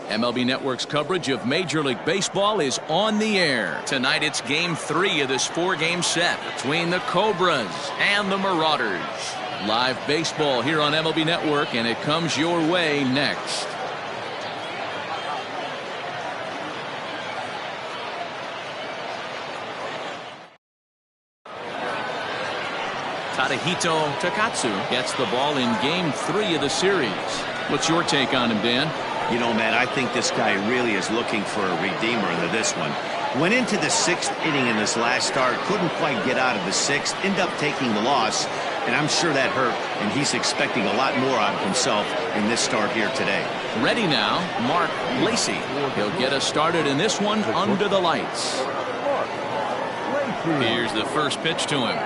MLB Network's coverage of Major League Baseball is on the air. Tonight it's Game 3 of this 4-game set between the Cobras and the Marauders. Live baseball here on MLB Network, and it comes your way next. Tadahito Takatsu gets the ball in Game 3 of the series. What's your take on him, Dan? You know, Matt, I think this guy really is looking for a redeemer into this one. Went into the 6th inning in this last start, couldn't quite get out of the 6th, ended up taking the loss, and I'm sure that hurt, and he's expecting a lot more out of himself in this start here today. Ready now, Mark Lacey. He'll get us started in this one under the lights. Here's the first pitch to him.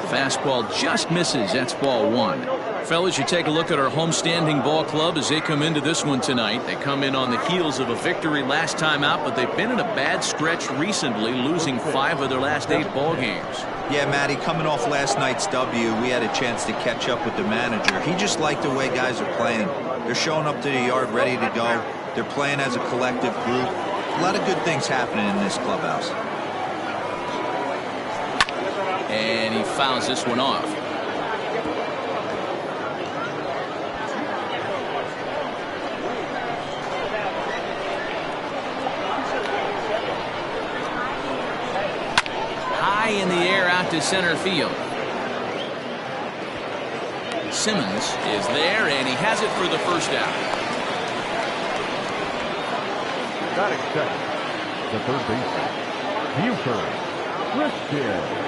Fastball just misses. That's ball 1. Fellas, you take a look at our homestanding ball club as they come into this one tonight. They come in on the heels of a victory last time out, but they've been in a bad stretch recently, losing 5 of their last 8 ball games. Yeah, Matty, coming off last night's W, we had a chance to catch up with the manager. He just liked the way guys are playing. They're showing up to the yard ready to go. They're playing as a collective group. A lot of good things happening in this clubhouse. And he fouls this one off. High in the air out to center field. Simmons is there, and he has it for the first out. Got it set. The third baseman, Buford Christian.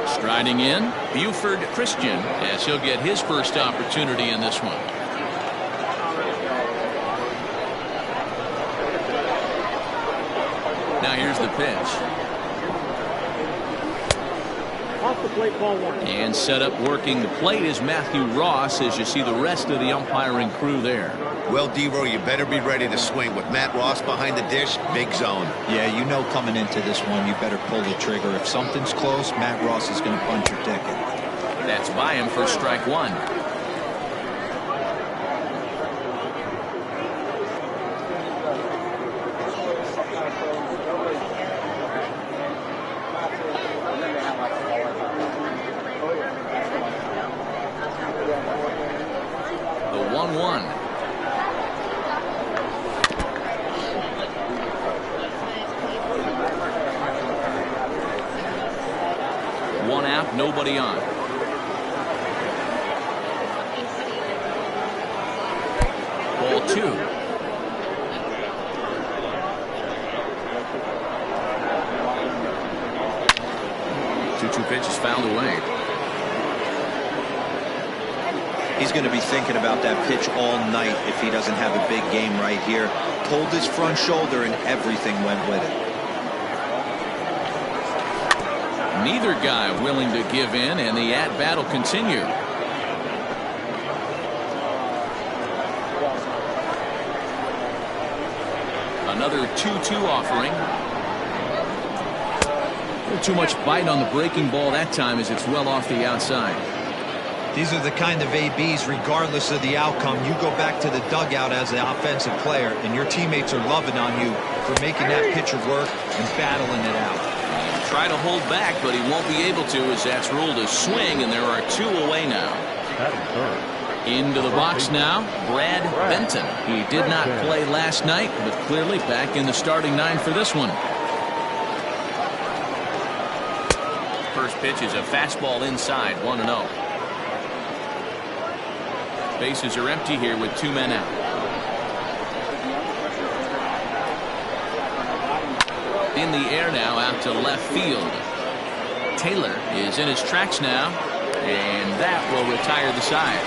Striding in, Buford Christian, as he'll get his first opportunity in this one. Now here's the pitch. Off the plate, ball 1. And set up working the plate is Matthew Ross, as you see the rest of the umpiring crew there. Well, D-Row, you better be ready to swing. With Matt Ross behind the dish, big zone. Yeah, you know coming into this one, you better pull the trigger. If something's close, Matt Ross is going to punch your ticket. That's by him for strike 1. The 1-1. One out, nobody on. Ball 2. Two pitches fouled away. He's going to be thinking about that pitch all night if he doesn't have a big game right here. Pulled his front shoulder and everything went with it. Neither guy willing to give in, and the at-bat will continue. Another 2-2 offering. Too much bite on the breaking ball that time as it's well off the outside. These are the kind of ABs, regardless of the outcome, you go back to the dugout as the offensive player, and your teammates are loving on you for making that pitcher work and battling it out. Try to hold back, but he won't be able to, as that's ruled a swing, and there are 2 away now. Into the box now, Brad Benton. He did not play last night, but clearly back in the starting 9 for this one. First pitch is a fastball inside, 1-0. Bases are empty here with 2 men out. In the air now out to left field. Taylor is in his tracks now, and that will retire the side.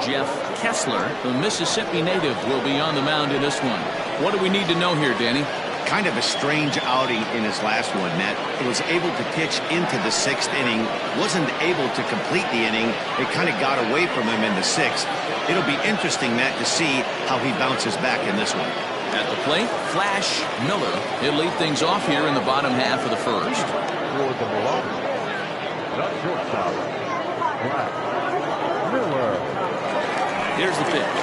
Jeff Kessler, the Mississippi native, will be on the mound in this one. What do we need to know here, Danny? Kind of a strange outing in his last one, Matt. He was able to pitch into the 6th inning, wasn't able to complete the inning. It kind of got away from him in the 6th. It'll be interesting, Matt, to see how he bounces back in this one. At the plate, Flash Miller. He'll lead things off here in the bottom half of the first. For the Marauders, the shortstop, Flash Miller. Here's the pitch.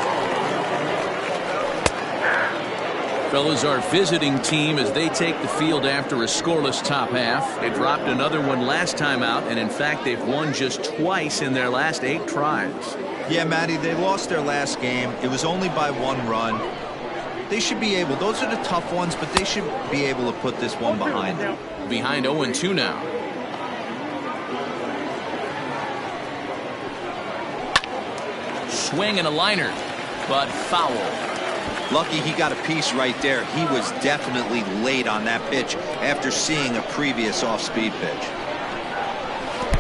Fellas, our visiting team as they take the field after a scoreless top half. They dropped another one last time out, and in fact, they've won just twice in their last 8 tries. Yeah, Matty, they lost their last game. It was only by 1 run. They should be able, those are the tough ones, but they should be able to put this one behind them. Behind 0-2 now. Swing and a liner, but foul. Lucky he got a piece right there. He was definitely late on that pitch after seeing a previous off-speed pitch.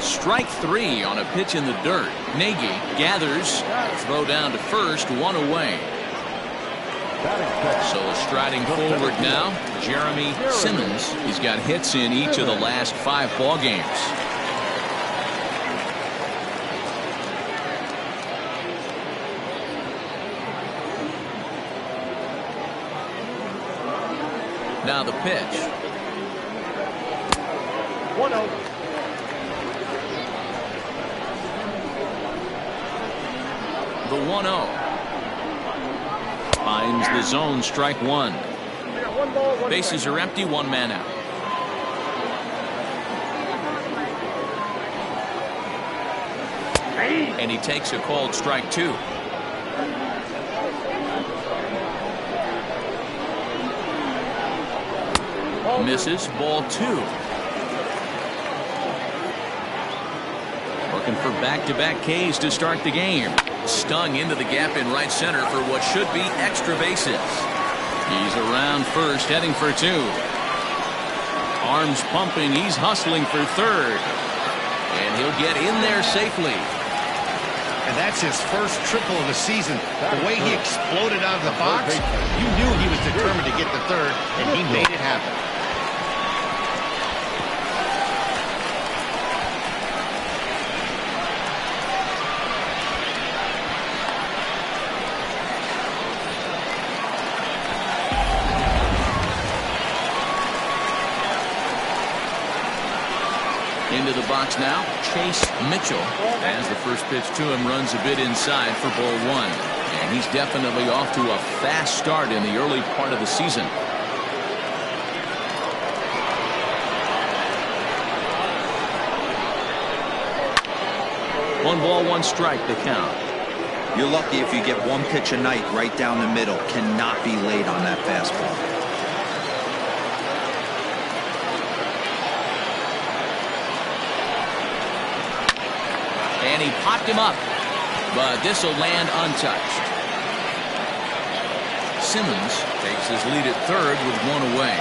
Strike 3 on a pitch in the dirt. Nagy gathers. Throw down to first, 1 away. So striding forward now, Jeremy Simmons. He's got hits in each of the last 5 ball games. Now the pitch. 1-0. The 1-0. Finds the zone, strike 1. Bases are empty, 1 man out. And he takes a called strike 2. Misses, ball 2. Looking for back-to-back Ks to start the game. Stung into the gap in right center for what should be extra bases. He's around first, heading for 2. Arms pumping, he's hustling for third. And he'll get in there safely. And that's his first triple of the season. The way he exploded out of the box, you knew he was determined to get to third, and he made it happen. Into the box now, Chase Mitchell. As the first pitch to him runs a bit inside for ball 1. And he's definitely off to a fast start in the early part of the season. One ball, 1 strike, the count. You're lucky if you get 1 pitch a night right down the middle. Cannot be late on that fastball. And he popped him up, but this will land untouched. Simmons takes his lead at third with 1 away.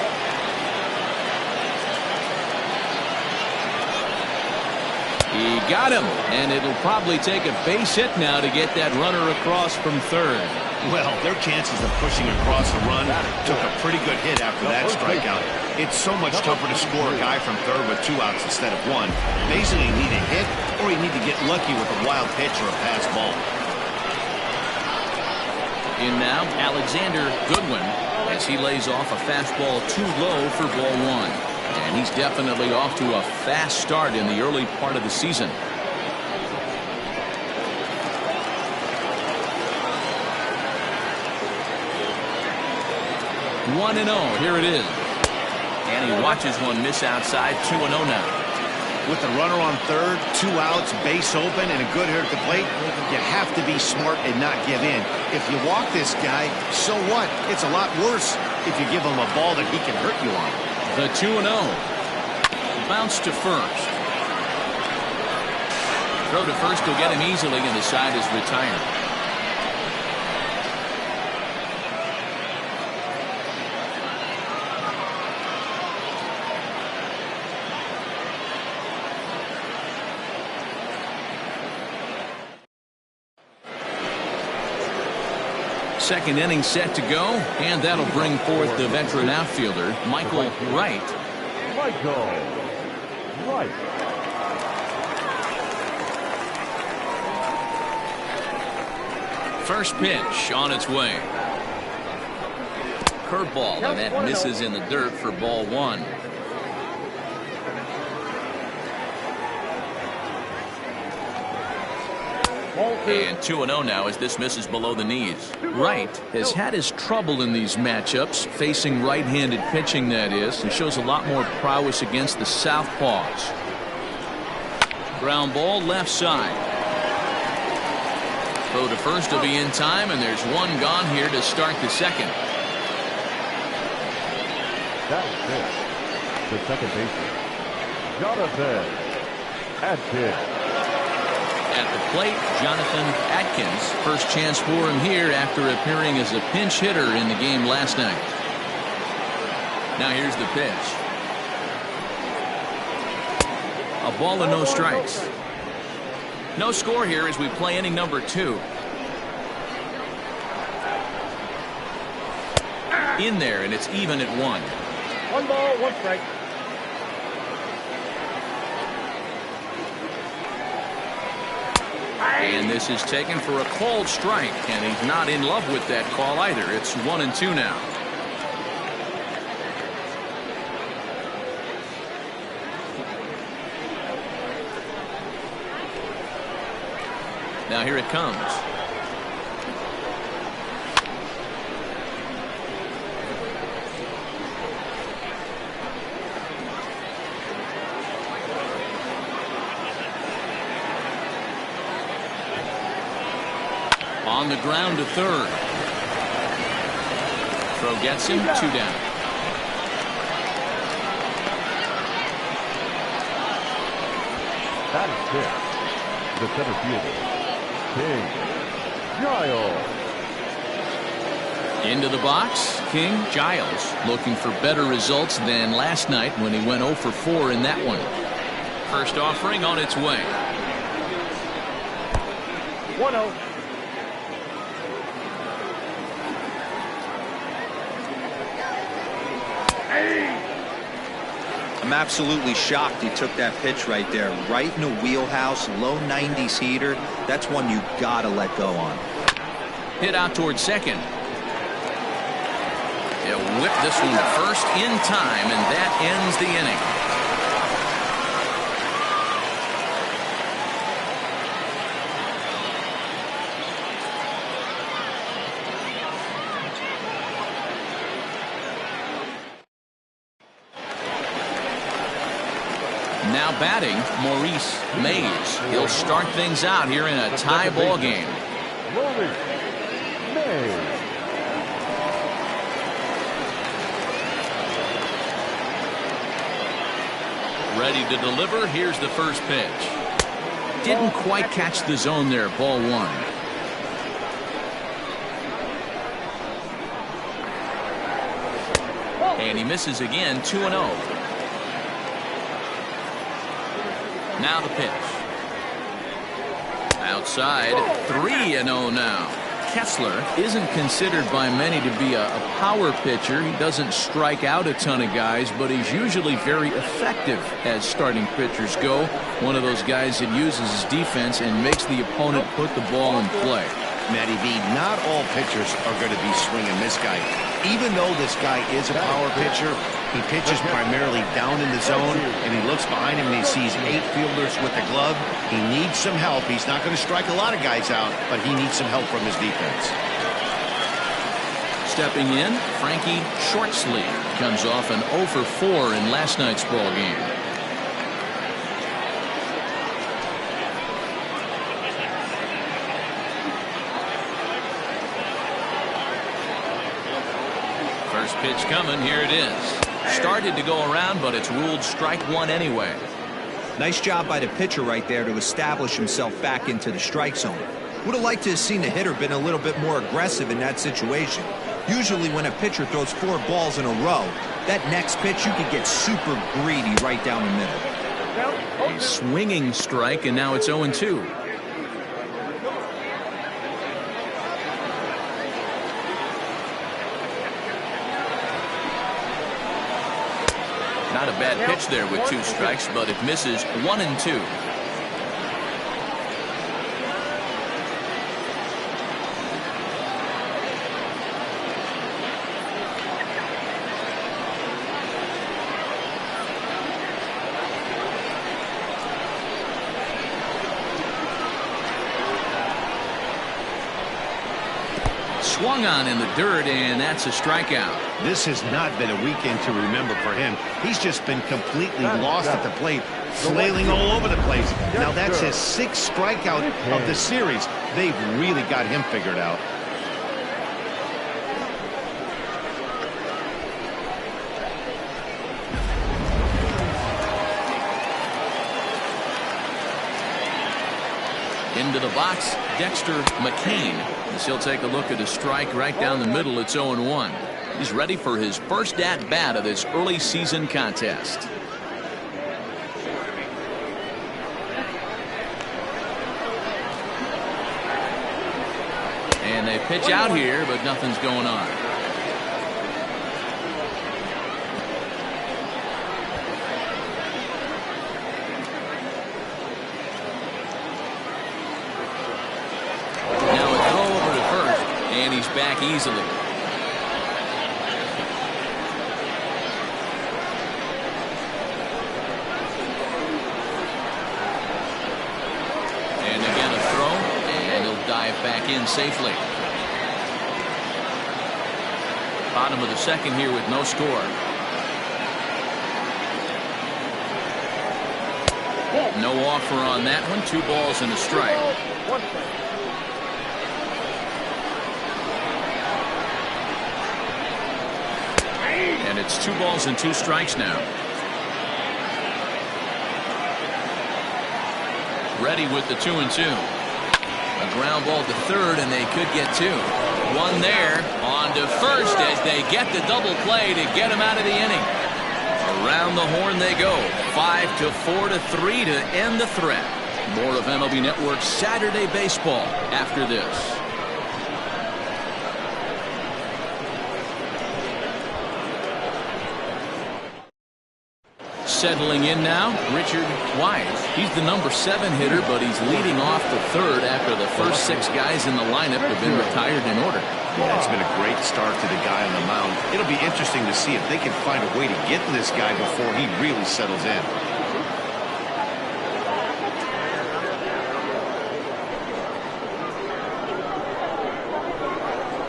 He got him, and it'll probably take a base hit now to get that runner across from third. Well, their chances of pushing across the run took a pretty good hit after that strikeout. It's so much tougher to score a guy from third with 2 outs instead of 1. Basically, you need a hit, or you need to get lucky with a wild pitch or a pass ball. In now, Alexander Goodwin, as he lays off a fastball too low for ball 1. And he's definitely off to a fast start in the early part of the season. 1-0. Here it is. And he watches one miss outside. 2-0 now. With the runner on third, 2 outs, base open, and a good hitter at the plate, you have to be smart and not give in. If you walk this guy, so what? It's a lot worse if you give him a ball that he can hurt you on. The 2-0. Bounce to first. Throw to first will get him easily, and the side is retired. second inning set to go, and that'll bring forth the veteran outfielder, Michael Wright. Michael Wright. First pitch on its way. Curveball, and that misses in the dirt for ball one. And 2-0 now as this misses below the knees. Wright has had his trouble in these matchups, facing right-handed pitching, that is, and shows a lot more prowess against the southpaws. Ground ball left side. Throw to first will be in time, and there's one gone here to start the second. That is it. The second baseman, Jonathan Atkins. At the plate, Jonathan Atkins. First chance for him here after appearing as a pinch hitter in the game last night. Now here's the pitch. A ball and no strikes. No score here as we play inning number 2. In there, and it's even at 1. 1 ball, 1 strike. And this is taken for a called strike, and he's not in love with that call either. It's 1-2 now. Now here it comes. On the ground to third. Throw gets him, 2 down. That is it. The center fielder, King Giles. Into the box, King Giles, looking for better results than last night when he went 0 for 4 in that one. First offering on its way. 1-0. I'm absolutely shocked he took that pitch right there. Right in the wheelhouse, low 90s heater. That's one you gotta let go on. Hit out towards second. He'll whip this one to first in time, and that ends the inning. Now batting, Maurice Mays. He'll start things out here in a tie ball game. Maurice Mays. Ready to deliver. Here's the first pitch. Didn't quite catch the zone there. Ball 1. And he misses again. 2-0. Now the pitch. Outside, 3-0 now. Kessler isn't considered by many to be a power pitcher. He doesn't strike out a ton of guys, but he's usually very effective as starting pitchers go. One of those guys that uses his defense and makes the opponent put the ball in play. Matty B, not all pitchers are going to be swinging this guy. Even though this guy is a power pitcher, he pitches primarily down in the zone, and he looks behind him and he sees 8 fielders with the glove. He needs some help. He's not going to strike a lot of guys out, but he needs some help from his defense. Stepping in, Frankie Shortsleeve comes off an 0 for 4 in last night's ball game. First pitch coming. Here it is. Started to go around, but it's ruled strike 1 anyway. Nice job by the pitcher right there to establish himself back into the strike zone. Would have liked to have seen the hitter been a little bit more aggressive in that situation. Usually when a pitcher throws 4 balls in a row, that next pitch you could get super greedy right down the middle. A swinging strike, and now it's 0-2. Not a bad pitch there with 2 strikes, but it misses 1-2. Swung on in the dirt, and that's a strikeout. This has not been a weekend to remember for him. He's just been completely lost at the plate, flailing all over the place. Now that's his 6th strikeout of the series. They've really got him figured out. Into the box, Dexter McCain. As he'll take a look at a strike right down the middle. It's 0-1. He's ready for his first at-bat of this early season contest. And they pitch out here, but nothing's going on. And he's back easily. And again a throw, and he'll dive back in safely. Bottom of the 2nd here with no score. No offer on that one. 2 balls and a strike. And it's 2 balls and 2 strikes now. Ready with the 2-2. A ground ball to 3rd, and they could get 2. 1 there, on to 1st as they get the double play to get him out of the inning. Around the horn they go. 5-4-3 to end the threat. More of MLB Network's Saturday Baseball after this. Settling in now, Richard Wise. He's the number 7 hitter, but he's leading off the 3rd after the first 6 guys in the lineup have been retired in order. Yeah, it's been a great start to the guy on the mound. It'll be interesting to see if they can find a way to get to this guy before he really settles in.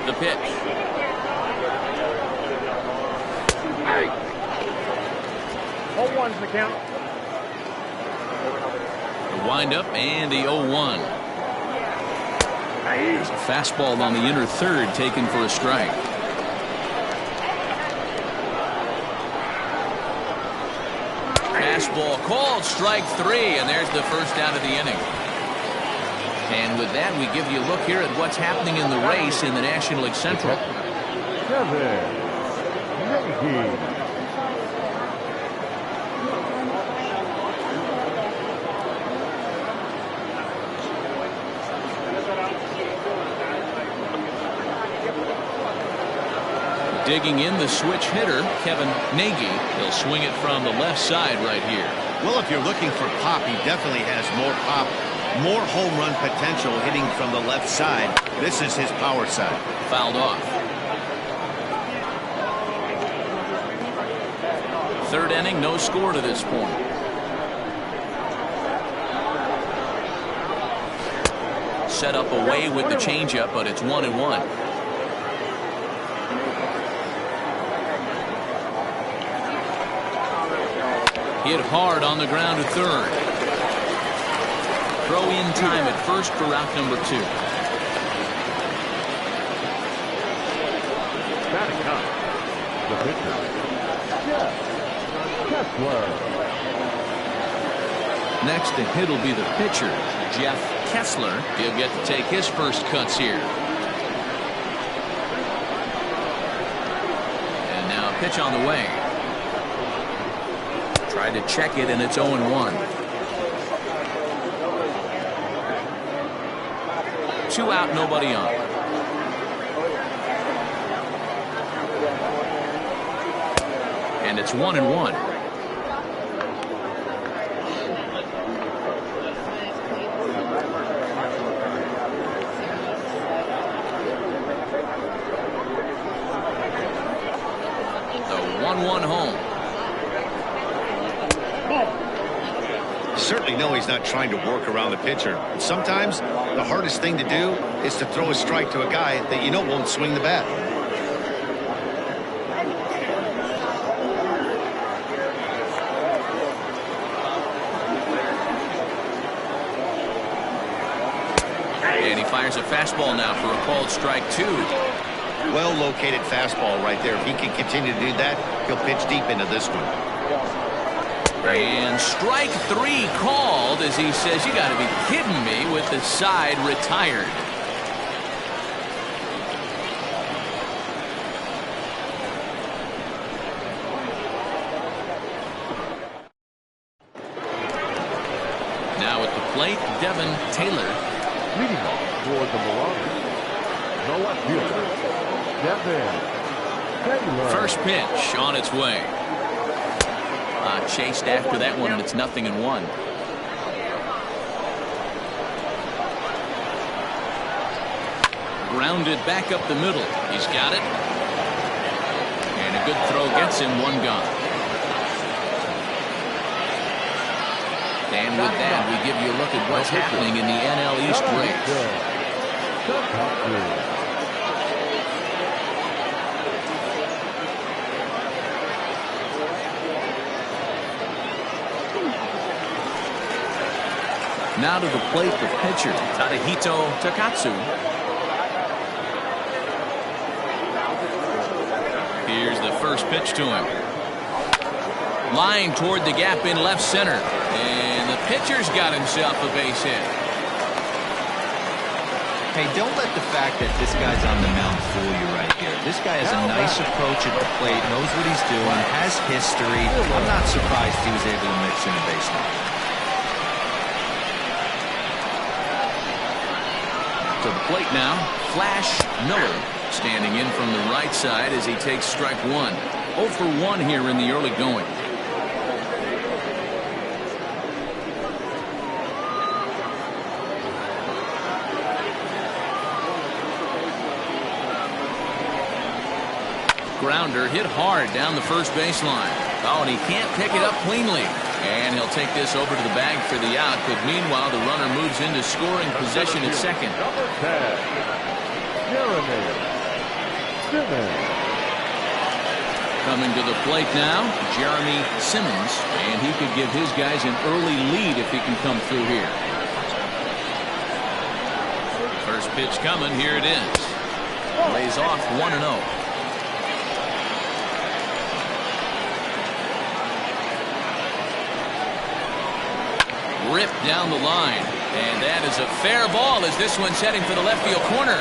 The pitch. 0-1's the count. The windup and the 0-1. There's a fastball on the inner 3rd taken for a strike. Fastball called, strike 3, and there's the first out of the inning. And with that, we give you a look here at what's happening in the race in the National League Central. 7. Digging in the switch hitter, Kevin Nagy. He'll swing it from the left side right here. Well, if you're looking for pop, he definitely has more pop, more home run potential hitting from the left side. This is his power side. Fouled off. 3rd inning, no score to this point. Set up away with the changeup, but it's 1-1. Hit hard on the ground to 3rd. Throw in time at 1st for route number 2. Batting up, the pitcher, Jeff Kessler. Next to hit will be the pitcher, Jeff Kessler. He'll get to take his first cuts here. And now a pitch on the way. Tried to check it, and it's 0-1. 2 out, nobody on. And it's 1-1. 1-1 home. Certainly know he's not trying to work around the pitcher. And sometimes the hardest thing to do is to throw a strike to a guy that you know won't swing the bat. And he fires a fastball now for a called strike 2. Well-located fastball right there. If he can continue to do that, he'll pitch deep into this one. And strike 3 called as he says, you got to be kidding me, with the side retired. Now at the plate, Devin Taylor. Leading off for the Marauders, the left fielder, Devin Taylor. First pitch on its way. Chased after that one, and it's 0-1. Grounded back up the middle. He's got it. And a good throw gets him 1 gone. And with that, we give you a look at what's happening in the NL East race. Now to the plate, the pitcher, Tadahito Takatsu. Here's the first pitch to him. Line toward the gap in left center. And the pitcher's got himself a base hit. Hey, don't let the fact that this guy's on the mound fool you right here. This guy has a nice approach at the plate, knows what he's doing, has history. I'm not surprised he was able to mix in a base hit. To the plate now, Flash Miller standing in from the right side as he takes strike 1. 0 for 1 here in the early going. Grounder hit hard down the first baseline. Oh, and he can't pick it up cleanly. And he'll take this over to the bag for the out. But meanwhile, the runner moves into scoring position at second. Number 10, Jeremy Simmons. Coming to the plate now, Jeremy Simmons. And he could give his guys an early lead if he can come through here. First pitch coming. Here it is. Lays off 1-0. Ripped down the line, and that is a fair ball as this one's heading for the left field corner.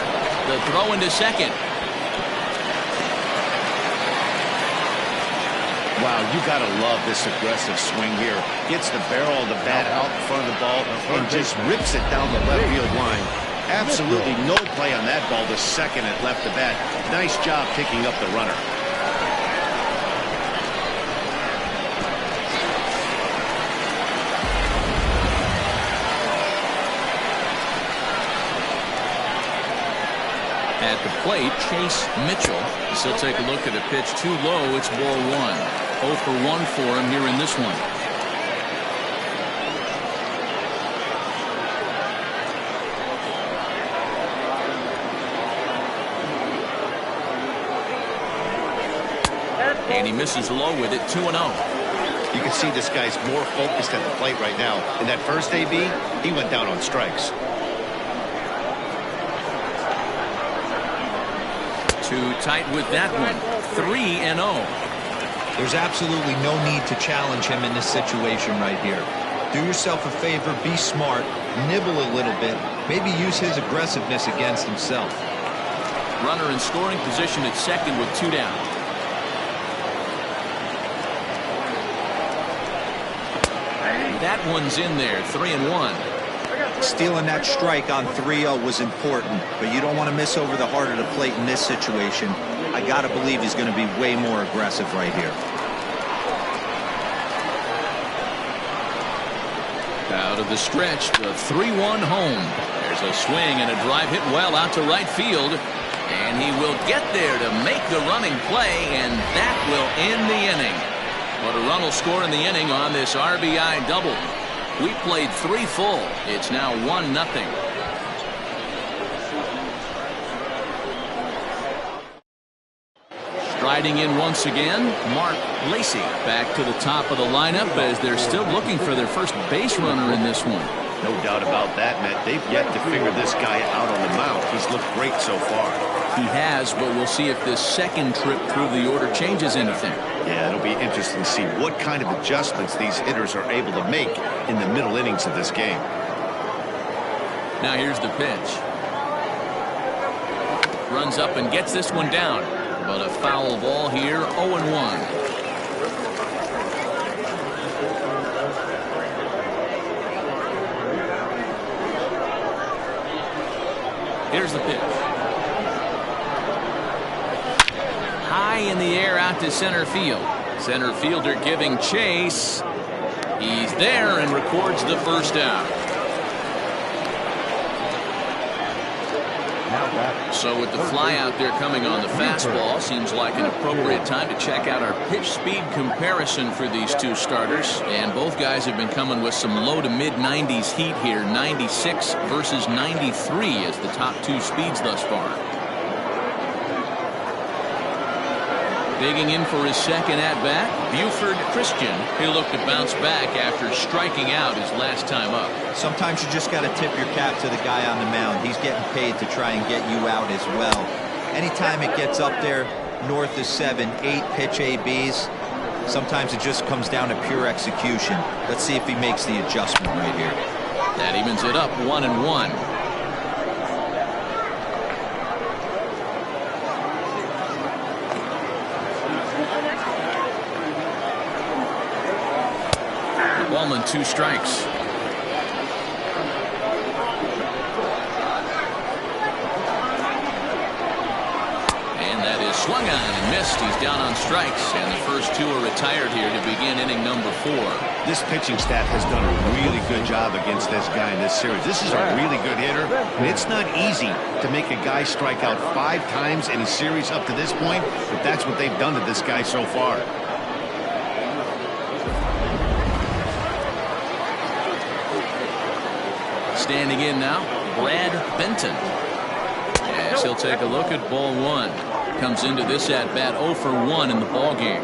The throw into second. Wow, you gotta love this aggressive swing here. Gets the barrel of the bat out in front of the ball and just rips it down the left field line. Absolutely no play on that ball. The second it left the bat. Nice job picking up the runner. At the plate, Chase Mitchell. He'll take a look at a pitch too low. It's ball 1. 0 for 1 for him here in this one. And he misses low with it. 2-0. You can see this guy's more focused at the plate right now. In that first AB, he went down on strikes. Too tight with that one. 3-0. There's absolutely no need to challenge him in this situation right here. Do yourself a favor, be smart, nibble a little bit, maybe use his aggressiveness against himself. Runner in scoring position at second with 2 down. That one's in there. 3-1. Stealing that strike on 3-0 was important, but you don't want to miss over the heart of the plate in this situation. I got to believe he's going to be way more aggressive right here. Out of the stretch, the 3-1 home. There's a swing and a drive hit well out to right field. And he will get there to make the running play, and that will end the inning. But a run will score in the inning on this RBI double. We played 3 full. It's now 1-0. Striding in once again, Mark Lacey back to the top of the lineup as they're still looking for their first base runner in this one. No doubt about that, Matt. They've yet to figure this guy out on the mound. He's looked great so far. He has, but we'll see if this second trip through the order changes anything. Yeah, it'll be interesting to see what kind of adjustments these hitters are able to make in the middle innings of this game. Now here's the pitch. Runs up and gets this one down. But a foul ball here, 0-1. Here's the pitch. High in the air out to center field. Center fielder giving chase. He's there and records the first out. So with the fly out there coming on the fastball, seems like an appropriate time to check out our pitch speed comparison for these two starters. And both guys have been coming with some low to mid 90s heat here. 96 versus 93 as the top two speeds thus far. Digging in for his second at-bat, Buford Christian. He'll look to bounce back after striking out his last time up. Sometimes you just got to tip your cap to the guy on the mound. He's getting paid to try and get you out as well. Anytime it gets up there north of 7, 8 pitch ABs, sometimes it just comes down to pure execution. Let's see if he makes the adjustment right here. That evens it up, 1-1. Ballman, 2 strikes. And that is swung on and missed. He's down on strikes, and the first 2 are retired here to begin inning number 4. This pitching staff has done a really good job against this guy in this series. This is a really good hitter, and it's not easy to make a guy strike out 5 times in a series up to this point, but that's what they've done to this guy so far. Standing in now, Brad Benton. As he'll take a look at ball 1. Comes into this at-bat 0 for 1 in the ball game.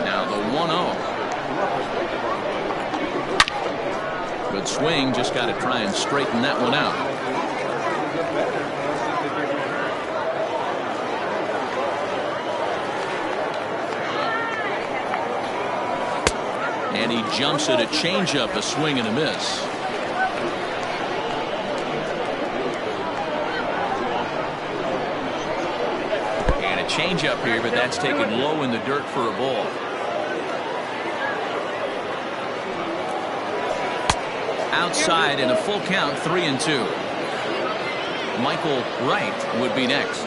Now the 1-0. Good swing, just got to try and straighten that one out. And he jumps at a changeup, a swing and a miss. And a changeup here, but that's taken low in the dirt for a ball. Outside in a full count, 3-2. Michael Wright would be next.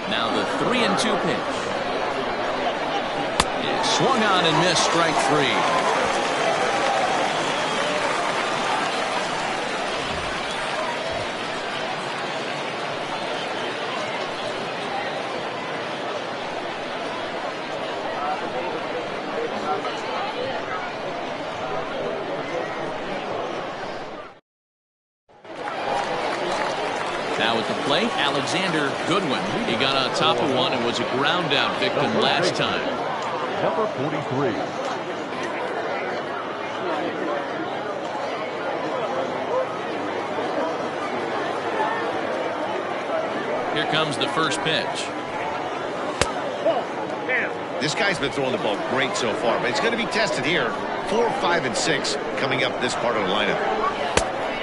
Now the 3-2 pitch. Yeah, swung on and missed, strike 3. Now at the plate, Alexander Goodwin. He got on top of one and was a ground out victim last time. Number 43. Here comes the first pitch. This guy's been throwing the ball great so far, but it's going to be tested here. 4, 5, and 6 coming up this part of the lineup.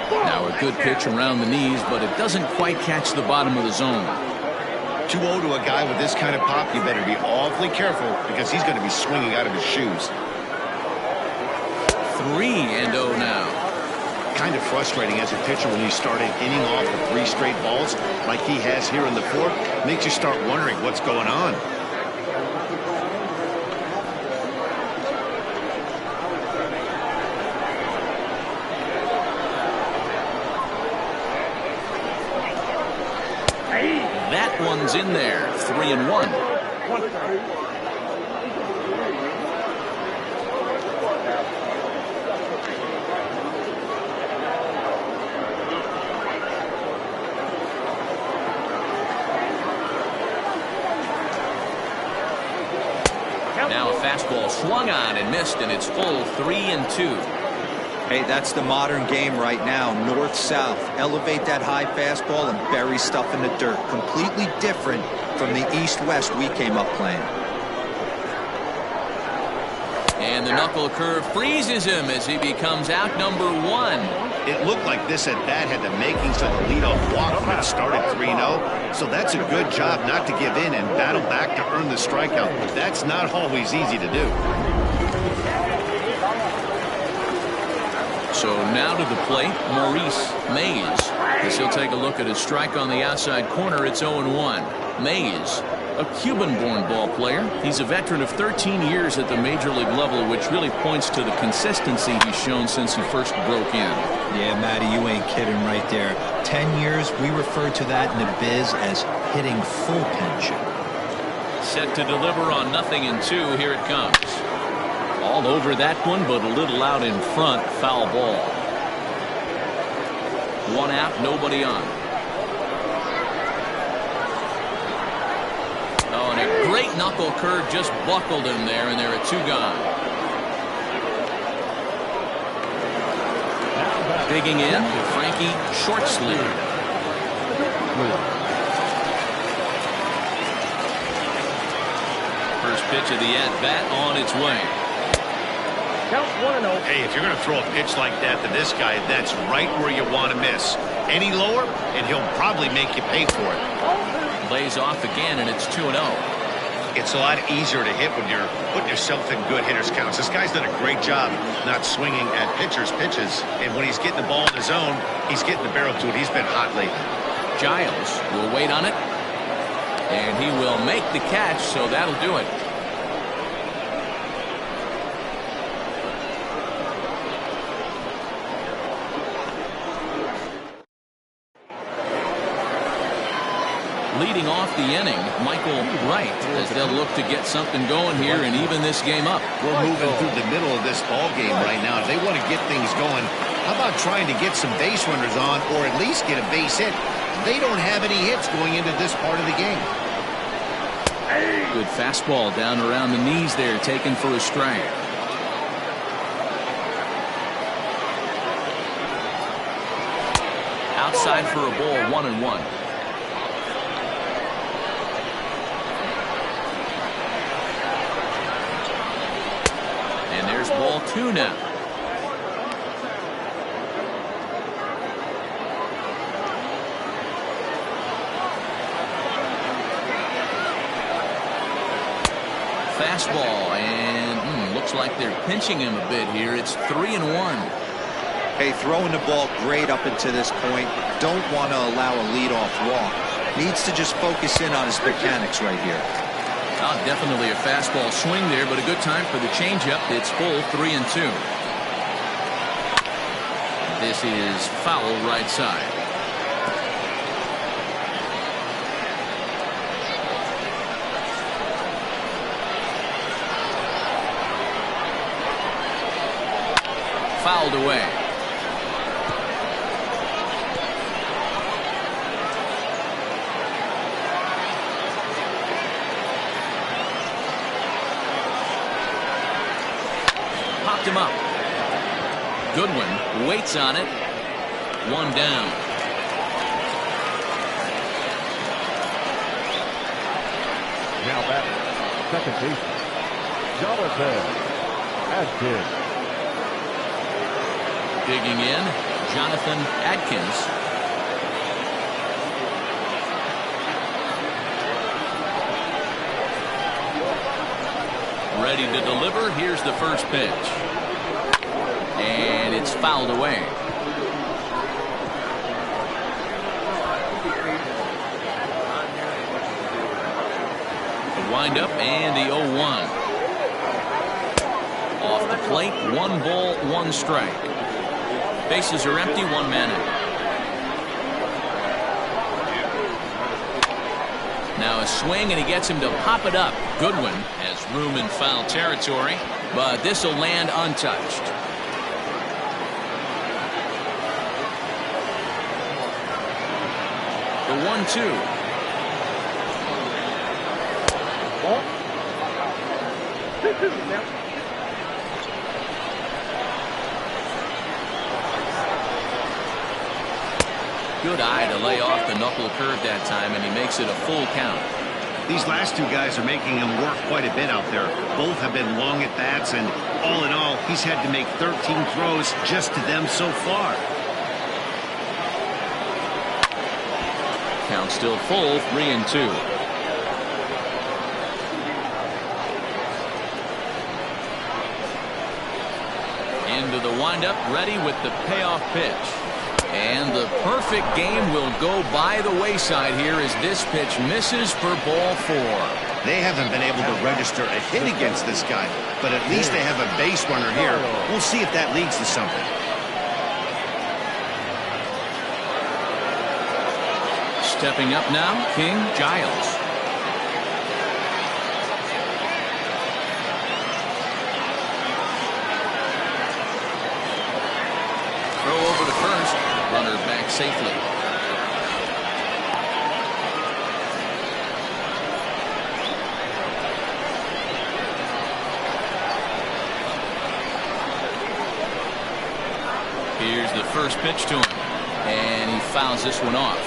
Now a good pitch around the knees, but it doesn't quite catch the bottom of the zone. 2-0 to a guy with this kind of pop, you better be awfully careful because he's going to be swinging out of his shoes. 3-0 now. Kind of frustrating as a pitcher when you start an inning off with 3 straight balls like he has here in the 4th. Makes you start wondering what's going on. one's in there. 3-1. Now a fastball swung on and missed, and it's full 3-2. Hey, that's the modern game right now. North-south. Elevate that high fastball and bury stuff in the dirt. Completely different from the east-west we came up playing. And the knuckle curve freezes him as he becomes out number 1. It looked like this at bat had the makings of a leadoff walk when it started 3-0. So that's a good job not to give in and battle back to earn the strikeout. But that's not always easy to do. So now to the plate, Maurice Mays. As he'll take a look at his strike on the outside corner, it's 0-1. Mays, a Cuban-born ball player. He's a veteran of 13 years at the major league level, which really points to the consistency he's shown since he first broke in. Yeah, Matty, you ain't kidding right there. 10 years, we refer to that in the biz as hitting full pinch. Set to deliver on 0-2. Here it comes. All over that one, but a little out in front. Foul ball. 1 out, nobody on. Oh, and a great knuckle curve just buckled him there, and there are 2 gone. Digging in, Frankie Shortsleeve. First pitch of the at-bat on its way. Count 1-0. Hey, if you're going to throw a pitch like that to this guy, that's right where you want to miss. Any lower, and he'll probably make you pay for it. Lays off again, and it's 2-0. It's a lot easier to hit when you're putting yourself in good hitters' counts. This guy's done a great job not swinging at pitchers' pitches. And when he's getting the ball in his zone, he's getting the barrel to it. He's been hot lately. Giles will wait on it. And he will make the catch, so that'll do it. Leading off the inning, Michael Wright, as they'll look to get something going here and even this game up. We're moving through the middle of this ball game right now. If they want to get things going, how about trying to get some base runners on or at least get a base hit? They don't have any hits going into this part of the game. Good fastball down around the knees there, taken for a strike. Outside for a ball, 1-1. There's ball 2 now. Fastball, and looks like they're pinching him a bit here. It's 3-1. Hey, throwing the ball great up until this point. Don't want to allow a leadoff walk. Needs to just focus in on his mechanics right here. Definitely a fastball swing there, but a good time for the changeup. It's full 3-2. This is foul right side. Fouled away. Him up. Goodwin waits on it. 1 down. Now back, second baseman, Jonathan Adkins. Digging in, Jonathan Adkins. Ready to deliver. Here's the first pitch. And it's fouled away. The windup and the 0-1. Off the plate, 1 ball, 1 strike. Bases are empty, 1 man out. Now a swing, and he gets him to pop it up. Goodwin has room in foul territory, but this will land untouched. The 1-2. Good eye to lay off the knuckle curve that time, and he makes it a full count. These last two guys are making him work quite a bit out there. Both have been long at bats, and all in all, he's had to make 13 throws just to them so far. Count still full, 3-2. Into the windup, ready with the payoff pitch. And the perfect game will go by the wayside here as this pitch misses for ball 4. They haven't been able to register a hit against this guy, but at least they have a base runner here. We'll see if that leads to something. Stepping up now, King Giles. Throw over to first. Runner back safely. Here's the first pitch to him, and he fouls this one off.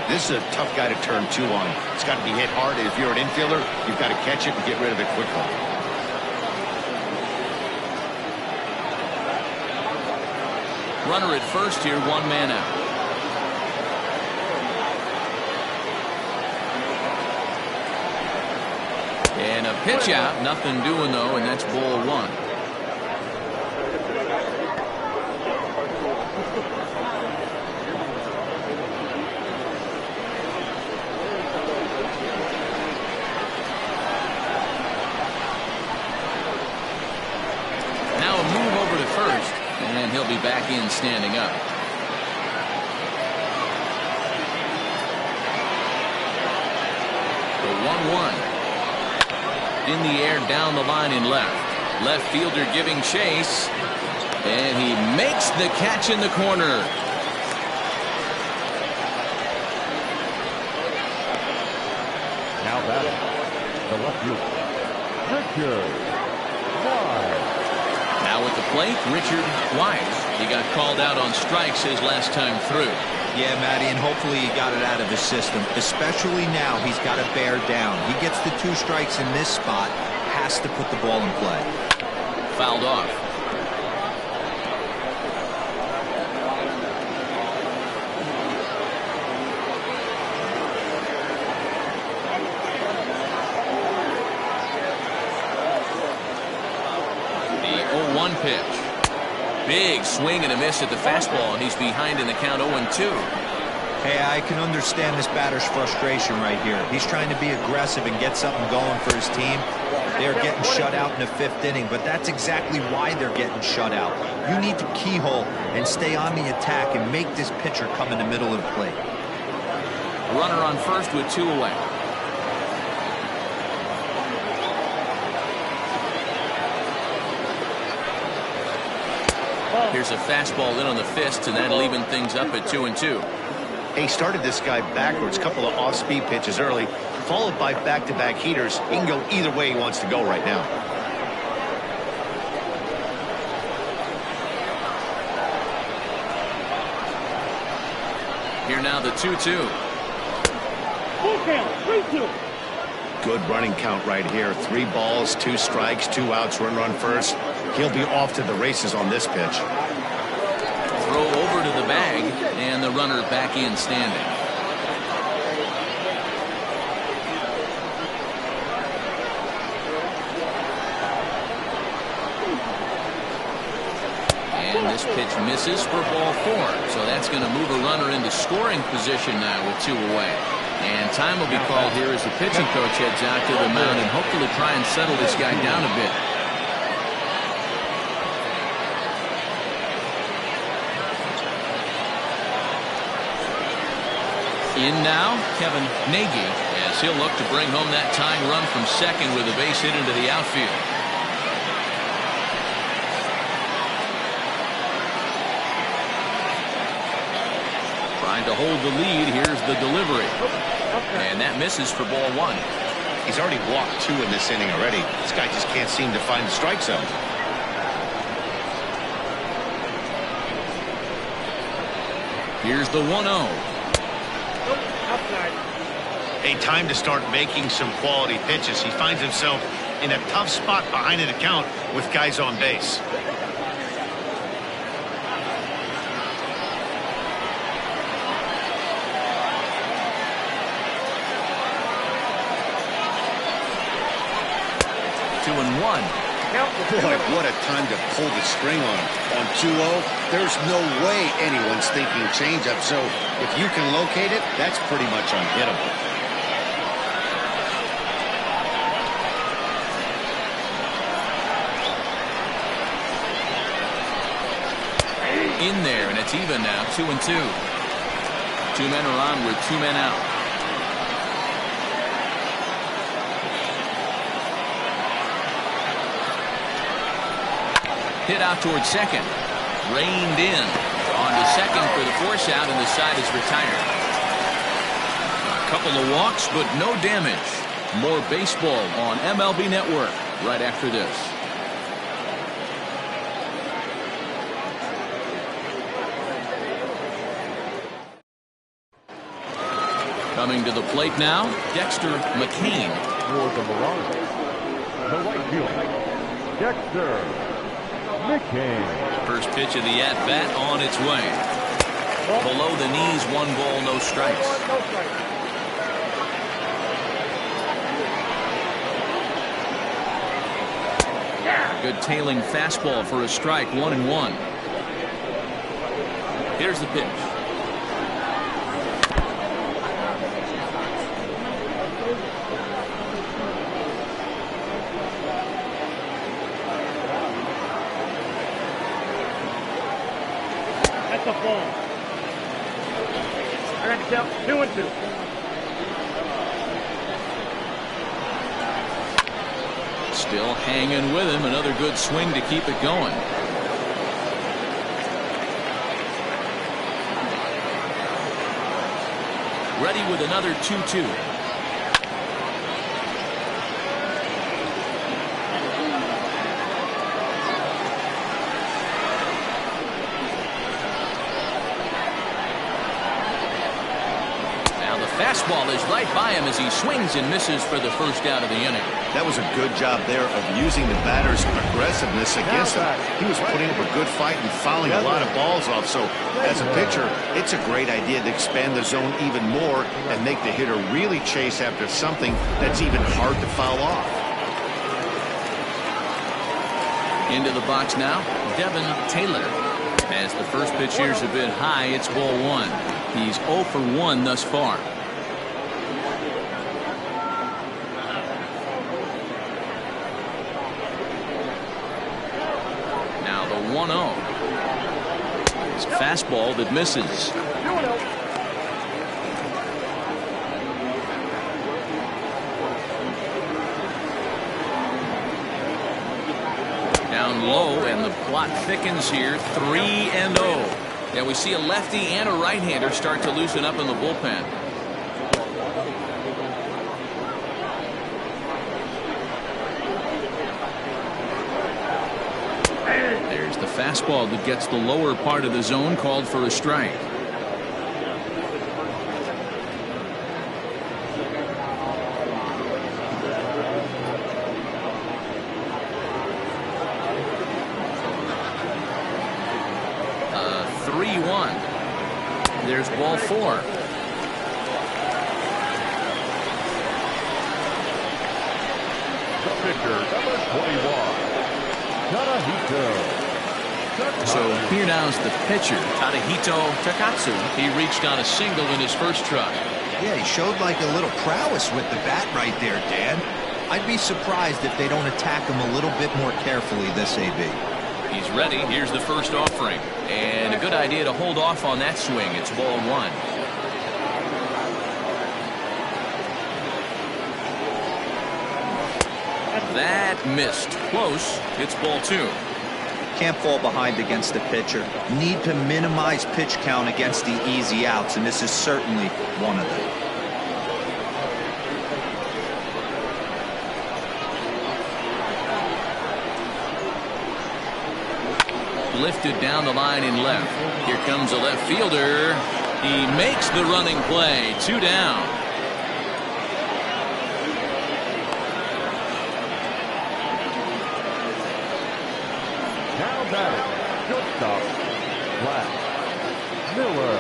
This is a tough guy to turn 2 on. It's got to be hit hard, and if you're an infielder, you've got to catch it and get rid of it quickly. Runner at first here, 1 man out. And a pitch out, nothing doing though, and that's ball 1. Now a move over to first, and he'll be back in standing up. The 1-1. In the air down the line in left. Left fielder giving chase. And he makes the catch in the corner. Now batting, the left fielder, Richard Wise. Now at the plate, Richard Wise. He got called out on strikes his last time through. Yeah, Matty, and hopefully he got it out of his system. Especially now, he's got to bear down. He gets the 2 strikes in this spot, has to put the ball in play. Fouled off. The 0-1 pitch. Big swing and a miss at the fastball, and he's behind in the count 0-2. Hey, I can understand this batter's frustration right here. He's trying to be aggressive and get something going for his team. They're getting shut out in the 5th inning, but that's exactly why they're getting shut out. You need to keyhole and stay on the attack and make this pitcher come in the middle of the plate. Runner on first with 2 away. Here's a fastball in on the fists, and that'll even things up at 2-2. He started this guy backwards, a couple of off-speed pitches early, followed by back-to-back heaters. He can go either way he wants to go right now. Here now the 2-2. Full count, 3-2. Good running count right here. 3 balls, 2 strikes, 2 outs, runner on first. He'll be off to the races on this pitch. Throw over to the bag, and the runner back in standing. And this pitch misses for ball 4. So that's going to move a runner into scoring position now with 2 away. And time will be called here as the pitching coach heads out to the mound and hopefully try and settle this guy down a bit. In now, Kevin Nagy, as he'll look to bring home that tying run from second with a base hit into the outfield. Trying to hold the lead. Here's the delivery. And that misses for ball one. He's already walked 2 in this inning already. This guy just can't seem to find the strike zone. Here's the 1-0. A time to start making some quality pitches. He finds himself in a tough spot behind an account with guys on base. Boy, what a time to pull the string on him. On 2-0, there's no way anyone's thinking changeup. So if you can locate it, that's pretty much unhittable. In there, and it's even now, 2-2. 2 men are on with 2 men out. Hit out towards second. Reined in. On to second for the force out, and the side is retired. A couple of walks, but no damage. More baseball on MLB Network right after this. Coming to the plate now, Dexter McCain. For the Mariners, the right fielder, Dexter McCain. First pitch of the at-bat on its way. Below the knees, 1 ball, no strikes. Good tailing fastball for a strike, 1-1. Here's the pitch. That's a ball. I got to count 2-2. Still hanging with him. Another good swing to keep it going. Ready with another 2-2. Fastball is right by him as he swings and misses for the first out of the inning. That was a good job there of using the batter's aggressiveness against him. He was putting up a good fight and fouling a lot of balls off. So as a pitcher, it's a great idea to expand the zone even more and make the hitter really chase after something that's even hard to foul off. Into the box now, Devin Taylor. As the first pitch here's a bit high, it's ball 1. He's 0 for 1 thus far. Now the 1-0. It's a fastball that misses. Down low, and the plot thickens here. 3-0. And we see a lefty and a right-hander start to loosen up in the bullpen. There's the fastball that gets the lower part of the zone, called for a strike. There's ball 4. The pitcher, number 21, Tadahito. So here now's the pitcher, Tadahito Takatsu. He reached on a single in his first try. Yeah, he showed like a little prowess with the bat right there, Dan. I'd be surprised if they don't attack him a little bit more carefully this AB. He's ready. Here's the first offering. And a good idea to hold off on that swing. It's ball 1. That missed. Close. It's ball 2. Can't fall behind against the pitcher. Need to minimize pitch count against the easy outs, and this is certainly one of them. Lifted down the line in left. Here comes a left fielder. He makes the running play. 2 down. Now batting, shortstop, Flash Miller.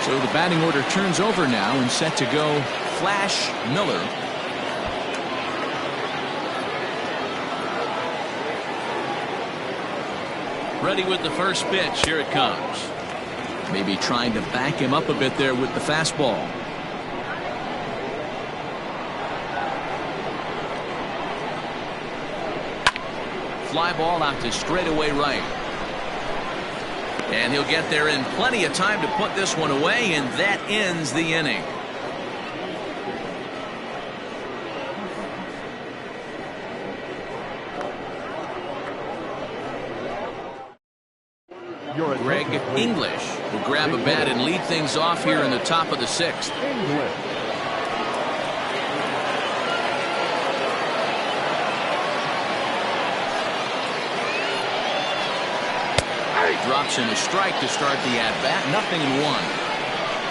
So the batting order turns over now and set to go Flash Miller. Ready with the first pitch. Here it comes. Maybe trying to back him up a bit there with the fastball. Fly ball out to straightaway right. And he'll get there in plenty of time to put this one away, and that ends the inning. Greg English will grab a bat and lead things off here in the top of the 6th. English. Drops in a strike to start the at-bat. 0-1.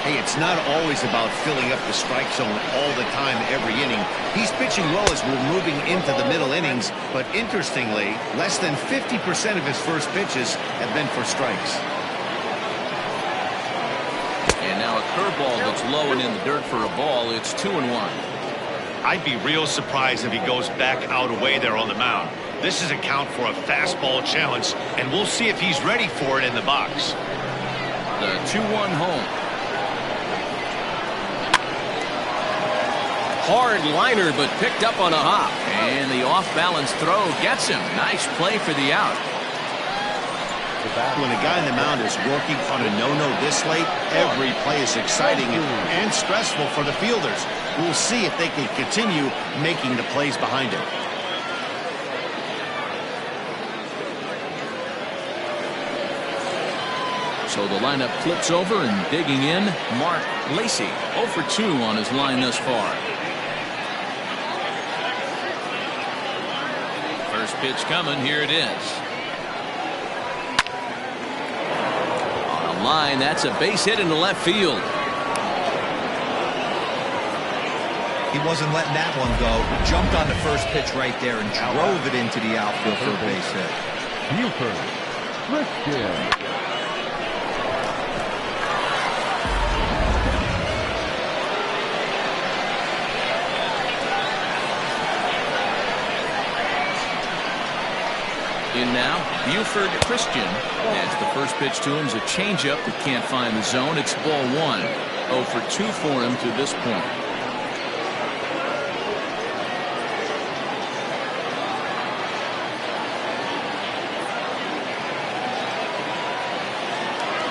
Hey, it's not always about filling up the strike zone all the time every inning. He's pitching well as we're moving into the middle innings, but interestingly, less than 50% of his first pitches have been for strikes. And now a curveball that's low and in the dirt for a ball. It's 2-1. I'd be real surprised if he goes back out away there on the mound. This is a count for a fastball challenge, and we'll see if he's ready for it in the box. The 2-1 home. Hard liner, but picked up on a hop. And the off-balance throw gets him. Nice play for the out. When a guy on the mound is working on a no-no this late, every play is exciting and stressful for the fielders. We'll see if they can continue making the plays behind him. So the lineup flips over, and digging in, Mark Lacey. 0 for 2 on his line thus far. First pitch coming. Here it is. On a line, that's a base hit into left field. He wasn't letting that one go. He jumped on the first pitch right there and drove it into the outfield for a base hit. Buford Christian. In now, Buford Christian. As the first pitch to him is a changeup that can't find the zone. It's ball 1. 0 for 2 for him to this point.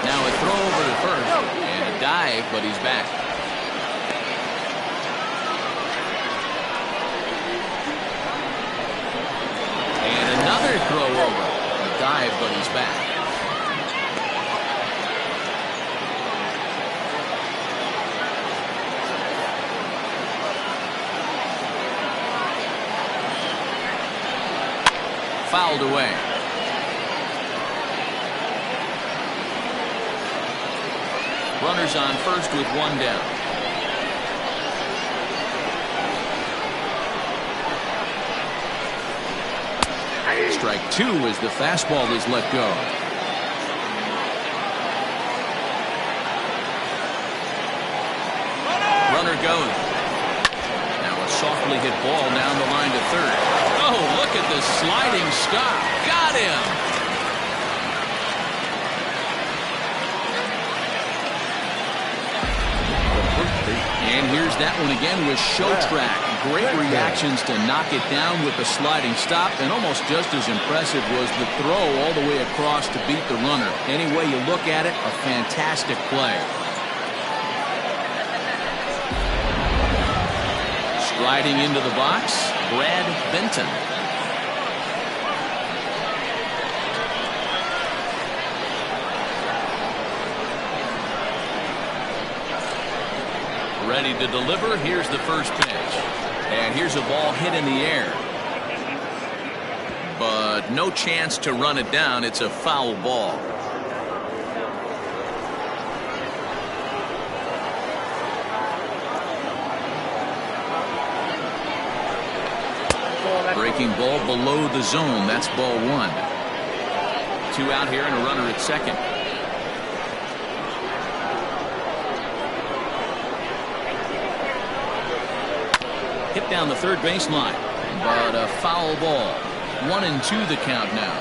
Now a throw over to first and a dive, but he's back. And another throw over. A dive, but he's back. Fouled away. Runners on first with 1 down. Strike 2 as the fastball is let go. Runner goes. Now a softly hit ball down the line to third. Oh, look at this sliding stop. Got him. And here's that one again with show track. Great reactions to knock it down with the sliding stop, and almost just as impressive was the throw all the way across to beat the runner. Any way you look at it, a fantastic play. Riding into the box, Brad Benton. Ready to deliver. Here's the first pitch. And here's a ball hit in the air. But no chance to run it down. It's a foul ball. Breaking ball below the zone. That's ball one. 2 out here and a runner at second. Hit down the third baseline, but a foul ball. 1-2 the count now.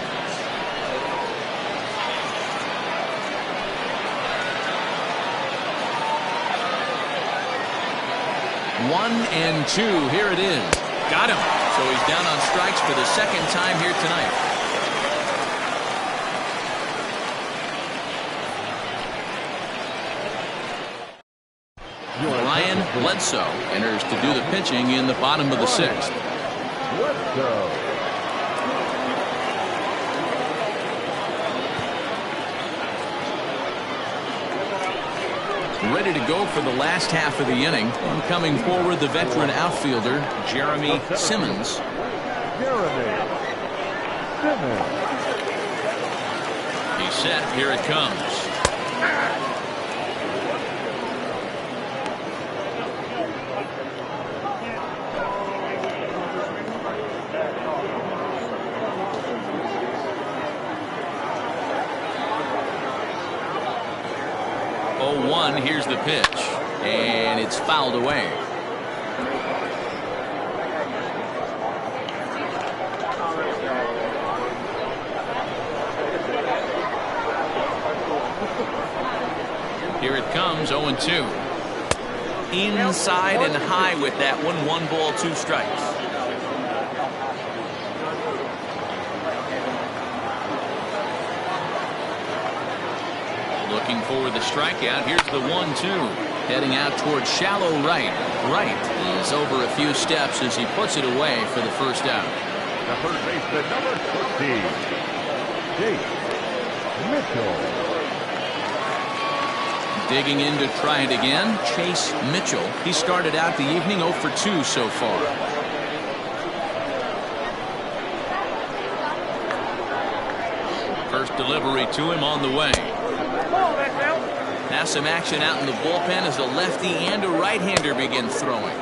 One and two. Here it is. Got him. So he's down on strikes for the second time here tonight. Ryan Bledsoe enters to do the pitching in the bottom of the sixth. Ready to go for the last half of the inning. And coming forward, the veteran outfielder, Jeremy Simmons. He's set. Here it comes. Here's the pitch, and it's fouled away. Here it comes, 0-2. Inside and high with that one. 1 ball, 2 strikes. Looking for the strikeout. Here's the 1-2. Heading out towards shallow right. Right is over a few steps as he puts it away for the first out. The first baseman, number 20, Chase Mitchell. Digging in to try it again, Chase Mitchell. He started out the evening 0 for 2 so far. First delivery to him on the way. Now some action out in the bullpen as a lefty and a right-hander begin throwing.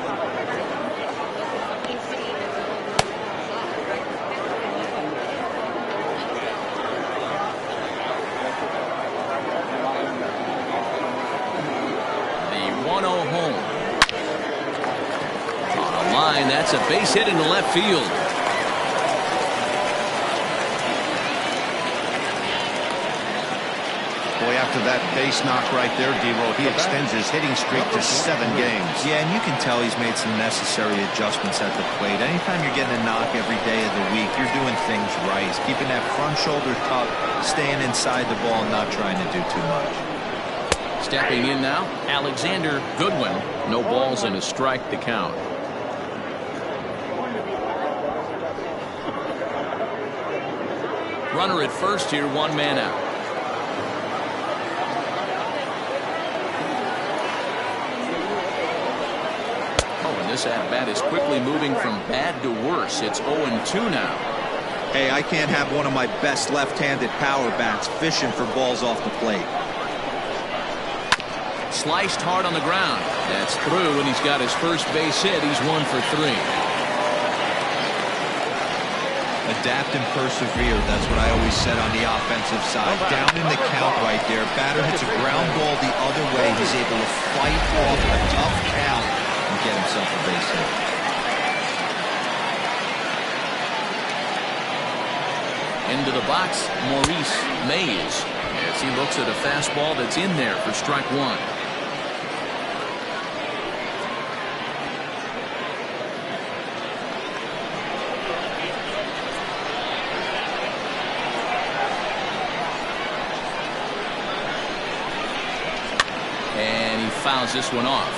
The 1-0 home. On a line, that's a base hit into left field. After that base knock right there, D-Roll, he extends his hitting streak to 7 games. Yeah, and you can tell he's made some necessary adjustments at the plate. Anytime you're getting a knock every day of the week, you're doing things right. He's keeping that front shoulder tucked, staying inside the ball, and not trying to do too much. Stepping in now, Alexander Goodwin. No balls and a strike to count. Runner at first here, 1 man out. This at-bat is quickly moving from bad to worse. It's 0-2 now. Hey, I can't have one of my best left-handed power bats fishing for balls off the plate. Sliced hard on the ground. That's through, and he's got his first base hit. He's 1 for 3. Adapt and persevere. That's what I always said on the offensive side. Down in the count right there. Batter hits a ground ball the other way. He's able to fight off a tough count and get himself a base hit. Into the box, Maurice Mays, as he looks at a fastball that's in there for strike 1. And he fouls this one off.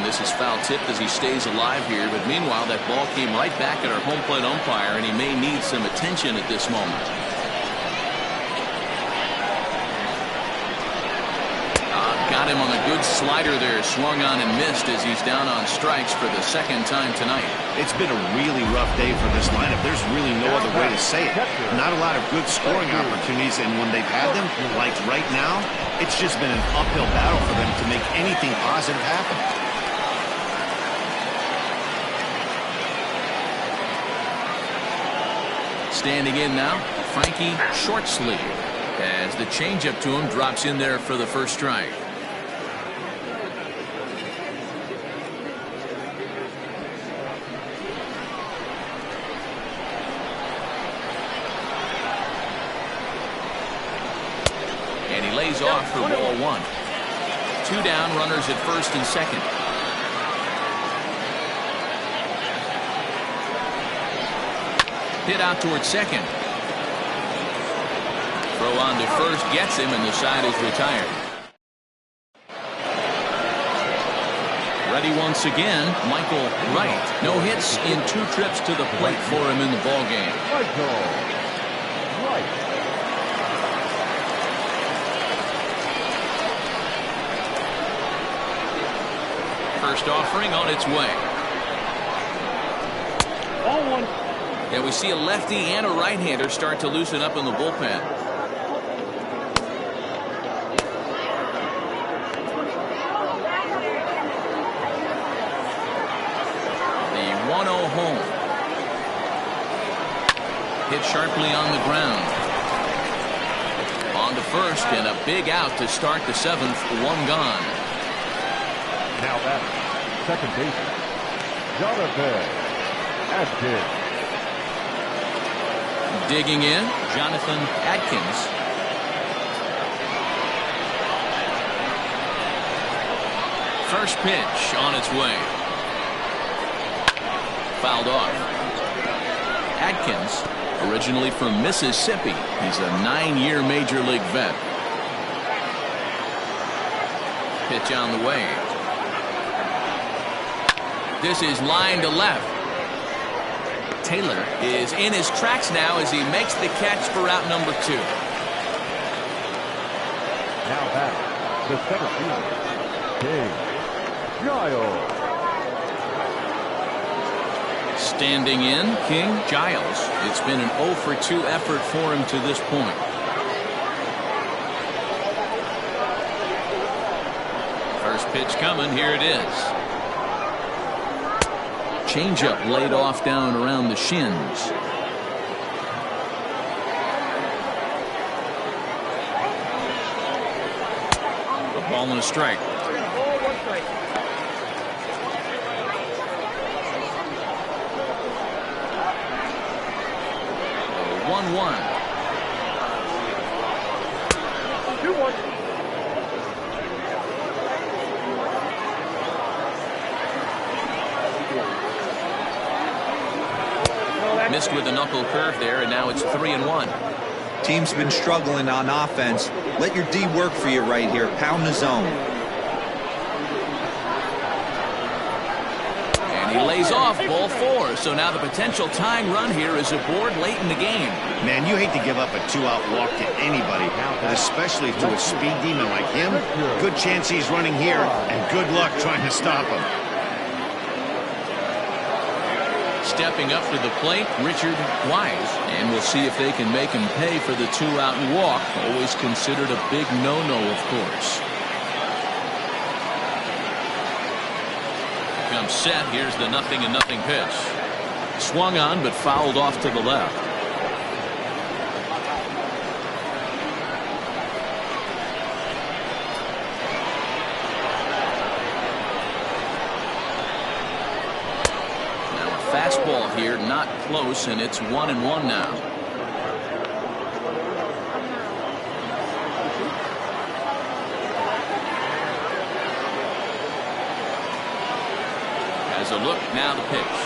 this is foul tipped as he stays alive here. But meanwhile, that ball came right back at our home plate umpire, and he may need some attention at this moment. Got him on a good slider there. Swung on and missed as he's down on strikes for the second time tonight. It's been a really rough day for this lineup. There's really no other way to say it. Not a lot of good scoring opportunities, and when they've had them, like right now, it's just been an uphill battle for them to make anything positive happen. Standing in now, Frankie Shortsleeve, as the changeup to him drops in there for the first strike. And he lays off for ball one. 2 down, runners at first and second. Hit out towards second. Throw on to first gets him, and the side is retired. Ready once again, Michael Wright. No hits in 2 trips to the plate for him in the ball game. First offering on its way. Ball one. And we see a lefty and a right-hander start to loosen up in the bullpen. The 1-0 home. Hit sharply on the ground. On to first, and a big out to start the 7th. 1 gone. Now that's second baseman, Jonathan Atkins. Digging in, Jonathan Atkins. First pitch on its way. Fouled off. Atkins, originally from Mississippi. He's a 9-year major league vet. Pitch on the way. This is line to left. Taylor is in his tracks now as he makes the catch for out number 2. Now back the center fielder, King Giles. Standing in, King Giles. It's been an 0 for 2 effort for him to this point. First pitch coming. Here it is. Changeup laid off down around the shins. A ball and a strike. 1-1. 2-1. Missed with the knuckle curve there, and now it's 3-1. Team's been struggling on offense. Let your D work for you right here. Pound the zone. And he lays off ball 4. So now the potential tying run here is aboard late in the game. Man, you hate to give up a 2-out walk to anybody, but especially to a speed demon like him. Good chance he's running here, and good luck trying to stop him. Stepping up to the plate, Richard Wise. And we'll see if they can make him pay for the 2-out walk. Always considered a big no-no, of course. Comes set. Here's the 0-0 pitch. Swung on, but fouled off to the left. Fastball here, not close, and it's 1-1 now. Has a look, now the pitch.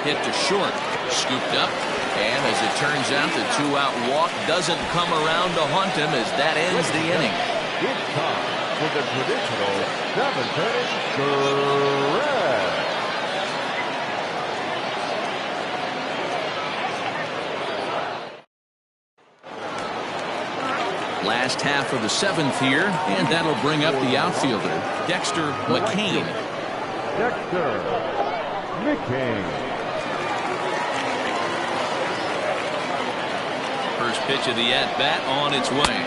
Hit to short, scooped up, and as it turns out, the 2-out walk doesn't come around to haunt him as that ends the inning. Good time. for the traditional 7-10 Cobras. Last half of the 7th here, and that'll bring up the outfielder, Dexter McCain. Dexter McCain. First pitch of the at-bat on its way.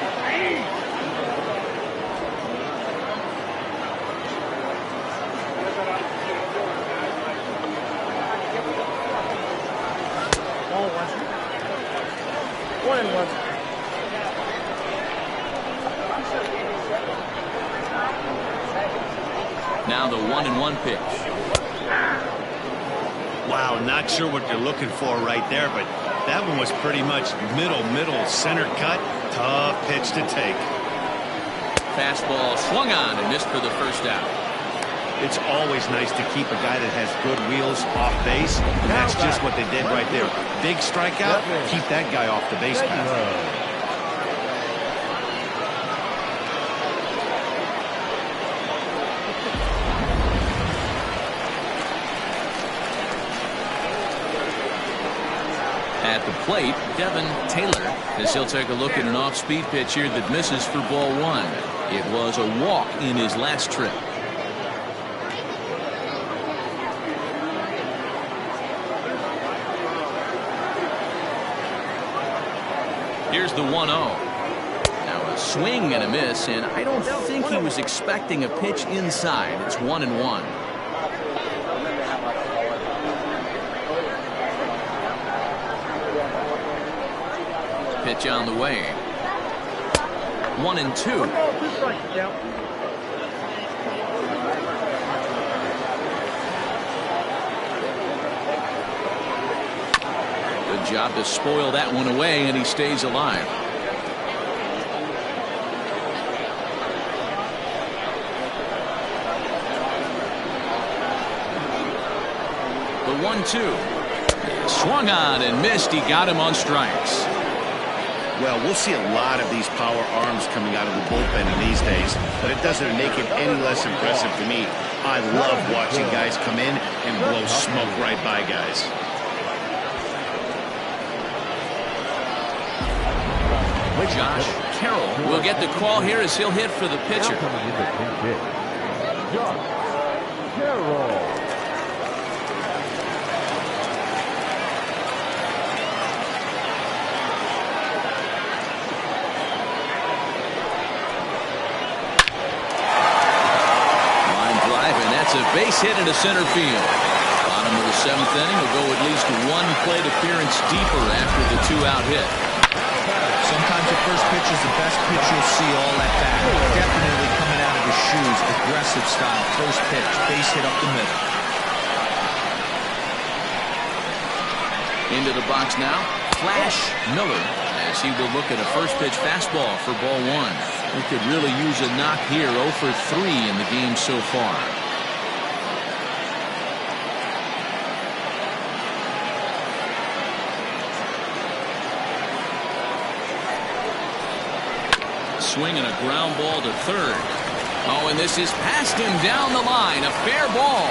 Now the 1-1 pitch. Wow, not sure what they're looking for right there, but that one was pretty much middle, center cut. Tough pitch to take. Fastball swung on and missed for the first out. It's always nice to keep a guy that has good wheels off base, and that's just what they did right there. Big strikeout, keep that guy off the base path. At the plate, Devin Taylor, as he'll take a look at an off-speed pitch here that misses for ball 1. It was a walk in his last trip. Here's the 1-0. Now a swing and a miss, and I don't think he was expecting a pitch inside. It's 1-1. Pitch on the way. 1-2. Good job to spoil that one away, and he stays alive. The 1-2. Swung on and missed. He got him on strikes. Well, we'll see a lot of these power arms coming out of the bullpen in these days, but it doesn't make it any less impressive to me. I love watching guys come in and blow smoke right by guys. Josh Carroll will get the call here as he'll hit for the pitcher. Josh Carroll. A base hit into center field. Bottom of the 7th inning will go at least one plate appearance deeper after the 2-out hit. Sometimes the first pitch is the best pitch you'll see all at bat. Definitely coming out of his shoes, aggressive style. First pitch, base hit up the middle. Into the box now, Flash Miller, as he will look at a first pitch fastball for ball 1. He could really use a knock here. 0 for 3 in the game so far. Swing and a ground ball to third. Oh, and this is past him down the line. A fair ball.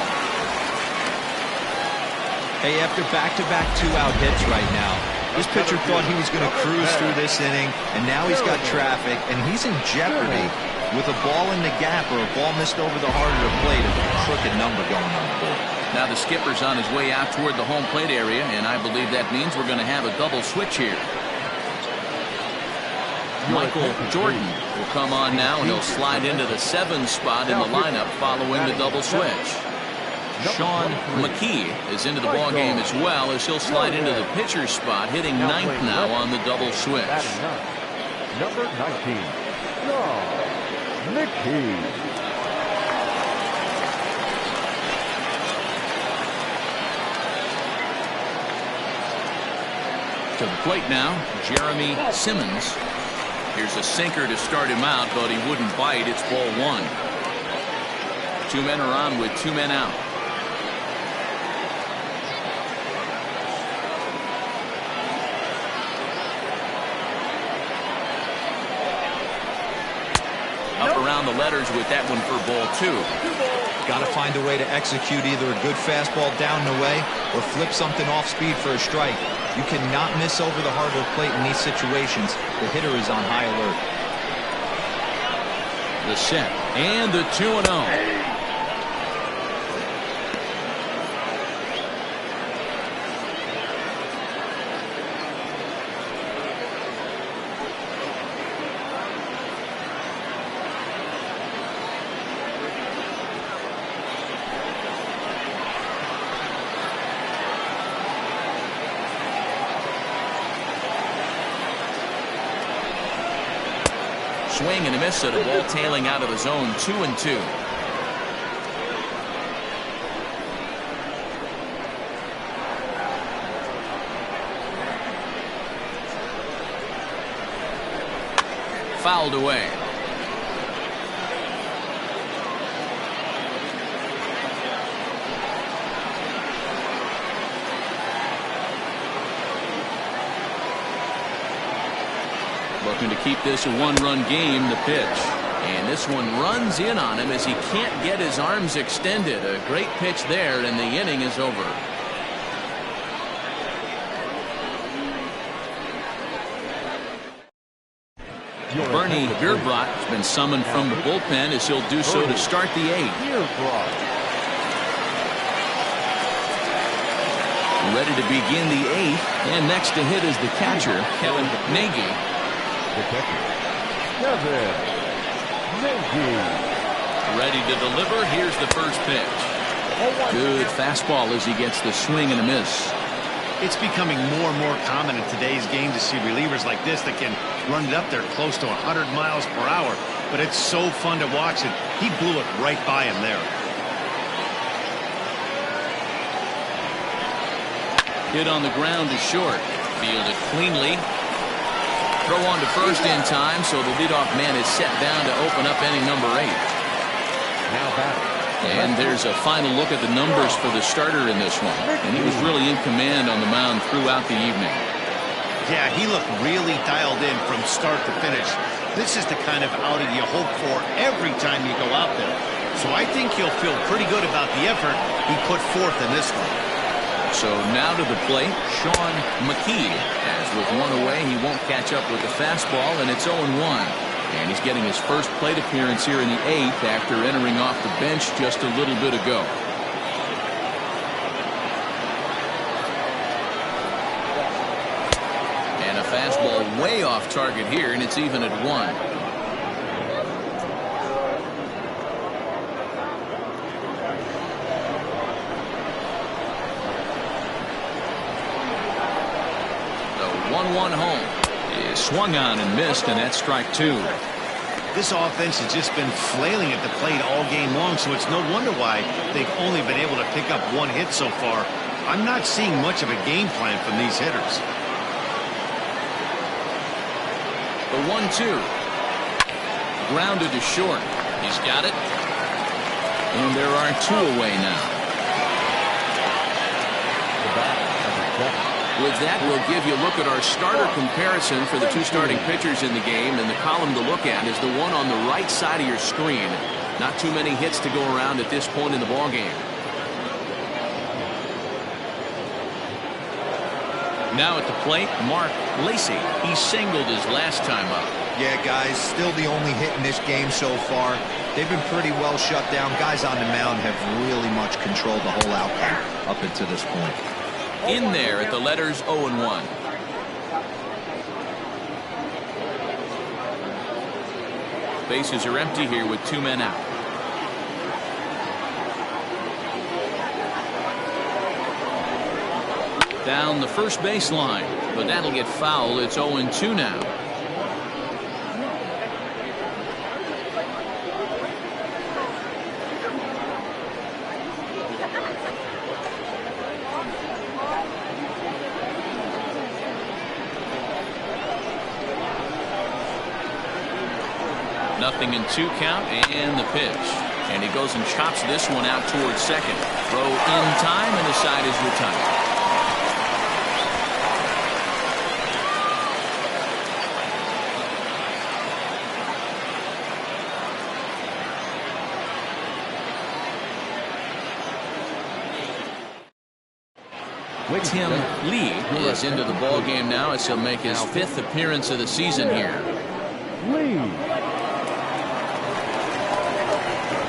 Hey, after back-to-back 2-out hits right now, this pitcher thought he was going to cruise through this inning, and now he's got traffic, and he's in jeopardy with a ball in the gap or a ball missed over the heart of the plate. A crooked number going on the board. Now the skipper's on his way out toward the home plate area, and I believe that means we're going to have a double switch here. Michael Jordan will come on now, and he'll slide into the 7 spot in the lineup following the double switch. Sean McKee is into the ball game as well, as he'll slide into the pitcher's spot, hitting 9th now on the double switch. Number 19, Sean McKee. To the plate now, Jeremy Simmons. Here's a sinker to start him out, but he wouldn't bite. It's ball 1. 2 men are on with 2 men out. Up around around the letters with that one for ball 2. Got to find a way to execute either a good fastball down and away or flip something off speed for a strike. You cannot miss over the hardwood plate in these situations. The hitter is on high alert. The set and the 2-0. Swing and a miss at a ball tailing out of the zone. 2-2. Fouled away. Looking to keep this a one-run game. The pitch. And this one runs in on him as he can't get his arms extended. A great pitch there, and the inning is over. Bernie Bierbrot has been summoned from the bullpen as he'll do so to start the 8th. Ready to begin the 8th, and next to hit is the catcher, Kevin Nagy. The catcher, Kevin Nagy. Ready to deliver. Here's the first pitch. Good fastball as he gets the swing and a miss. It's becoming more and more common in today's game to see relievers like this that can run it up there close to 100 miles per hour. But it's so fun to watch it. He blew it right by him there. Hit on the ground to short. Fielded cleanly. Throw on to first in time, so the leadoff man is set down to open up inning number 8. Now back. And there's a final look at the numbers for the starter in this one. And he was really in command on the mound throughout the evening. Yeah, he looked really dialed in from start to finish. This is the kind of outing you hope for every time you go out there. So I think you'll feel pretty good about the effort he put forth in this one. So now to the plate, Sean McKee. As with one away, he won't catch up with the fastball, and it's 0-1. And he's getting his first plate appearance here in the 8th after entering off the bench just a little bit ago. And a fastball way off target here, and it's even at 1. The 1-1 home is swung on and missed, and that's strike 2. This offense has just been flailing at the plate all game long, so it's no wonder why they've only been able to pick up 1 hit so far. I'm not seeing much of a game plan from these hitters. The 1-2. Grounded to short. He's got it. And there are 2 away now. With that, we'll give you a look at our starter comparison for the 2 starting pitchers in the game. And the column to look at is the one on the right side of your screen. Not too many hits to go around at this point in the ballgame. Now at the plate, Mark Lacy. He singled his last time up. Yeah, guys, still the only hit in this game so far. They've been pretty well shut down. Guys on the mound have really much controlled the whole outcome up until this point. In there at the letters 0-1. Bases are empty here with 2 men out. Down the first baseline, but that'll get foul. It's 0-2 now. Nothing in 2 count, and the pitch. And he goes and chops this one out towards second. Throw in time, and the side is retired. Tim Lee is into the ball game now as he'll make his 5th appearance of the season here. Lee.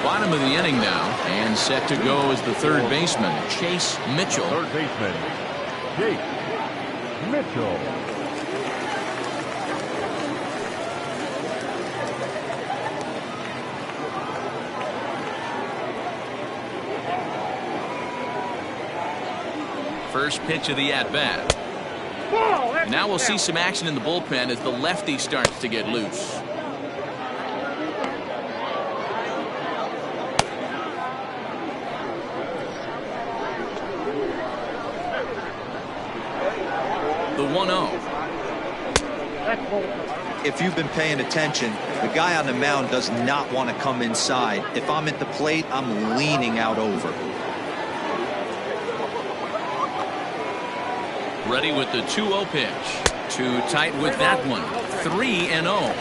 Bottom of the inning now, and set to go is the third baseman, Chase Mitchell. Third baseman, Chase Mitchell. First pitch of the at-bat. Now we'll see some action in the bullpen as the lefty starts to get loose. The 1-0. If you've been paying attention, the guy on the mound does not want to come inside. If I'm at the plate, I'm leaning out over. Ready with the 2-0 pitch. Too tight with that one. 3-0.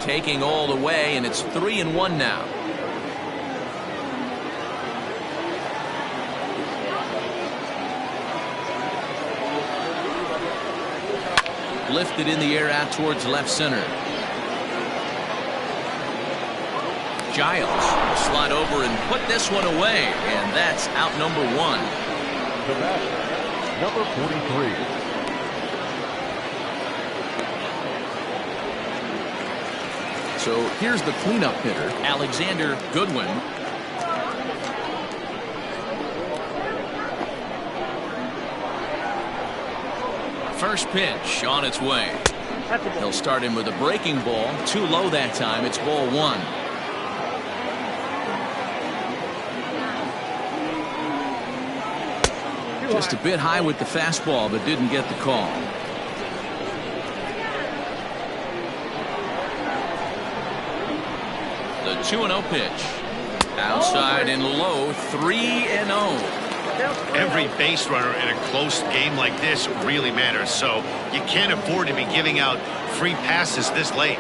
Taking all the way, and it's 3-1 now. Lifted in the air out towards left center. Giles slide over and put this one away, and that's out number 1. The batter, number 43. So here's the cleanup hitter, Alexander Goodwin. First pitch on its way. He'll start him with a breaking ball. Too low that time. It's ball 1. Just a bit high with the fastball, but didn't get the call. The 2-0 pitch. Outside and low. 3-0. Every base runner in a close game like this really matters, so you can't afford to be giving out free passes this late.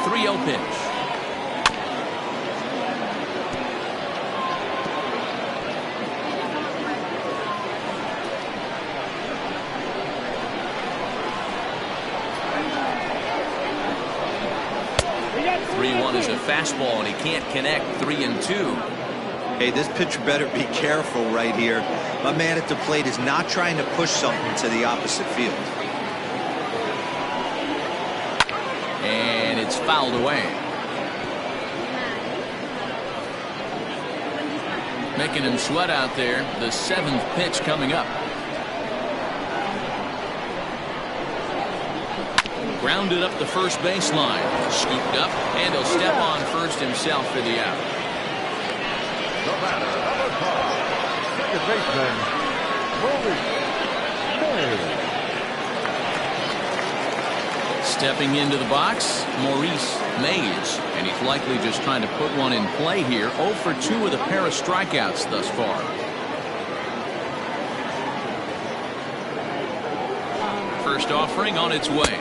3-0 pitch. Is a fastball, and he can't connect. 3-2. Hey, this pitcher better be careful right here. My man at the plate is not trying to push something to the opposite field. And it's fouled away. Making him sweat out there. The 7th pitch coming up. Grounded up the first baseline. Scooped up, and he'll step on first himself for the out. The batter, number 5, second baseman, Maurice. Stepping into the box, Maurice Mays, and he's likely just trying to put one in play here. 0 for 2 with a pair of strikeouts thus far. First offering on its way.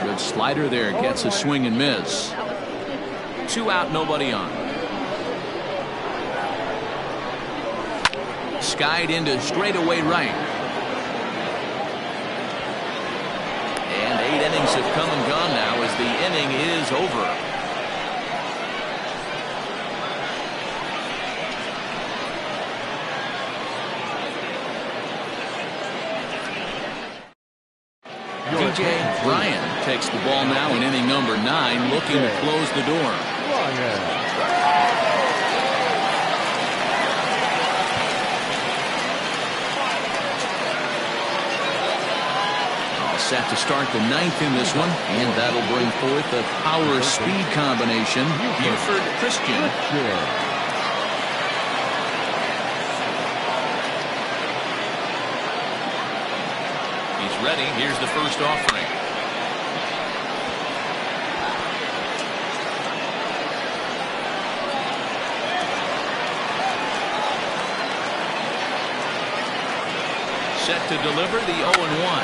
Good slider there, gets a swing and miss. 2 out, nobody on. Skied into straightaway right. And 8 innings have come and gone now as the inning is over. DJ Bryan takes the ball now in inning number 9, looking to close the door. All set to start the 9th in this one, and that'll bring forth the power-speed combination, Buford Christian. Ready. Here's the first offering. set to deliver the 0-1.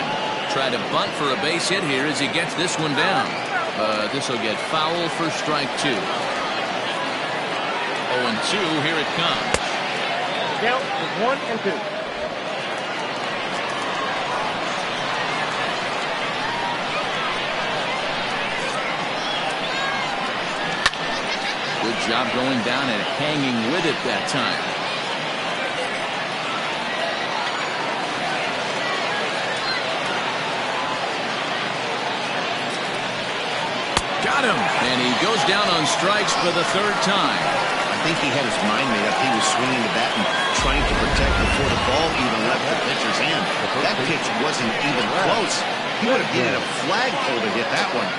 Try to bunt for a base hit here as he gets this one down. This will get foul for strike 2. 0-2, here it comes. Count is 1-2. Good job going down and hanging with it that time. Got him, and he goes down on strikes for the 3rd time. I think he had his mind made up. He was swinging the bat and trying to protect before the ball even left the pitcher's hand. That pitch wasn't even close. He would have needed a flagpole to hit that one.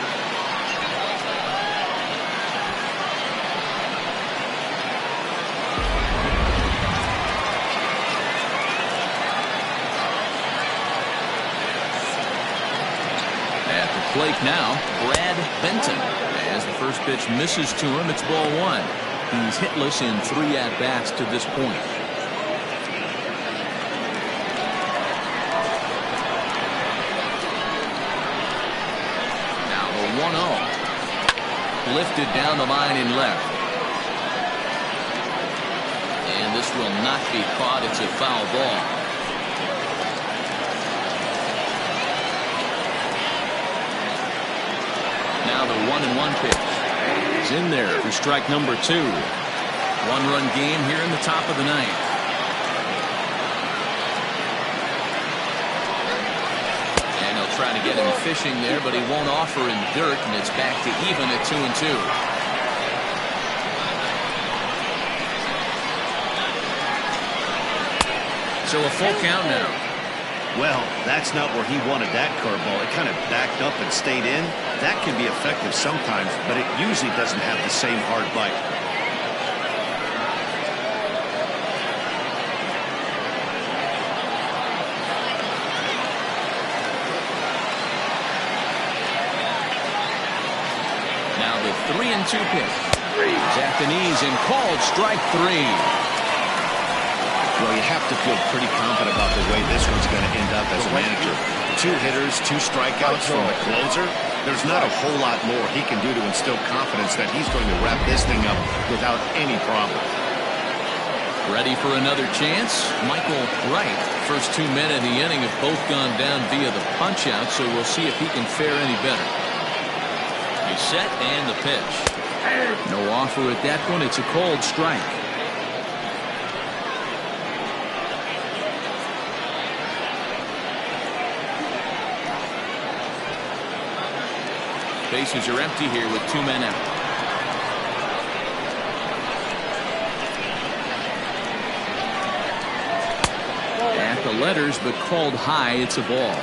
At the plate now, Brad Benton. As the first pitch misses to him, it's ball 1. He's hitless in 3 at-bats to this point. Now the 1-0. Lifted down the line in left. And this will not be caught. It's a foul ball. Now the 1-1 pitch is in there for strike number 2. 1-run game here in the top of the 9th. And he'll try to get him fishing there, but he won't offer in dirt, and it's back to even at 2-2. So a full count now. Well, that's not where he wanted that curveball. It kind of backed up and stayed in. That can be effective sometimes, but it usually doesn't have the same hard bite. Now the 3-2 pitch. He's at the knees and called strike 3. Well, you have to feel pretty confident about the way this one's going to end up as a manager. 2 hitters, 2 strikeouts from the closer. There's not a whole lot more he can do to instill confidence that he's going to wrap this thing up without any problem. Ready for another chance? Michael Wright. First 2 men in the inning have both gone down via the punch-out, so we'll see if he can fare any better. He's set and the pitch. No offer at that one. It's a cold strike. Bases are empty here with 2 men out. At the letters, but called high. It's a ball.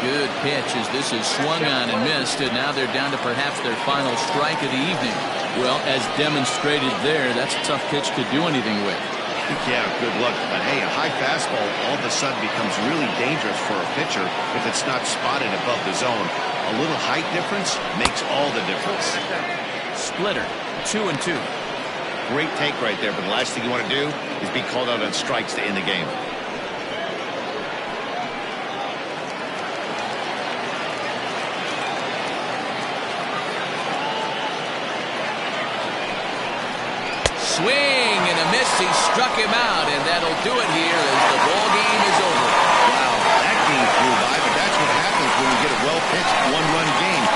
Good pitch as this is swung on and missed, and now they're down to perhaps their final strike of the evening. Well, as demonstrated there, that's a tough pitch to do anything with. Yeah, good luck. But hey, a high fastball all of a sudden becomes really dangerous for a pitcher if it's not spotted above the zone. A little height difference makes all the difference. Splitter, 2-2. Great take right there, but the last thing you want to do is be called out on strikes to end the game. Swing and a miss. He struck him out, and that'll do it here as the ball game is over. Wow, that game flew by, but that's what happens when you get a well-pitched 1-run game.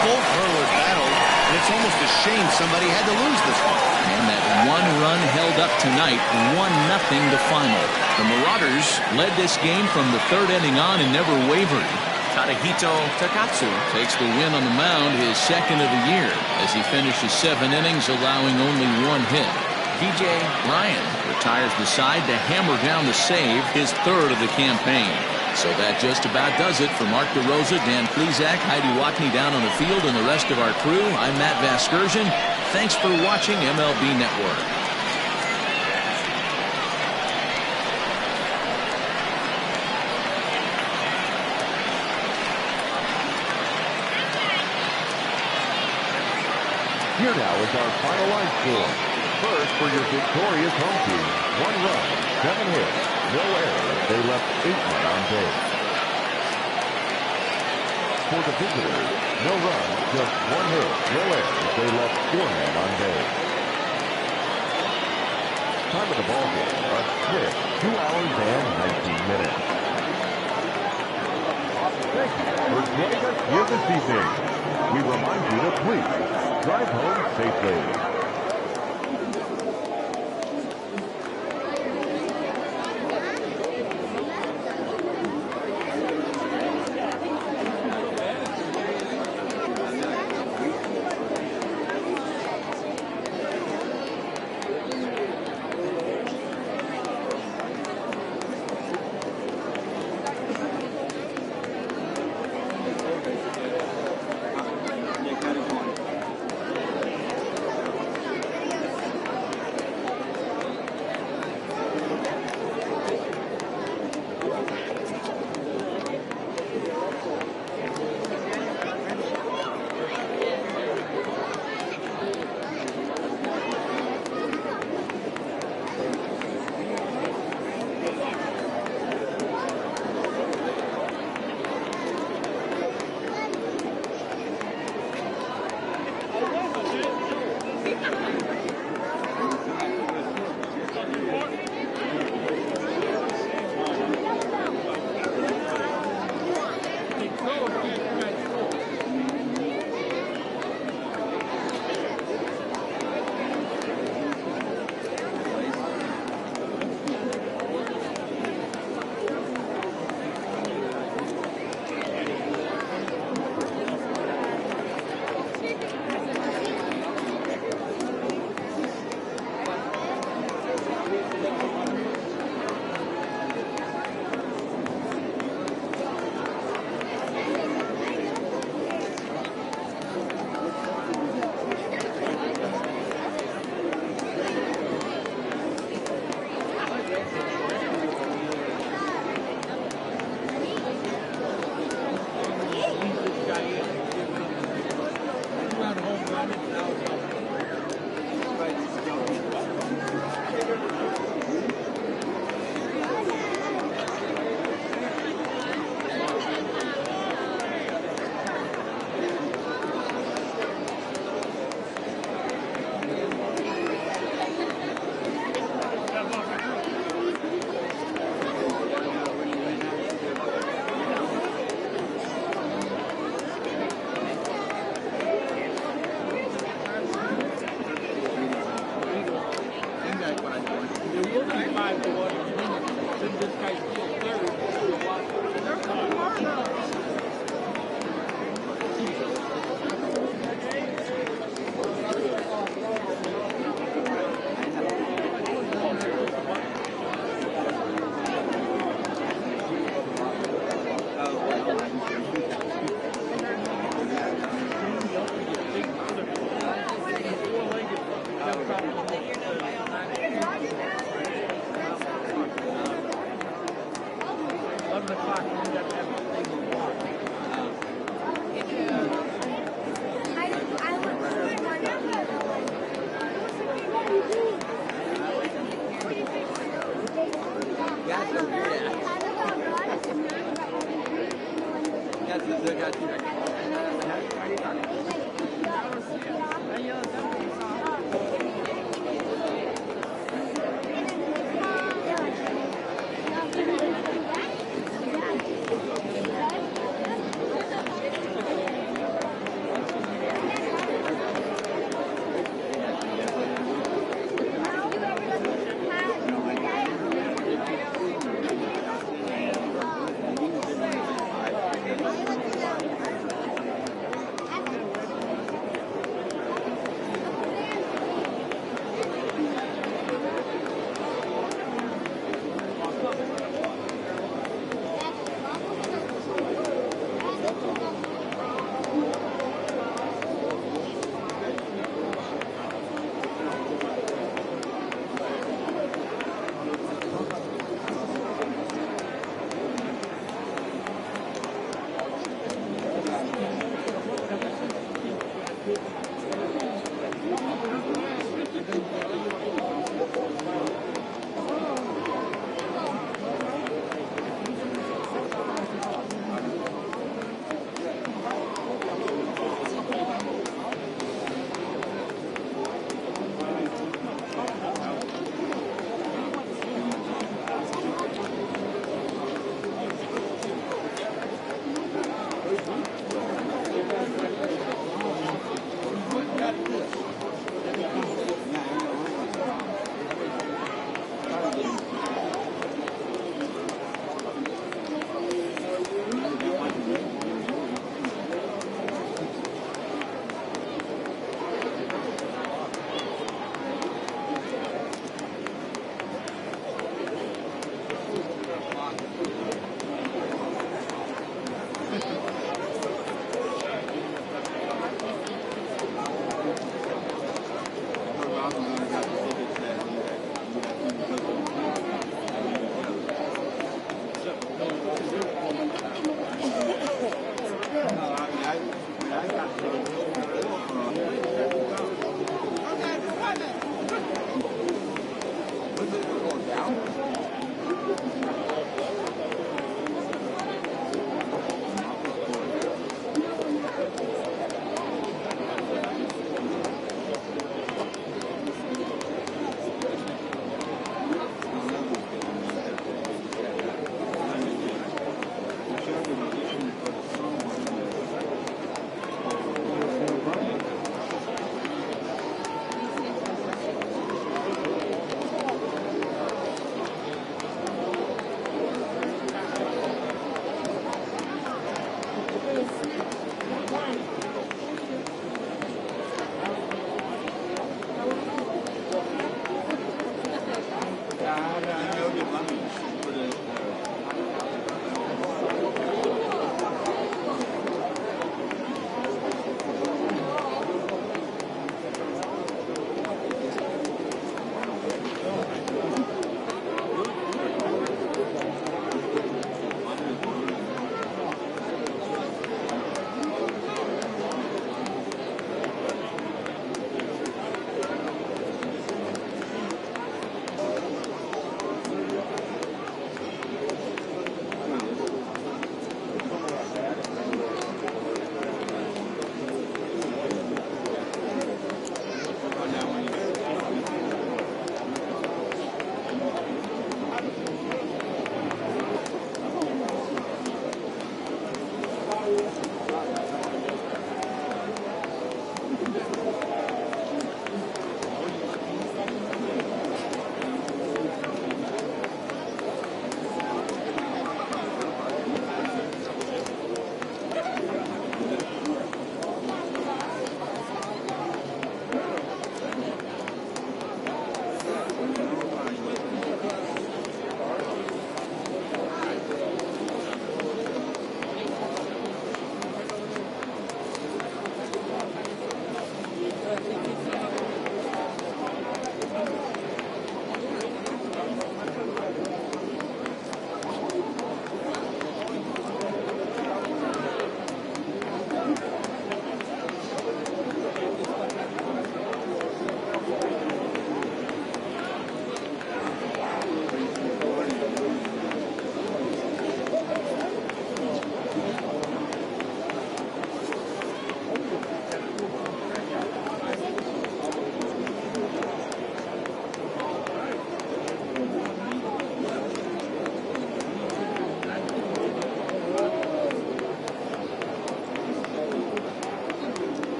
Both hurlers battled, and it's almost a shame somebody had to lose this one. And that 1 run held up tonight, 1-0 the final. The Marauders led this game from the 3rd inning on and never wavered. Tadahito Takatsu takes the win on the mound, his 2nd of the year, as he finishes 7 innings, allowing only 1 hit. DJ Ryan retires the side to hammer down the save, his 3rd of the campaign. So that just about does it for Mark DeRosa, Dan Plesac, Heidi Watney down on the field, and the rest of our crew. I'm Matt Vasgersian. Thanks for watching MLB Network. Here now is our final line score. First for your victorious home team, 1 run, 7 hits, no errors. They left 8 men on base. For the visitors, no runs, just 1 hit, no errors. They left 4 men on base. Time of the ball game, a swift 2 hours and 19 minutes. Thank you for joining us here this evening. We remind you to please drive home safely.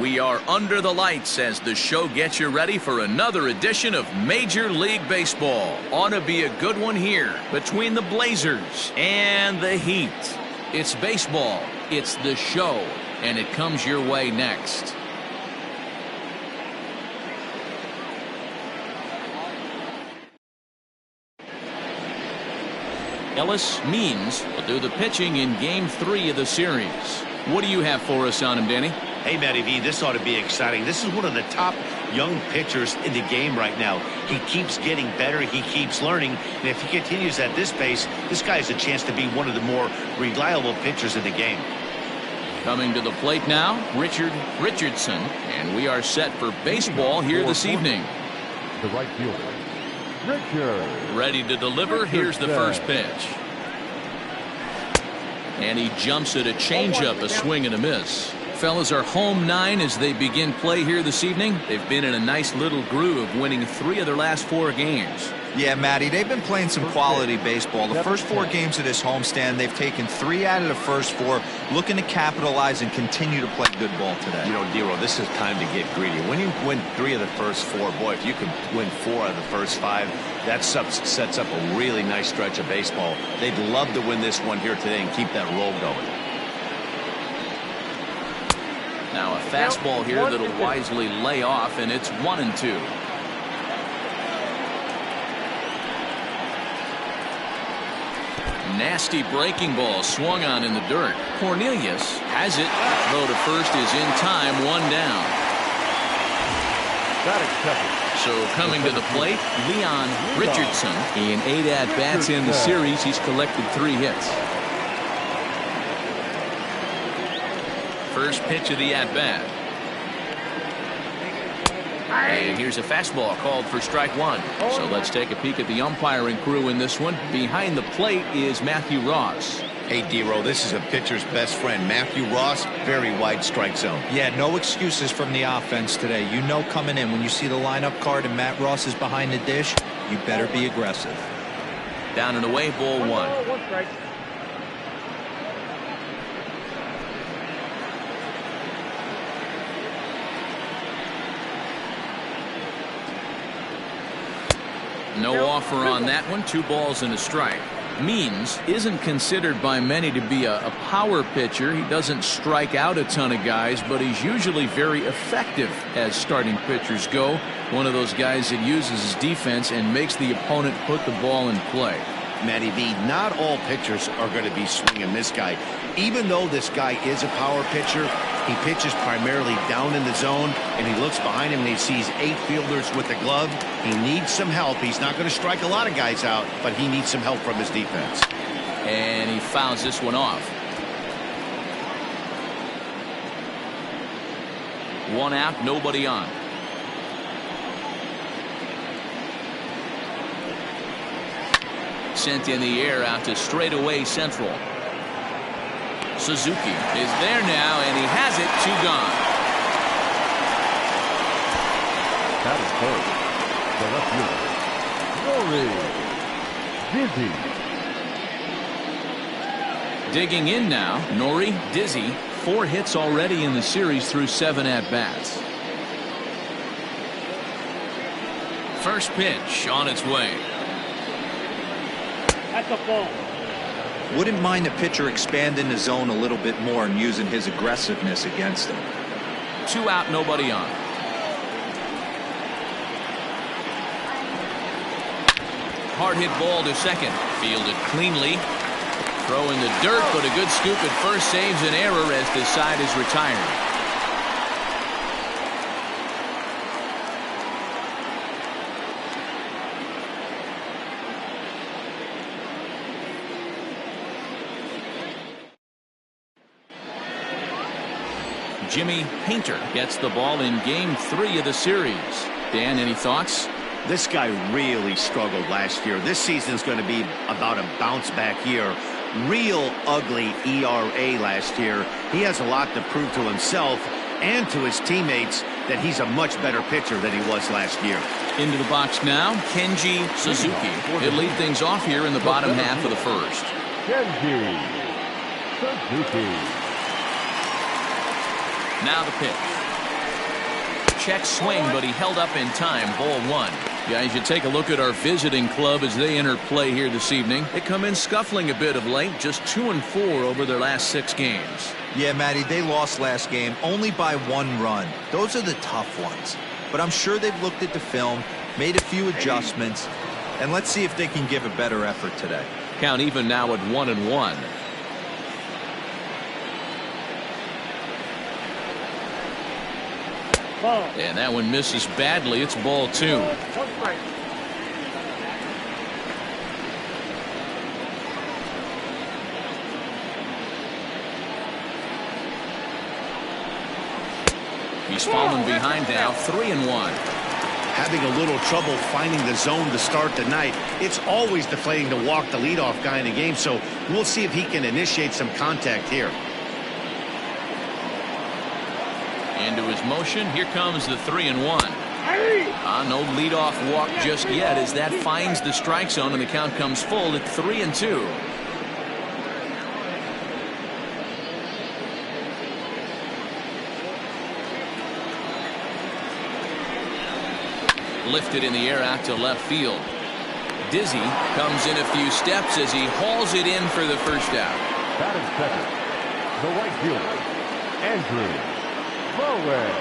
We are under the lights as the show gets you ready for another edition of Major League Baseball. Ought to be a good one here between the Blazers and the Heat. It's baseball, it's the show, and it comes your way next. Ellis Means will do the pitching in Game 3 of the series. What do you have for us on him, Danny? Hey, Matty V, this ought to be exciting. This is one of the top young pitchers in the game right now. He keeps getting better. He keeps learning. And if he continues at this pace, this guy has a chance to be one of the more reliable pitchers in the game. Coming to the plate now, Richard Richardson. And we are set for baseball here this evening. The right fielder, Richard. Ready to deliver. Here's the first pitch. And he jumps at a changeup, a swing and a miss. Fellas are home 9 as they begin play here this evening. They've been in a nice little groove, winning 3 of their last 4 games. Yeah, Matty, they've been playing some quality baseball. The first 4 games of this homestand, they've taken 3 out of the first 4, looking to capitalize and continue to play good ball today. You know, Dero, this is time to get greedy. When you win 3 of the first 4, boy, if you can win 4 out of the first 5, that sets up a really nice stretch of baseball. They'd love to win this one here today and keep that roll going. Now a fastball here that'll wisely lay off, and it's 1-2. Nasty breaking ball swung on in the dirt. Cornelius has it. Throw to first is in time, 1 down. So coming to the plate, Leon Richardson. In 8 at-bats in the series, he's collected 3 hits. First pitch of the at-bat. And here's a fastball called for strike 1. So let's take a peek at the umpiring crew in this one. Behind the plate is Matthew Ross. Hey, Dero, this is a pitcher's best friend. Matthew Ross, very wide strike zone. Yeah, no excuses from the offense today. You know coming in, when you see the lineup card and Matt Ross is behind the dish, you better be aggressive. Down and away, ball 1. No offer on that one. 2 balls and a strike. Means isn't considered by many to be a power pitcher. He doesn't strike out a ton of guys, but he's usually very effective as starting pitchers go. One of those guys that uses his defense and makes the opponent put the ball in play. Matty V, not all pitchers are going to be swinging this guy. Even though this guy is a power pitcher, he pitches primarily down in the zone, and he looks behind him and he sees 8 fielders with the glove. He needs some help. He's not going to strike a lot of guys out, but he needs some help from his defense. And he fouls this one off. 1 out, nobody on. Sent in the air out to straightaway central. Suzuki is there now, and he has it. 2 gone. That is third. The left fielder, Nori Dizzy. Digging in now, Nori Dizzy. 4 hits already in the series through 7 at-bats. First pitch on its way. That's a ball. Wouldn't mind the pitcher expanding the zone a little bit more and using his aggressiveness against him. 2 out, nobody on. Hard hit ball to second. Fielded cleanly. Throw in the dirt, but a good scoop at first saves an error as the side is retired. Jimmy Painter gets the ball in Game 3 of the series. Dan, any thoughts? This guy really struggled last year. This season's going to be about a bounce back year. Real ugly ERA last year. He has a lot to prove to himself and to his teammates that he's a much better pitcher than he was last year. Into the box now, Kenji Suzuki. He'll lead things off here in the bottom half of the first. Kenji Suzuki. Now the pitch. check swing, but he held up in time. Ball one. Guys, you take a look at our visiting club as they enter play here this evening. They come in scuffling a bit of late, just 2-4 over their last 6 games. Yeah, Matty, they lost last game only by 1 run. Those are the tough ones. But I'm sure they've looked at the film, made a few adjustments, and let's see if they can give a better effort today. Count even now at 1-1. And that one misses badly. It's ball 2. He's fallen behind now, 3-1. Having a little trouble finding the zone to start the night. It's always deflating to walk the leadoff guy in the game, so we'll see if he can initiate some contact here. Into his motion. Here comes the 3-1. No leadoff walk just yet as that finds the strike zone, and the count comes full at 3-2. Lifted in the air out to left field. Dizzy comes in a few steps as he hauls it in for the first out. Batting second, the right fielder, Andrew Bowen.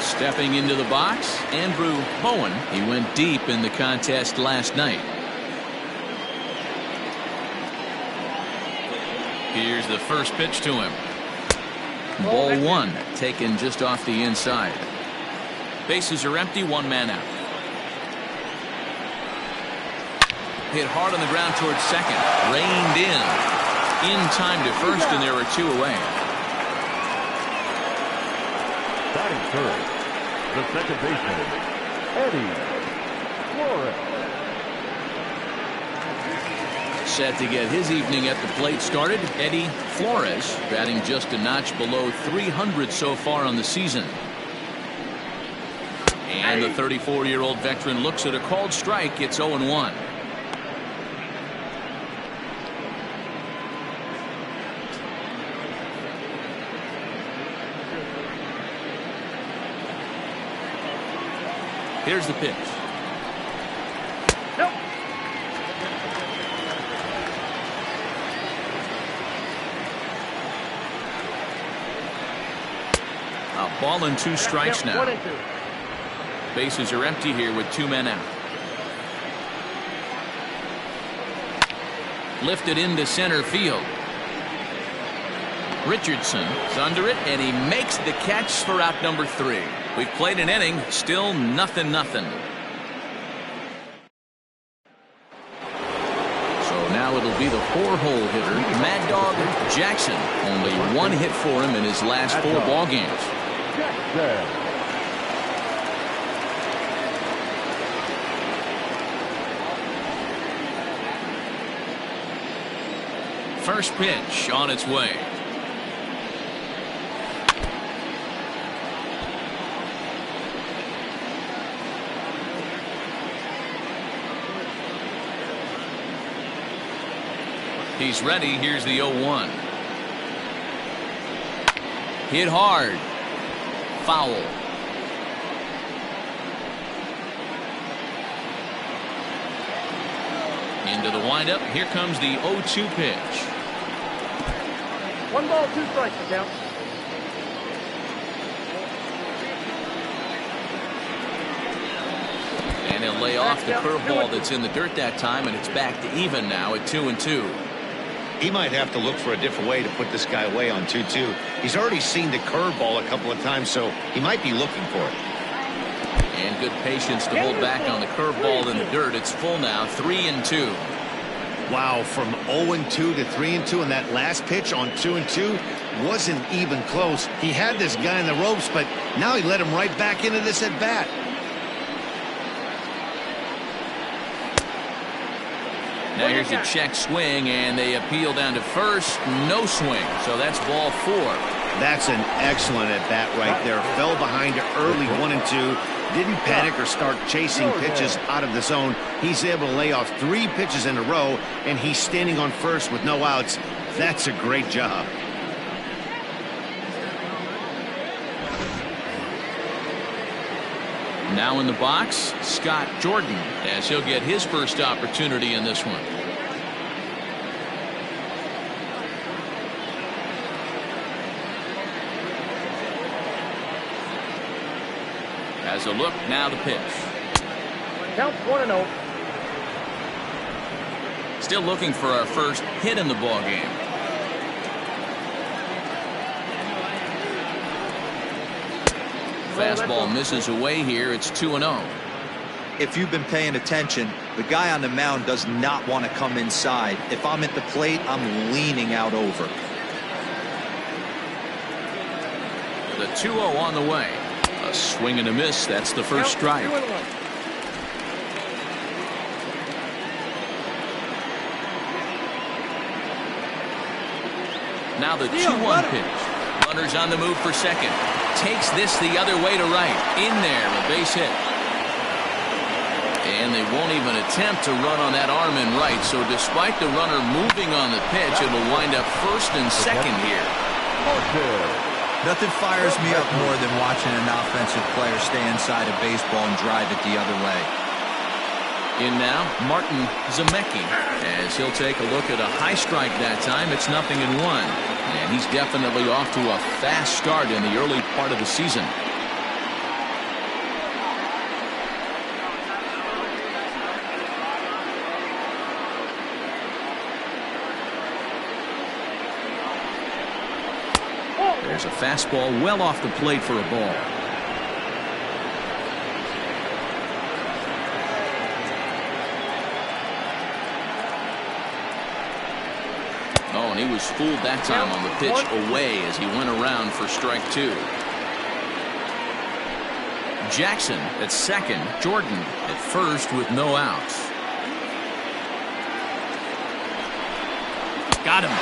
Stepping into the box, Andrew Bowen. He went deep in the contest last night. Here's the first pitch to him. Ball 1, taken just off the inside. Bases are empty, 1 man out. Hit hard on the ground towards second. Reined in time to first, and there are 2 away. Batting third, the second baseman, Eddie Flores. Set to get his evening at the plate started. Eddie Flores batting just a notch below 300 so far on the season. And the 34-year-old veteran looks at a called strike. It's 0-1. Here's the pitch. Nope. A ball and 2 strikes now. 1-2. Bases are empty here with 2 men out. Lifted into center field. Richardson's under it, and he makes the catch for out number 3. We've played an inning, still 0-0. So now it'll be the 4-hole hitter, Mad Dog Jackson. Only 1 hit for him in his last 4 ball games. Jackson. First pitch on its way. He's ready. Here's the 0-1. Hit hard. Foul. Into the windup. Here comes the 0-2 pitch. 1 ball, 2 strikes, the count. And he'll lay off the curveball that's in the dirt that time, and it's back to even now at 2-2. He might have to look for a different way to put this guy away on 2-2. He's already seen the curveball a couple of times, so he might be looking for it. And good patience to hold back on the curveball in the dirt. It's full now, 3-2. Wow, from 0-2 to 3-2, and that last pitch on 2-2 wasn't even close. He had this guy in the ropes, but now he let him right back into this at bat. Now here's a check swing, and they appeal down to first. No swing, so that's ball 4. That's an excellent at bat right there. Fell behind early 1-2. Didn't panic or start chasing pitches out of the zone. He's able to lay off 3 pitches in a row, and he's standing on first with no outs. That's a great job. Now in the box, Scott Jordan, as he'll get his first opportunity in this one. As a look, now the pitch. Count 1-0. Still looking for our first hit in the ball game. Fastball misses away here. It's 2-0. If you've been paying attention, the guy on the mound does not want to come inside. If I'm at the plate, I'm leaning out over. The 2-0 on the way. A swing and a miss. That's the first strike. Now the 2-1 pitch. Runners on the move for second. Takes this the other way to right. In there, a base hit. And they won't even attempt to run on that arm in right. So despite the runner moving on the pitch, it will wind up first and second here. Nothing fires me up more than watching an offensive player stay inside a baseball and drive it the other way. In now, Martin Zemecki, as he'll take a look at a high strike that time. It's 0-1. And he's definitely off to a fast start in the early part of the season. There's a fastball well off the plate for a ball. Oh, and he was fooled that time on the pitch away as he went around for strike 2. Jackson at second, Jordan at first with no outs. Got him.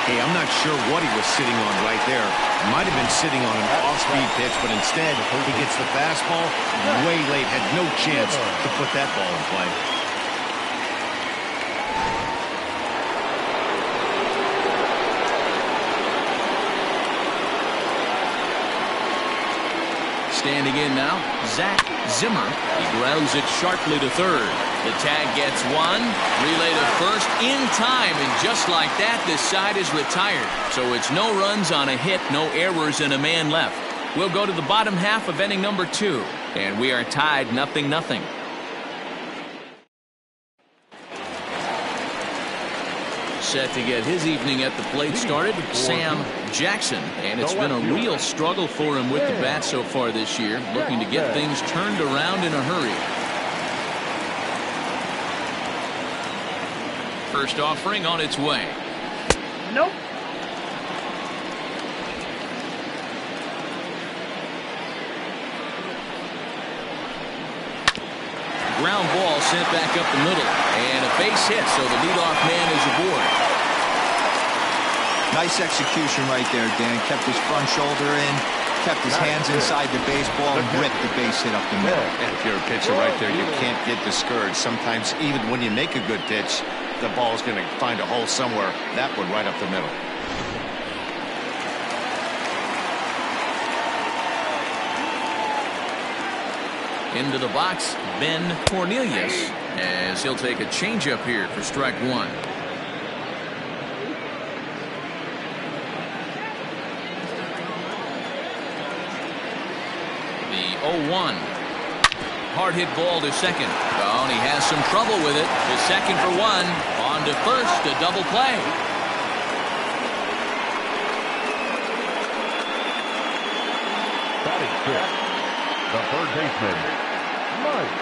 Hey, I'm not sure what he was sitting on right there. Might have been sitting on an off-speed pitch, but instead he gets the fastball way late. Had no chance to put that ball in play. Standing in now, Zach Zimmer. He grounds it sharply to third. The tag gets one. Relay to first in time. And just like that, this side is retired. So it's no runs on a hit, no errors, and a man left. We'll go to the bottom half of inning number 2. And we are tied 0-0. Set to get his evening at the plate started, Sam Jackson. And it's been a real struggle for him with the bat so far this year. Looking to get things turned around in a hurry. First offering on its way. Nope. Ground ball sent back up the middle. And a base hit, so the leadoff man is aboard. Nice execution right there, Dan. Kept his front shoulder in, kept his hands inside the baseball, and ripped the base hit up the middle. And if you're a pitcher right there, you can't get discouraged. Sometimes even when you make a good pitch, the ball's going to find a hole somewhere. That one right up the middle. Into the box, Ben Cornelius, as he'll take a changeup here for strike 1. The 0-1. Hard hit ball to second. Oh, and he has some trouble with it. To second for 1. On to first, a double play. Batting fifth, the third baseman, Mike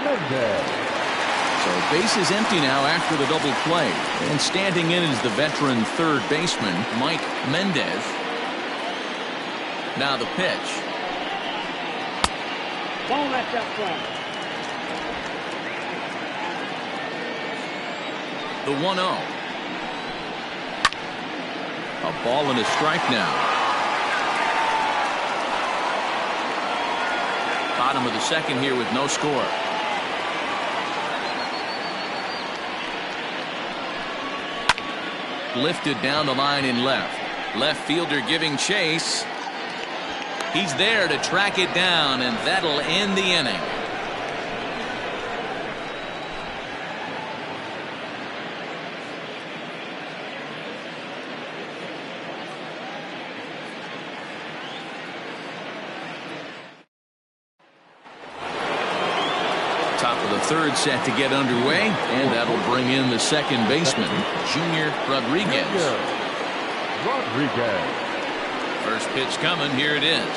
Mendez. So base is empty now after the double play. And standing in is the veteran third baseman, Mike Mendez. Now the pitch. Ball left out front. The 1-0. A ball and a strike now. Bottom of the second here with no score. Lifted down the line in left. Left fielder giving chase. He's there to track it down, and that'll end the inning. Top of the third set to get underway, and that'll bring in the second baseman, Junior Rodriguez. First pitch coming. Here it is.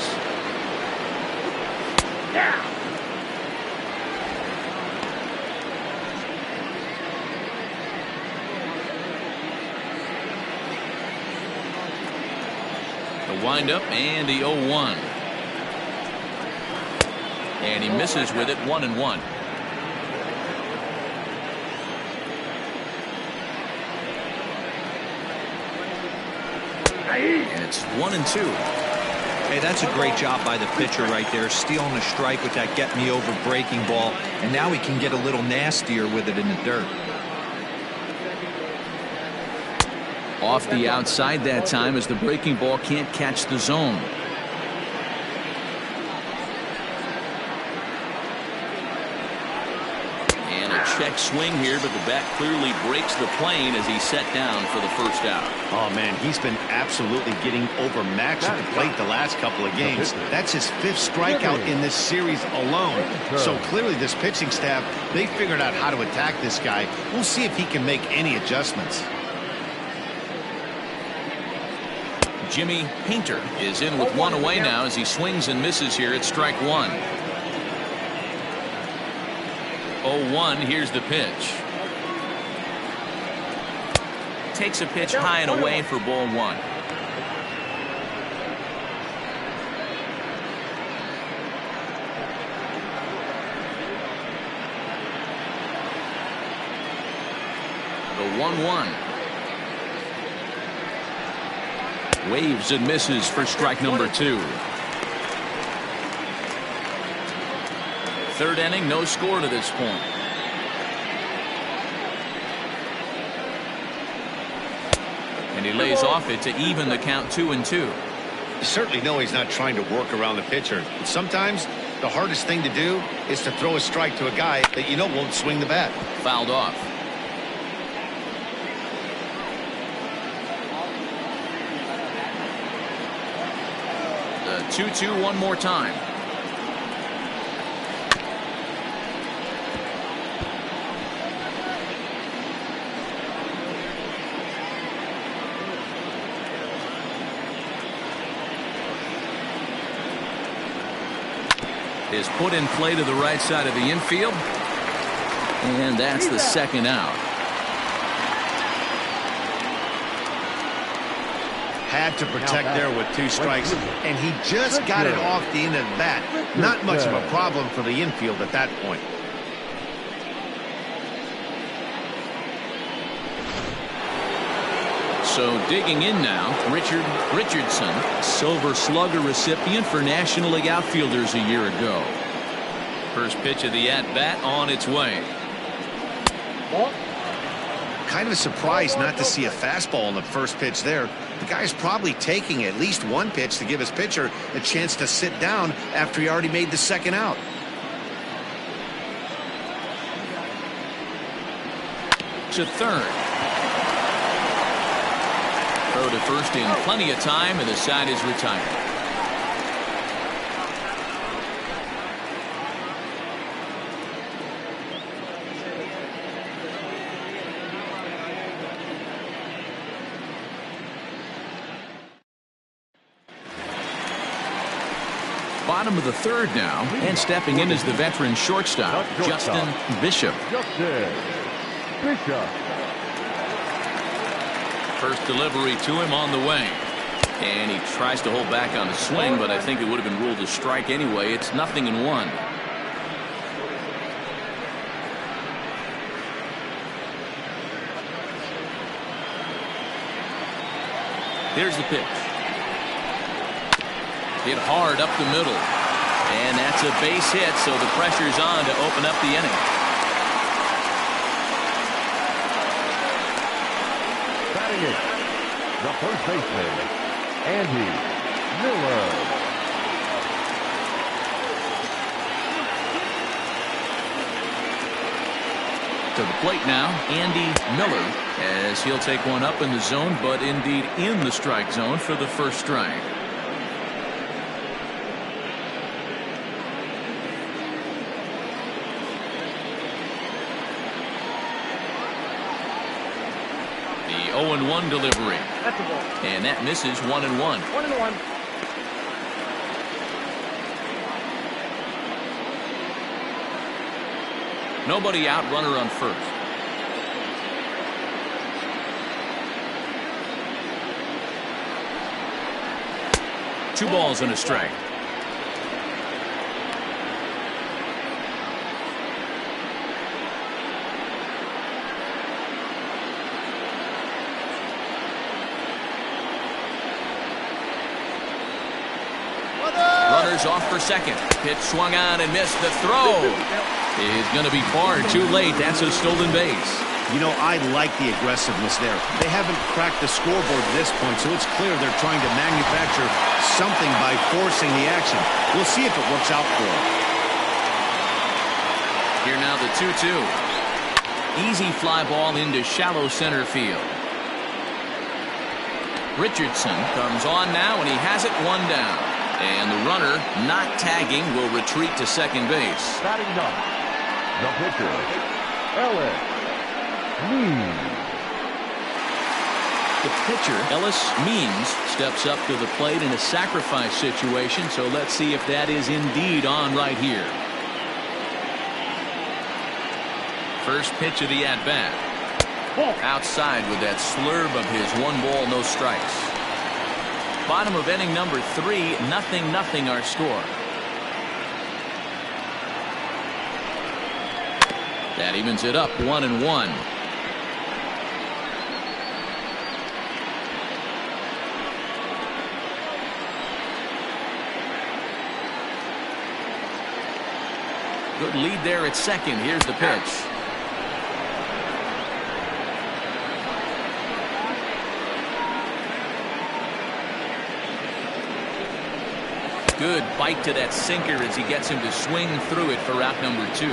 The windup and the 0-1. And he misses with it, 1-1. And it's 1-2. Hey, that's a great job by the pitcher right there, stealing a strike with that get me over breaking ball, and now he can get a little nastier with it in the dirt. Off the outside that time as the breaking ball can't catch the zone. And a check swing here, but the bat clearly breaks the plane as he's set down for the first out. Oh, man, he's been absolutely getting overmatched at the plate the last couple of games. That's his 5th strikeout in this series alone. So clearly this pitching staff, they figured out how to attack this guy. We'll see if he can make any adjustments. Jimmy Painter is in with one away now as he swings and misses here at strike one. 0-1. Here's the pitch. Takes a pitch high and away for ball one. The 1-1. Waves and misses for strike number 2. Third inning, no score to this point. And he lays off it to even the count 2-2. You certainly know he's not trying to work around the pitcher. But sometimes the hardest thing to do is to throw a strike to a guy that you know won't swing the bat. Fouled off. The 2-2 one more time. Is put in play to the right side of the infield, and that's the second out. Had to protect there with 2 strikes, and he just got it off the end of the bat. Not much of a problem for the infield at that point. So digging in now, Richard Richardson, Silver Slugger recipient for National League outfielders a year ago. First pitch of the at-bat on its way. Kind of a surprise not to see a fastball on the first pitch there. The guy's probably taking at least one pitch to give his pitcher a chance to sit down after he already made the second out. To third. Throw to first in plenty of time, and the side is retired. Bottom of the third now, and stepping in is the veteran shortstop, Justin Bishop. First delivery to him on the way. And he tries to hold back on the swing, but I think it would have been ruled a strike anyway. It's 0-1. Here's the pitch. Hit hard up the middle. And that's a base hit, so the pressure's on to open up the inning. Batting it, the first baseman, Andy Miller. To the plate now, Andy Miller, as he'll take one up in the zone, but indeed in the strike zone for the first strike. The 0-1 delivery. That's a ball. And that misses 1-1. 1-1. Nobody out, runner on first. Two balls and a strike. Runners off for second. Pitch swung on and missed. The throw is going to be far too late. That's a stolen base. You know, I like the aggressiveness there. They haven't cracked the scoreboard at this point, so it's clear they're trying to manufacture something by forcing the action. We'll see if it works out for them. Here now the 2-2. Easy fly ball into shallow center field. Richardson comes on now, and he has it one down. And the runner, not tagging, will retreat to second base. Batting up, the pitcher, Ellis Means. The pitcher, Ellis Means, steps up to the plate in a sacrifice situation, so let's see if that is indeed on right here. First pitch of the at-bat. Outside with that slurve of his 1 ball, no strikes. Bottom of inning number 3, 0-0 our score. That evens it up 1-1. Good lead there at second. Here's the pitch. Good bite to that sinker as he gets him to swing through it for out number 2.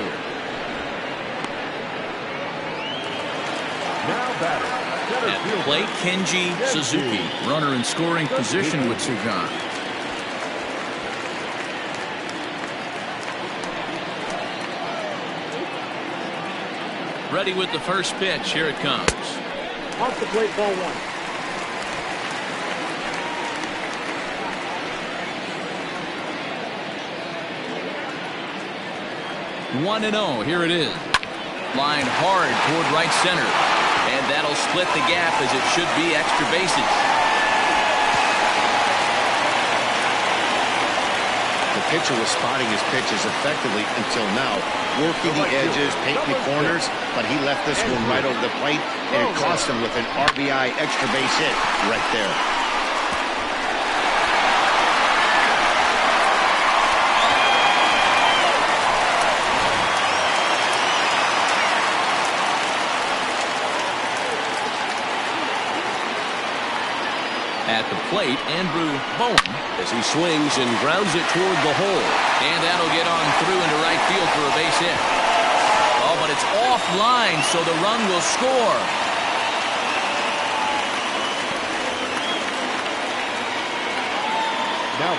Now batting, At the plate, Kenji Suzuki. Runner in scoring position with 2 gone. Ready with the first pitch. Here it comes. Off the plate, ball 1. 1-0. Here it is. Line hard toward right center. And that'll split the gap as it should be extra bases. The pitcher was spotting his pitches effectively until now, working the edges, painting the corners, but he left this one right over the plate, and it cost him with an RBI extra base hit right there. At the plate, Andrew Bowen, as he swings and grounds it toward the hole. And that'll get on through into right field for a base hit. Oh, but it's offline, so the run will score.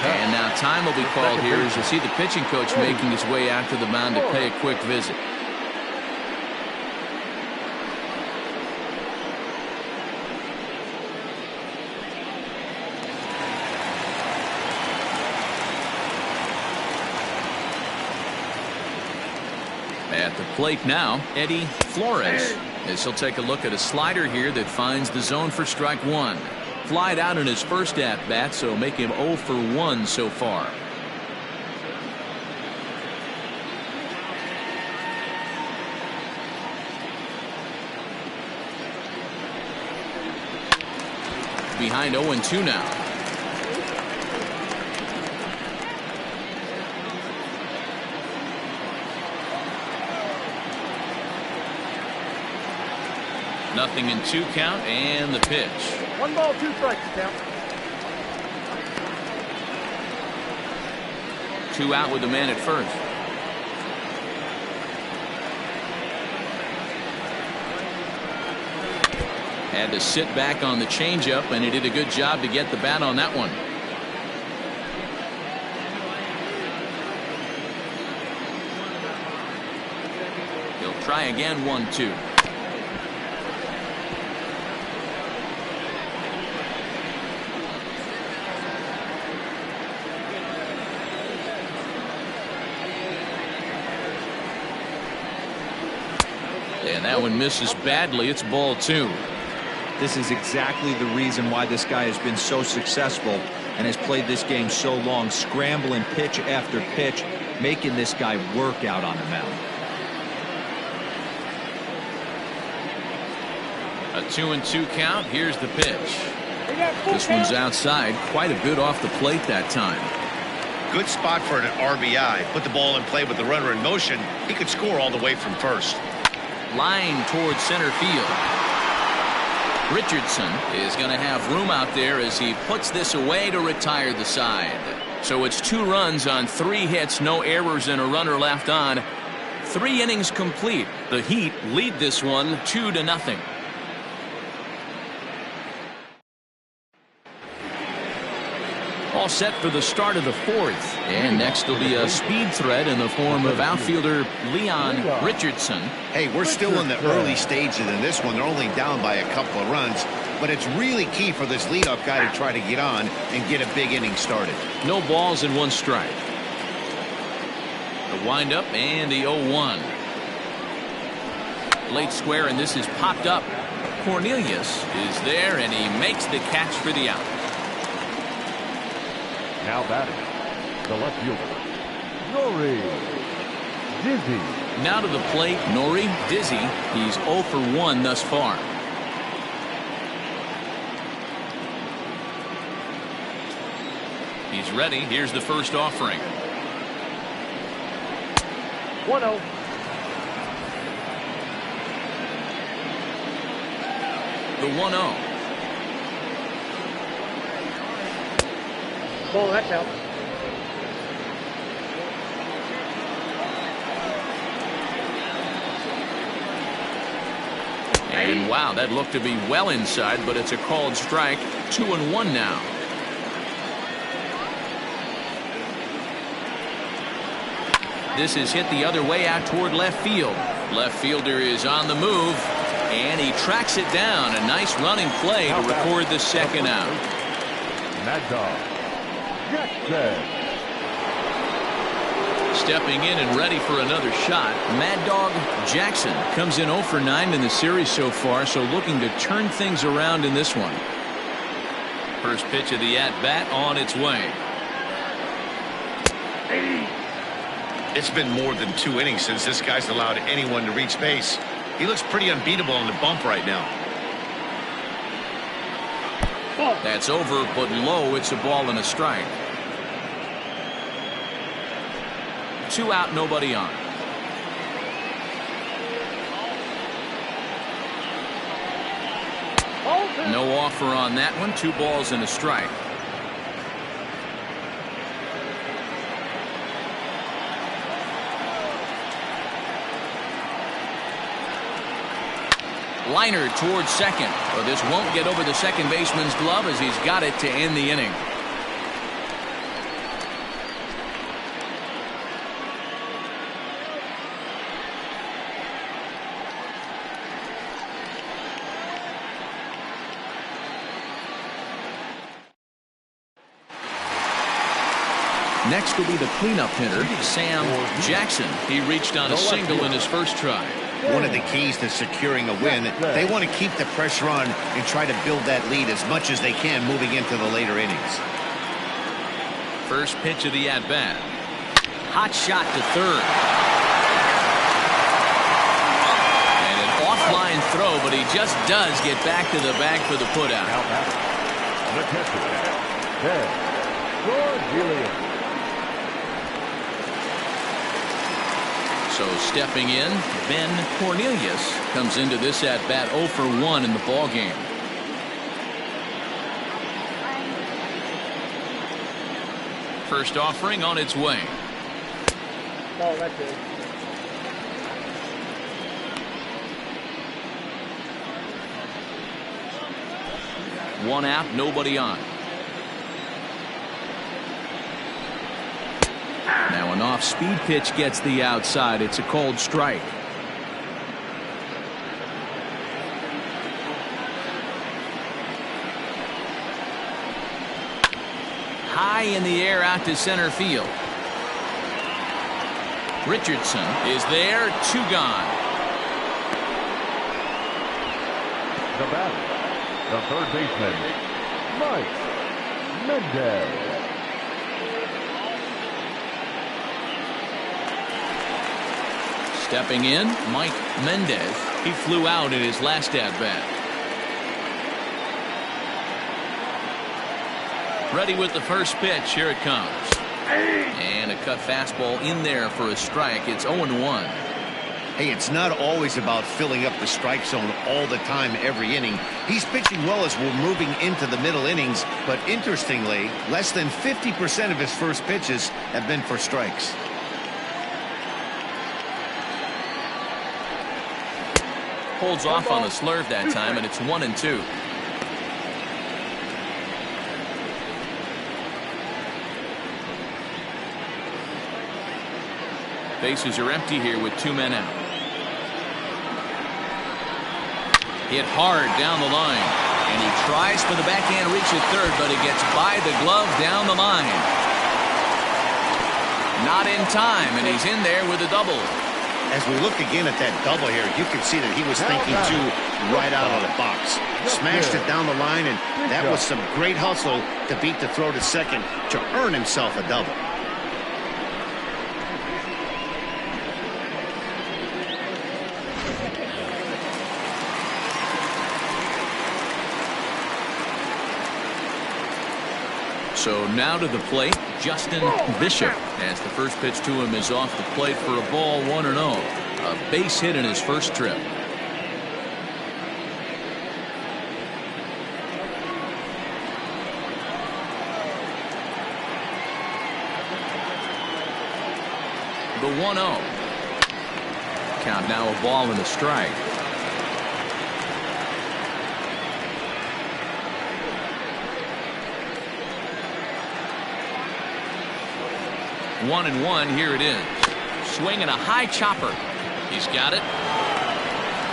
And now time will be called here as you see the pitching coach making his way out to the mound to pay a quick visit. At the plate now, Eddie Flores, as he'll take a look at a slider here that finds the zone for strike 1. Flied out in his first at-bat, so make him 0 for 1 so far. Behind 0-2 now. Nothing in 2 count, and the pitch. 1 ball, 2 strikes count. 2 out with the man at first. Had to sit back on the changeup, and he did a good job to get the bat on that one. He'll try again, 1-2. And that one misses badly. It's ball 2. This is exactly the reason why this guy has been so successful and has played this game so long, scrambling pitch after pitch, making this guy work out on the mound. A 2-2 count. Here's the pitch. This one's outside, quite a bit off the plate that time. Good spot for an RBI. Put the ball in play with the runner in motion. He could score all the way from first. Line towards center field. Richardson is going to have room out there as he puts this away to retire the side. So it's 2 runs on 3 hits, no errors, and a runner left on. 3 innings complete. The Heat lead this one 2-0. All set for the start of the 4th. And next will be a speed threat in the form of outfielder Leon Richardson. Hey, we're still in the early stages in this one. They're only down by a couple of runs, but it's really key for this leadoff guy to try to get on and get a big inning started. No balls and 1 strike. The windup and the 0-1. Late square, and this is popped up. Cornelius is there, and he makes the catch for the out. Now batting, the left fielder, Nori Dizzy. Now to the plate, Nori Dizzy. He's 0 for 1 thus far. He's ready. Here's the first offering. 1-0. The 1-0. Ball, that's out. And wow, that looked to be well inside, but it's a called strike. 2-1 now. This is hit the other way out toward left field. Left fielder is on the move, and he tracks it down. A nice running play to record the second out. Mad Dog Jackson. Stepping in and ready for another shot, Mad Dog Jackson comes in 0 for 9 in the series so far, so looking to turn things around in this one. First pitch of the at-bat on its way. It's been more than 2 innings since this guy's allowed anyone to reach base. He looks pretty unbeatable on the bump right now. That's over, but low. It's a ball and a strike. 2 out, nobody on. No offer on that one. 2 balls and a strike. Liner towards second. Well, this won't get over the second baseman's glove as he's got it to end the inning. Next will be the cleanup hitter, Sam Jackson. He reached on a single in his first try. One of the keys to securing a win, they want to keep the pressure on and try to build that lead as much as they can moving into the later innings. First pitch of the at-bat. Hot shot to third. And an offline throw, but he just does get back to the bag for the putout. The catcher, Ted Cornelius. So stepping in, Ben Cornelius comes into this at-bat 0 for 1 in the ballgame. First offering on its way. Oh, that's it. One out, nobody on. Now an off-speed pitch gets the outside. It's a called strike. High in the air out to center field. Richardson is there, 2 gone. The batter, the third baseman, Mike Mendez. Stepping in, Mike Mendez. He flew out in his last at-bat. Ready with the first pitch. Here it comes. And a cut fastball in there for a strike. It's 0-1. Hey, it's not always about filling up the strike zone all the time every inning. He's pitching well as we're moving into the middle innings, but interestingly, less than 50% of his first pitches have been for strikes. Holds off on the slurve that time, and it's 1-2. Bases are empty here with 2 men out. Hit hard down the line, and he tries for the backhand reach at third, but it gets by the glove down the line. Not in time, and he's in there with a double. As we look again at that double here, you can see that he was thinking too right out of the box. Smashed it down the line, and that was some great hustle to beat the throw to second to earn himself a double. So now to the plate, Justin Bishop, as the first pitch to him is off the plate for a ball, 1-0. A base hit in his first trip. The 1-0. Count now a ball and a strike. One and one, here it is. Swinging a high chopper. He's got it.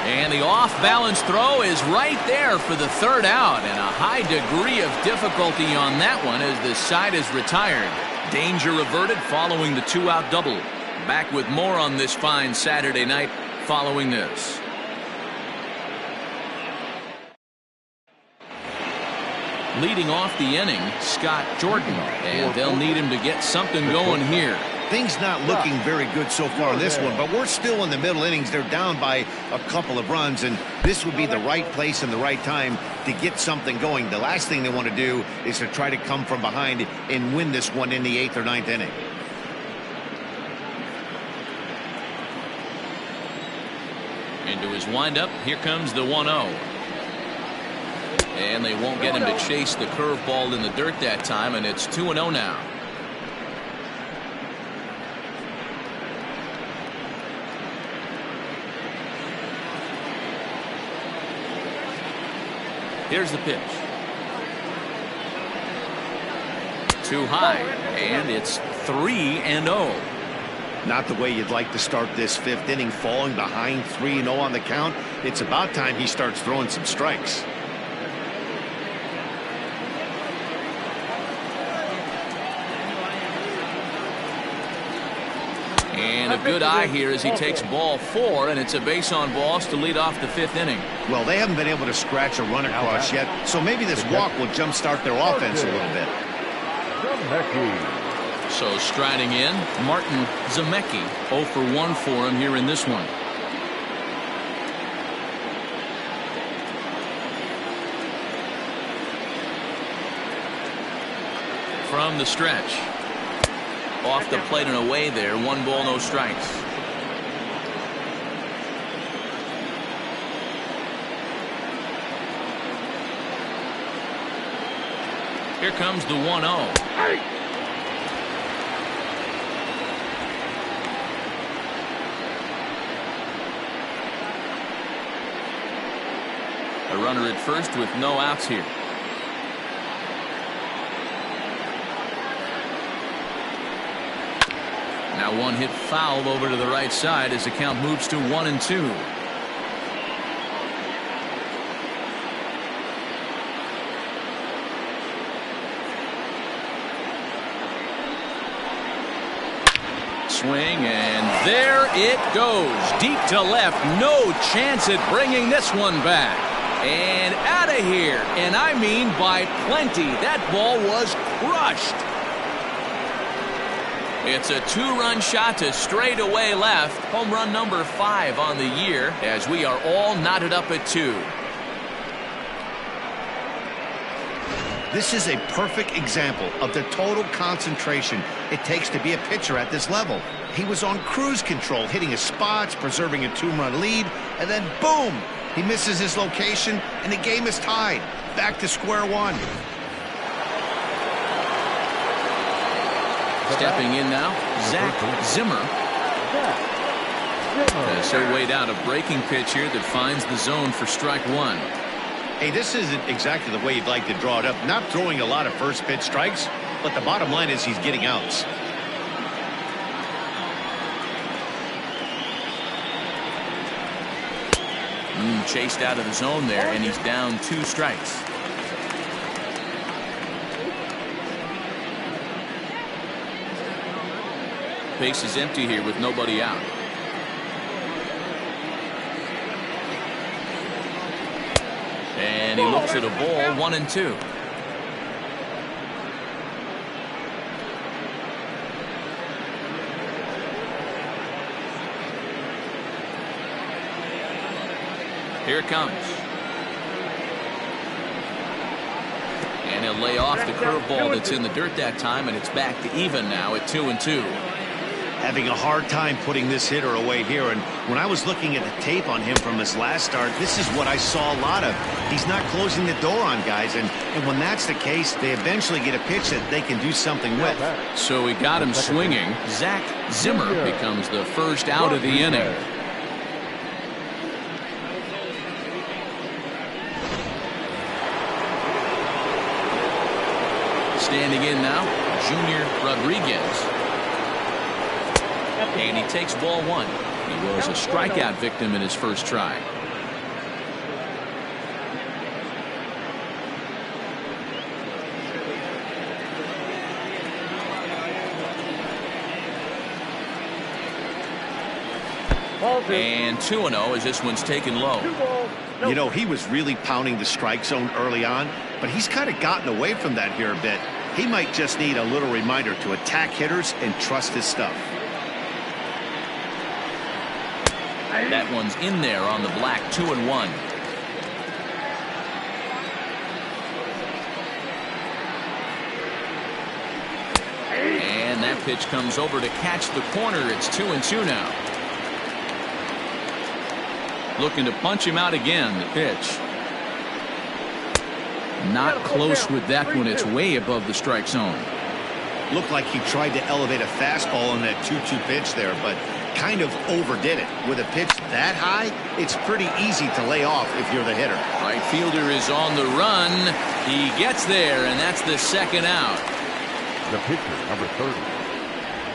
And the off-balance throw is right there for the third out, and a high degree of difficulty on that one as the side is retired. Danger averted following the 2-out double. Back with more on this fine Saturday night following this. Leading off the inning, Scott Jordan, and they'll need him to get something going here. Things not looking very good so far in this one, but we're still in the middle innings. They're down by a couple of runs, and this would be the right place and the right time to get something going. The last thing they want to do is to try to come from behind and win this one in the 8th or 9th inning. Into his windup, here comes the 1-0. And they won't get him to chase the curveball in the dirt that time, and it's 2-0 now. Here's the pitch. Too high, and it's 3-0. Not the way you'd like to start this 5th inning, falling behind 3-0 on the count. It's about time he starts throwing some strikes. And a good eye here as he takes ball 4, and it's a base on balls to lead off the 5th inning. Well, they haven't been able to scratch a run across yet, so maybe this walk will jumpstart their offense a little bit. So striding in, Martin Zemecki, 0 for 1 for him here in this one. From the stretch. Off the plate and away there. 1 ball, no strikes. Here comes the 1-0. A runner at first with no outs here. Now one hit foul over to the right side as the count moves to 1-2. Swing, and there it goes. Deep to left. No chance at bringing this one back. And out of here. And I mean by plenty. That ball was crushed. It's a 2-run shot to straightaway left. Home run number 5 on the year as we are all knotted up at 2. This is a perfect example of the total concentration it takes to be a pitcher at this level. He was on cruise control, hitting his spots, preserving a 2-run lead, and then boom! He misses his location, and the game is tied. Back to square one. Stepping in now, Zach Zimmer. As he'll wait out a breaking pitch here that finds the zone for strike 1. Hey, this isn't exactly the way you'd like to draw it up. Not throwing a lot of first pitch strikes, but the bottom line is he's getting outs. Chased out of the zone there, and he's down 2 strikes. Base is empty here with nobody out. And he looks at a ball, 1-2. Here it comes. And he'll lay off the curveball that's in the dirt that time, and it's back to even now at 2-2. Having a hard time putting this hitter away here, and when I was looking at the tape on him from his last start, this is what I saw a lot of. He's not closing the door on guys, and when that's the case, they eventually get a pitch that they can do something with. So he got him swinging. Zach Zimmer becomes the first out of the inning. Standing in now, Junior Rodriguez. And he takes ball 1. He was a strikeout victim in his first try. And 2-0 as this one's taken low. You know, he was really pounding the strike zone early on, but he's kind of gotten away from that here a bit. He might just need a little reminder to attack hitters and trust his stuff. That one's in there on the black, 2-1. And that pitch comes over to catch the corner. It's 2-2 now. Looking to punch him out again, the pitch. Not close with that one. It's way above the strike zone. Looked like he tried to elevate a fastball on that 2-2 pitch there, but kind of overdid it. With a pitch that high, it's pretty easy to lay off if you're the hitter. Right fielder is on the run. He gets there, and that's the second out. The pitcher, number 30,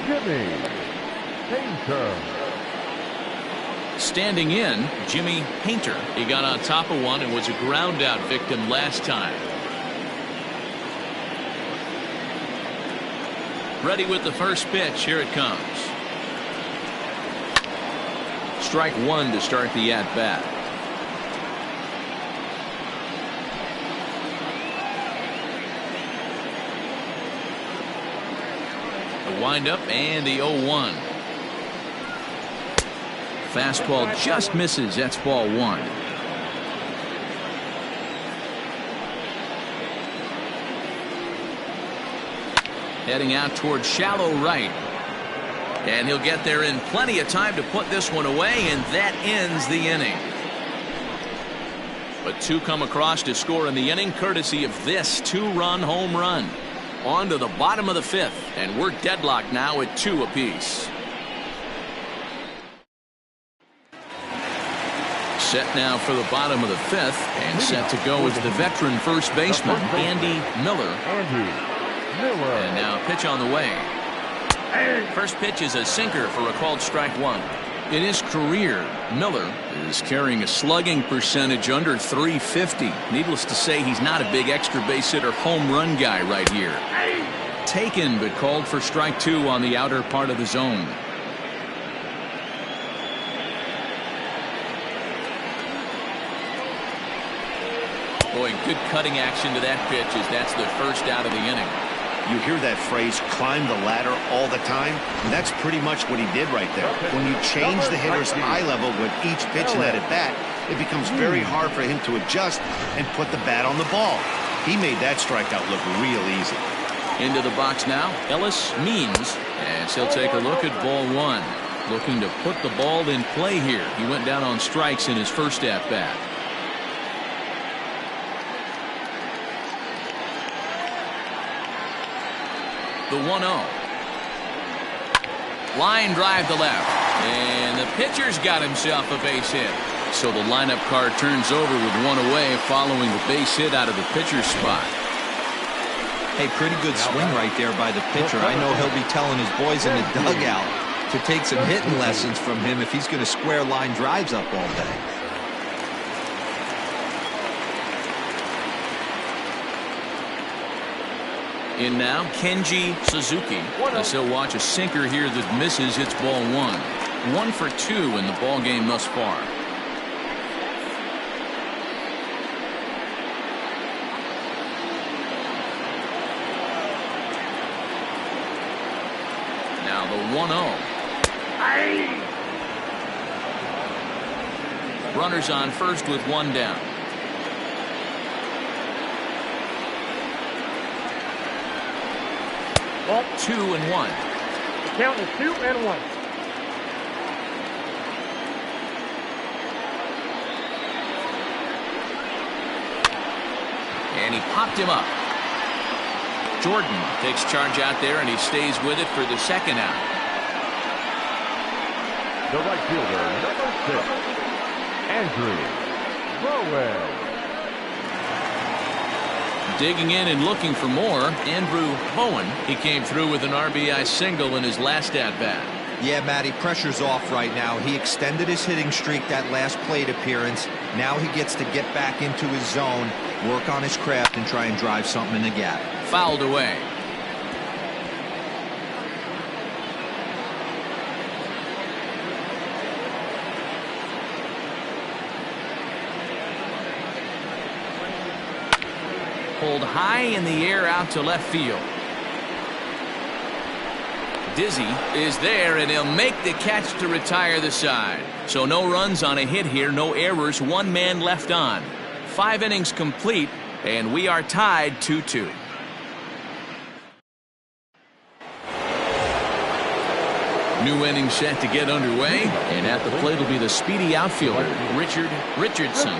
Jimmy Painter. Standing in, Jimmy Painter. He got on top of one and was a ground out victim last time. Ready with the first pitch. Here it comes. Strike 1 to start the at-bat. The windup and the 0-1. Fastball just misses. That's ball 1. Heading out towards shallow right. And he'll get there in plenty of time to put this one away, and that ends the inning. But 2 come across to score in the inning, courtesy of this 2-run home run. On to the bottom of the 5th, and we're deadlocked now at 2 apiece. Set now for the bottom of the 5th, and set to go is the veteran first baseman, Andy Miller. Andy Miller. And now pitch on the way. First pitch is a sinker for a called strike one. In his career, Miller is carrying a slugging percentage under 350. Needless to say, he's not a big extra base hitter home run guy right here. Taken, but called for strike two on the outer part of the zone. Boy, good cutting action to that pitch as that's the first out of the inning. You hear that phrase, climb the ladder, all the time, and that's pretty much what he did right there. When you change the hitter's eye level with each pitch in that at-bat, it becomes very hard for him to adjust and put the bat on the ball. He made that strikeout look real easy. Into the box now, Ellis Means, as he'll take a look at ball one. Looking to put the ball in play here. He went down on strikes in his first at-bat. The 1-0. Line drive to left. And the pitcher's got himself a base hit. So the lineup card turns over with one away following the base hit out of the pitcher's spot. Hey, pretty good swing right there by the pitcher. I know he'll be telling his boys in the dugout to take some hitting lessons from him if he's going to square line drives up all day. In now, Kenji Suzuki. As he'll watch a sinker here that misses, hits ball one. 1 for 2 in the ball game thus far. Now the 1-0. Runners on first with one down. Ball. 2-1. The count is 2-1. And he popped him up. Jordan takes charge out there, and he stays with it for the second out. The right fielder, number 6, Andrew Bowen. Digging in and looking for more, Andrew Bowen. He came through with an RBI single in his last at-bat. Yeah, Matty, pressure's off right now. He extended his hitting streak that last plate appearance. Now he gets to get back into his zone, work on his craft, and try and drive something in the gap. Fouled away. Pulled high in the air out to left field. Dizzy is there, and he'll make the catch to retire the side. So no runs on a hit here, no errors, one man left on. 5 innings complete, and we are tied 2-2. New inning set to get underway, and at the plate will be the speedy outfielder, Richard Richardson.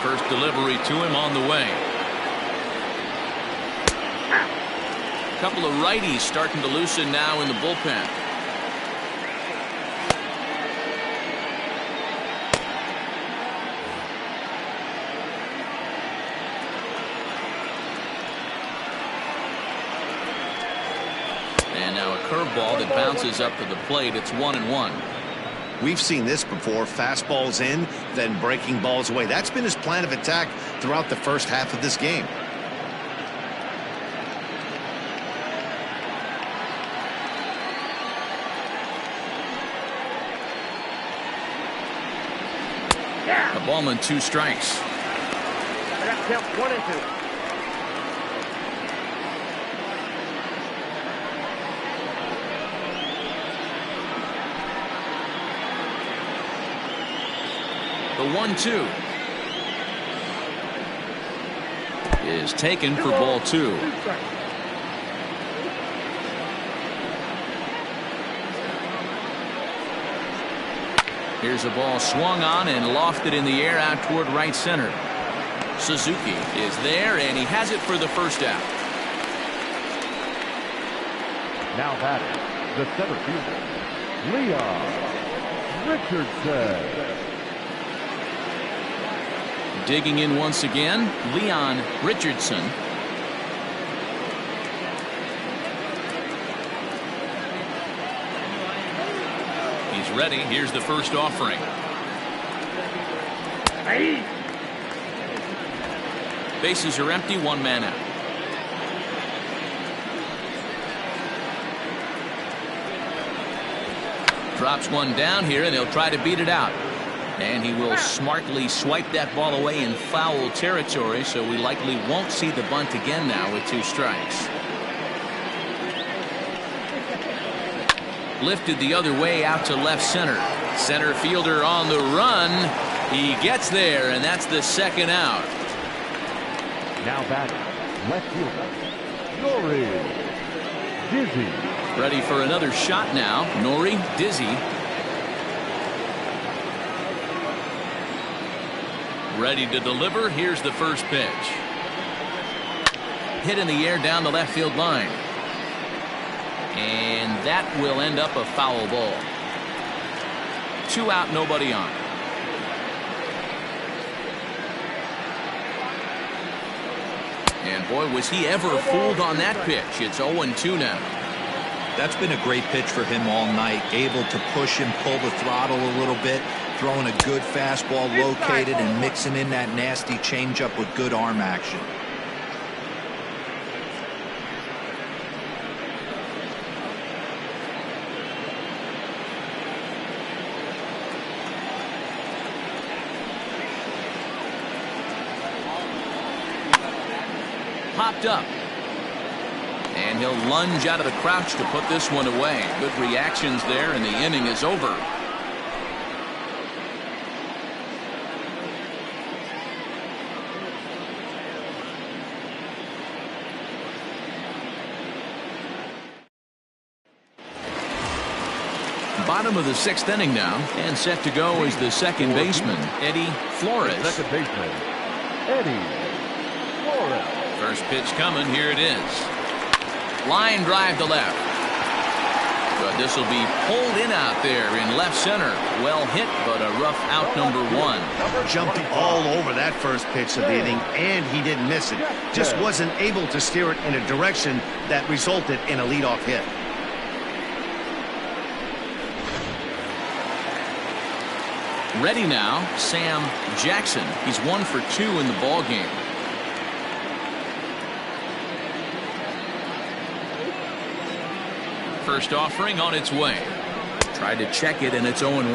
First delivery to him on the way. A couple of righties starting to loosen now in the bullpen. And now a curveball that bounces up to the plate. It's 1-1. We've seen this before. Fastballs in, then breaking balls away. That's been his plan of attack throughout the first half of this game. A ballman, 2 strikes. I got count 1 and 2. The 1-2 is taken for ball 2. Here's a ball swung on and lofted in the air out toward right center. Suzuki is there, and he has it for the first out. Now batting, the center fielder, Leon Richardson. Digging in once again, Leon Richardson. is ready. Here's the first offering. Bases are empty, one man out. Drops one down here, and he'll try to beat it out. And he will smartly swipe that ball away in foul territory, so we likely won't see the bunt again now with 2 strikes. Lifted the other way out to left center. Center fielder on the run. He gets there, and that's the second out. Now batting, left fielder, Nori Dizzy. Ready for another shot now. Nori Dizzy. Ready to deliver. Here's the first pitch. Hit in the air down the left field line. And that will end up a foul ball. 2 out, nobody on. And boy, was he ever fooled on that pitch. It's 0-2 now. That's been a great pitch for him all night. Able to push and pull the throttle a little bit. Throwing a good fastball located and mixing in that nasty changeup with good arm action. Popped up. And he'll lunge out of the crouch to put this one away. Good reactions there, and the inning is over. Bottom of the 6th inning now, and set to go is the second baseman, Eddie Flores. Second baseman, Eddie Flores. First pitch coming. Here it is. Line drive to left. But this will be pulled in out there in left center. Well hit, but a rough out number 1. Jumped all over that first pitch of the inning, and he didn't miss it. Just wasn't able to steer it in a direction that resulted in a leadoff hit. Ready now, Sam Jackson. He's 1 for 2 in the ball game. First offering on its way. Tried to check it, and it's 0-1.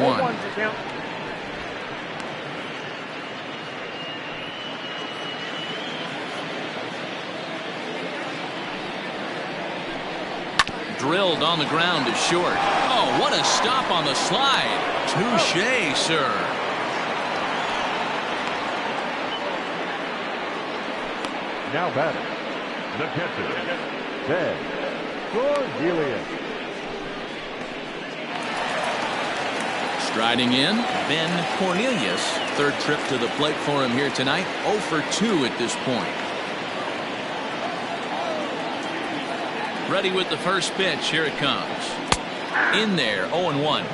Drilled on the ground to short. Oh, what a stop on the slide. Touché, sir. Now batting, the catcher, Ben Cornelius. Striding in, Ben Cornelius. 3rd trip to the plate for him here tonight. 0 for 2 at this point. Ready with the first pitch. Here it comes. In there, 0-1.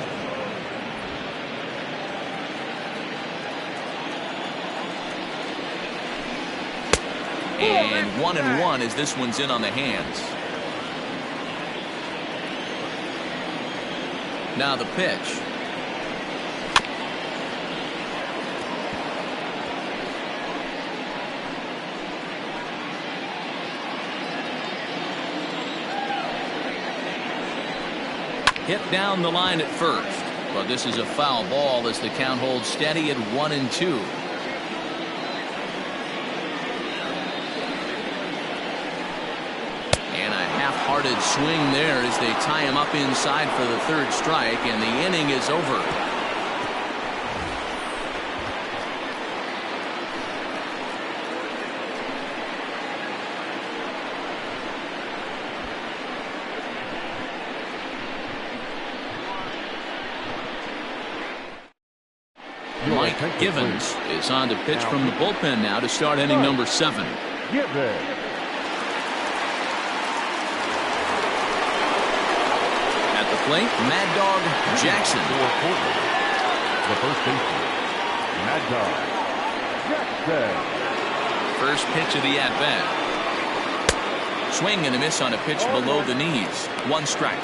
And 1-1 as this one's in on the hands. Now the pitch. Hit down the line at first, but this is a foul ball as the count holds steady at 1-2. And a half-hearted swing there as they tie him up inside for the 3rd strike, and the inning is over. Mike Givens is on to pitch from the bullpen now to start inning number 7. Givens. At the plate, Mad Dog Jackson. The first baseman, Mad Dog Jackson. First pitch of the at-bat. Swing and a miss on a pitch below the knees. 1 strike.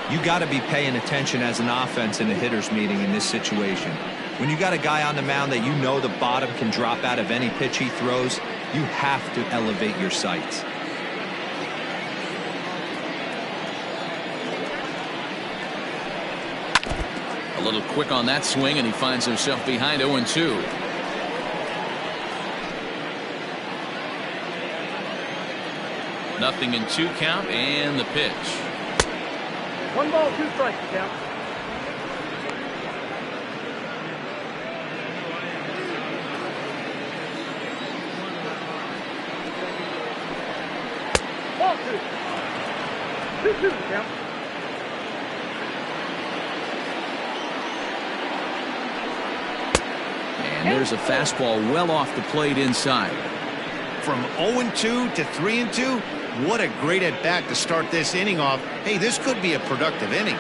You got to be paying attention as an offense in a hitter's meeting in this situation. When you got a guy on the mound that you know the bottom can drop out of any pitch he throws, you have to elevate your sights. A little quick on that swing, and he finds himself behind 0-2. Nothing in 2 count, and the pitch. 1 ball, 2 strikes, count. Ball 2. 2-2, count. And there's a fastball well off the plate inside. From 0-2 to 3-2, what a great at-bat to start this inning off. Hey, this could be a productive inning.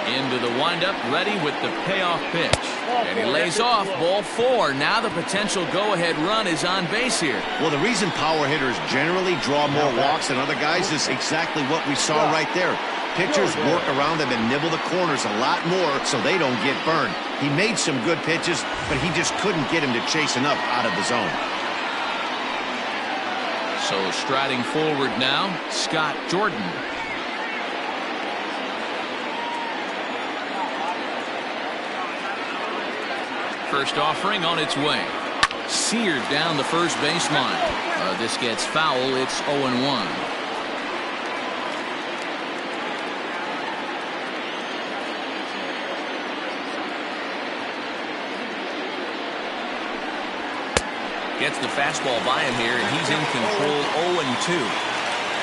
Into the windup, ready with the payoff pitch. And he lays off, ball 4. Now the potential go-ahead run is on base here. Well, the reason power hitters generally draw more walks than other guys is exactly what we saw right there. Pitchers work around them and nibble the corners a lot more so they don't get burned. He made some good pitches, but he just couldn't get him to chase enough out of the zone. So striding forward now, Scott Jordan. First offering on its way. Seared down the first baseline. This gets foul. It's 0-1. Gets the fastball by him here, and he's in control. 0-2.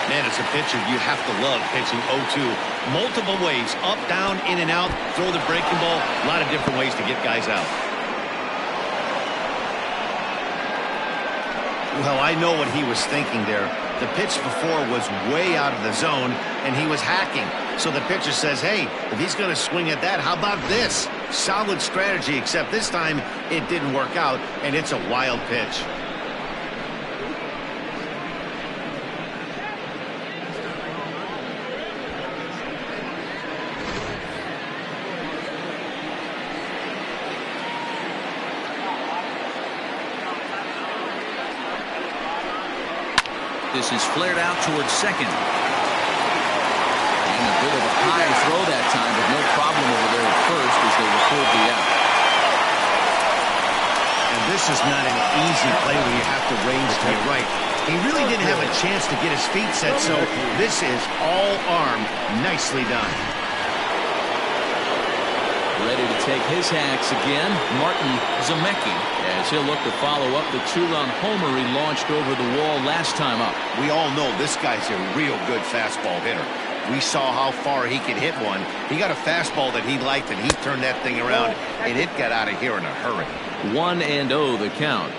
Man, as a pitcher, you have to love pitching 0-2. Multiple ways, up, down, in and out, throw the breaking ball. A lot of different ways to get guys out. Well, I know what he was thinking there. The pitch before was way out of the zone, and he was hacking. So the pitcher says, hey, if he's going to swing at that, how about this? Solid strategy, except this time it didn't work out, and it's a wild pitch. This is flared out towards second. And a bit of a high throw that time, but no problem over there at first as they record the out. And this is not an easy play when you have to range to your right. He really didn't have a chance to get his feet set, so this is all arm. Nicely done. Ready to take his hacks again, Martin Zemecki, as he'll look to follow up the 2-run homer he launched over the wall last time up. We all know this guy's a real good fastball hitter. We saw how far he could hit one. He got a fastball that he liked, and he turned that thing around, and it got out of here in a hurry. 1-0 the count.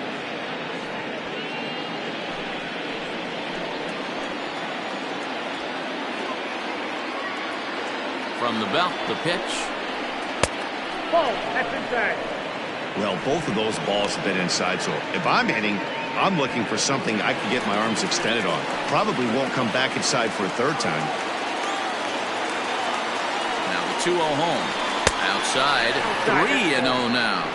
From the belt, the pitch. Ball, that's inside. Well, both of those balls have been inside, so if I'm hitting, I'm looking for something I can get my arms extended on. Probably won't come back inside for a third time. Now the 2-0 home. Outside, 3-0 now.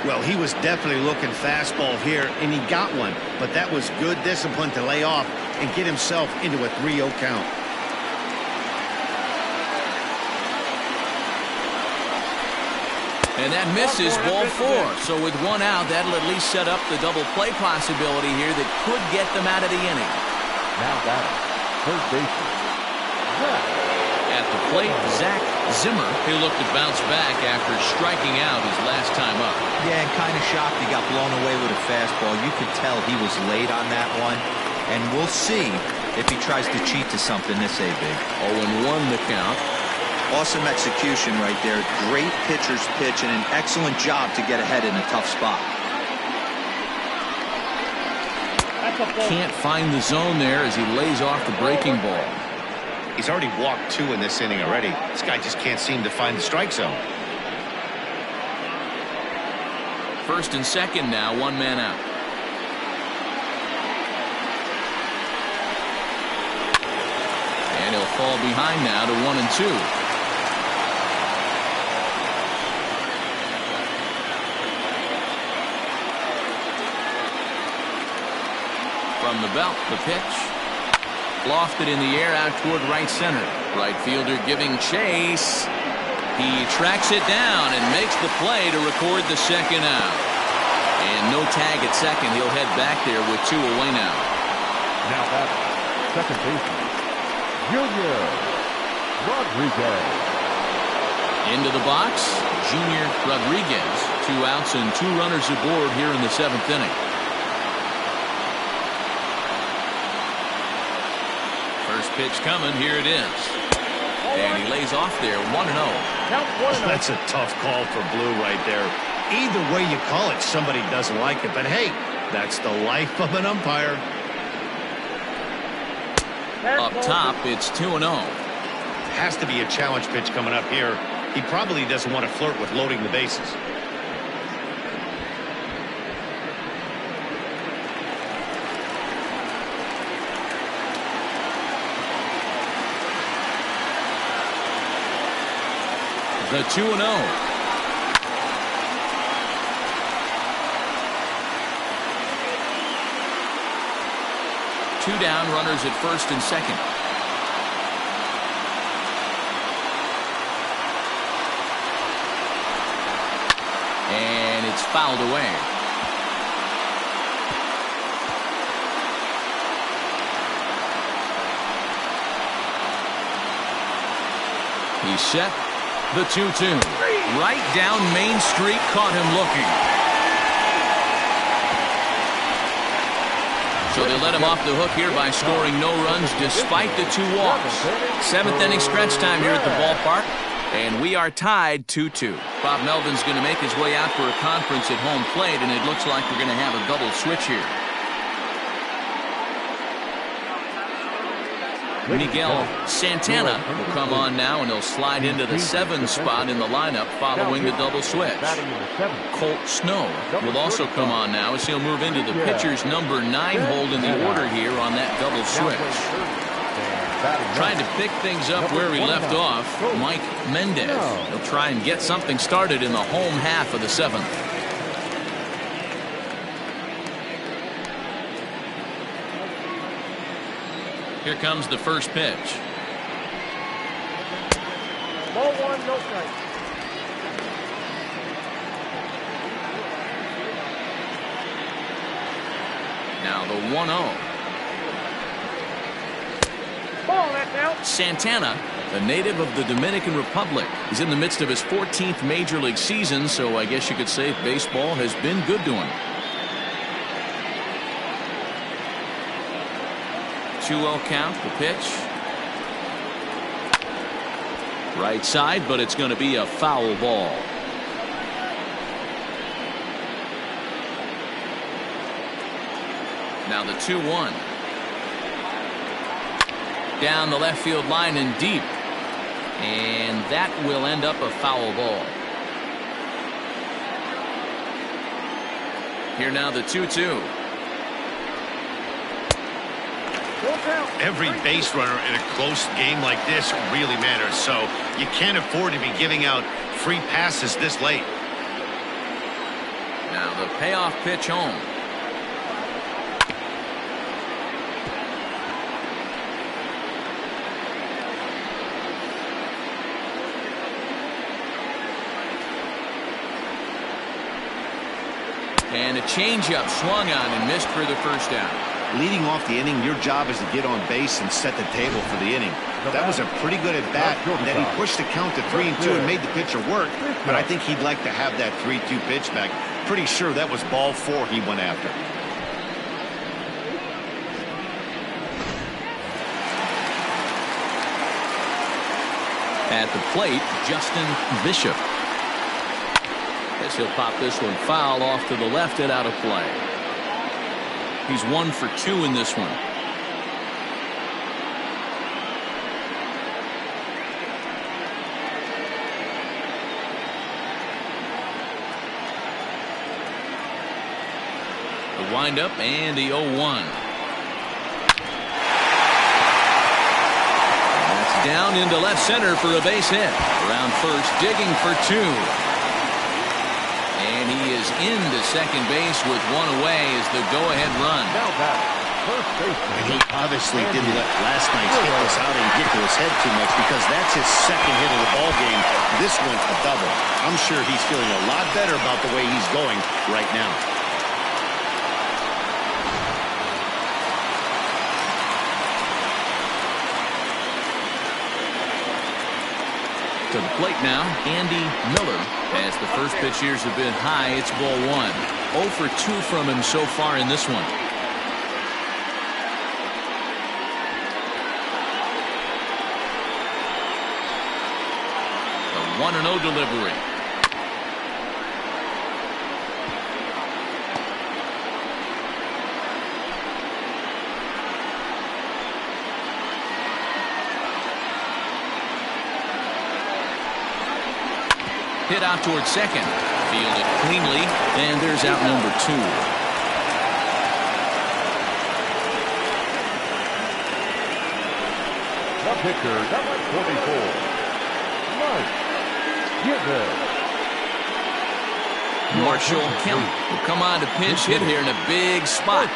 Well, he was definitely looking fastball here, and he got one. But that was good discipline to lay off and get himself into a 3-0 count. And that misses, ball 4. So with 1 out, that'll at least set up the double play possibility here that could get them out of the inning. Now batting, third baseman. At the plate, Zach Zimmer. He'll look to bounce back after striking out his last time up. Yeah, and kind of shocked he got blown away with a fastball. You could tell he was late on that one. And we'll see if he tries to cheat to something this big. 0-1 the count. Awesome execution right there. Great pitcher's pitch and an excellent job to get ahead in a tough spot. Can't find the zone there as he lays off the breaking ball. He's already walked 2 in this inning already. This guy just can't seem to find the strike zone. First and second now, 1 man out. they'll fall behind now to 1-2. From the belt, the pitch. Lofted in the air out toward right center. Right fielder giving chase. He tracks it down and makes the play to record the second out. And no tag at second. He'll head back there with 2 away now. Now at second baseman, Junior Rodriguez. Into the box, Junior Rodriguez. 2 outs and 2 runners aboard here in the 7th inning. First pitch coming. Here it is. And he lays off there 1-0. That's a tough call for Blue right there. Either way you call it, somebody doesn't like it. But hey, that's the life of an umpire. Up top, it's 2-0. Has to be a challenge pitch coming up here. He probably doesn't want to flirt with loading the bases. The 2-0. Two down, runners at first and second. And it's fouled away. He's set. The 2-2. Right down Main Street, caught him looking. So they let him off the hook here by scoring no runs despite the 2 walks. 7th inning stretch time here at the ballpark. And we are tied 2-2. Bob Melvin's going to make his way out for a conference at home plate, and it looks like we're going to have a double switch here. Miguel Santana will come on now, and he'll slide into the 7 spot in the lineup following the double switch. Colt Snow will also come on now as he'll move into the pitcher's number 9 hold in the order here on that double switch. Trying to pick things up where he left off, Mike Mendez. He'll try and get something started in the home half of the 7th. Here comes the first pitch. Ball 1, no strike. Now the 1-0. Ball, that's out. Santana, a native of the Dominican Republic, is in the midst of his 14th Major League season, so I guess you could say baseball has been good to him. 2-0 count, the pitch. Right side, but it's going to be a foul ball. Now the 2-1. Down the left field line and deep. And that will end up a foul ball. Here now the 2-2. Every base runner in a close game like this really matters, so you can't afford to be giving out free passes this late. Now the payoff pitch home. And a changeup swung on and missed for the first down. Leading off the inning, your job is to get on base and set the table for the inning. That was a pretty good at bat. Then he pushed the count to 3-2 and made the pitcher work. But I think he'd like to have that 3-2 pitch back. Pretty sure that was ball 4 he went after. At the plate, Justin Bishop. As he'll pop this one foul off to the left and out of play. He's 1 for 2 in this one. The windup and the 0-1. down into left center for a base hit. Around first, digging for 2. And he is into second base with 1 away as the go-ahead run. Now back, first baseman. He obviously didn't let last night's hitless outing get to his head too much, because that's his second hit of the ball game. This went a double. I'm sure he's feeling a lot better about the way he's going right now. To the plate now, Andy Miller. As the first pitch here's a bit high, it's ball 1. 0 for 2 from him so far in this one. The 1-0 delivery. Hit out towards second. Fielded cleanly, and there's out number 2. The pitcher, number 44, Mike Givens. Marshall Kemp will come on to pinch hit here in a big spot.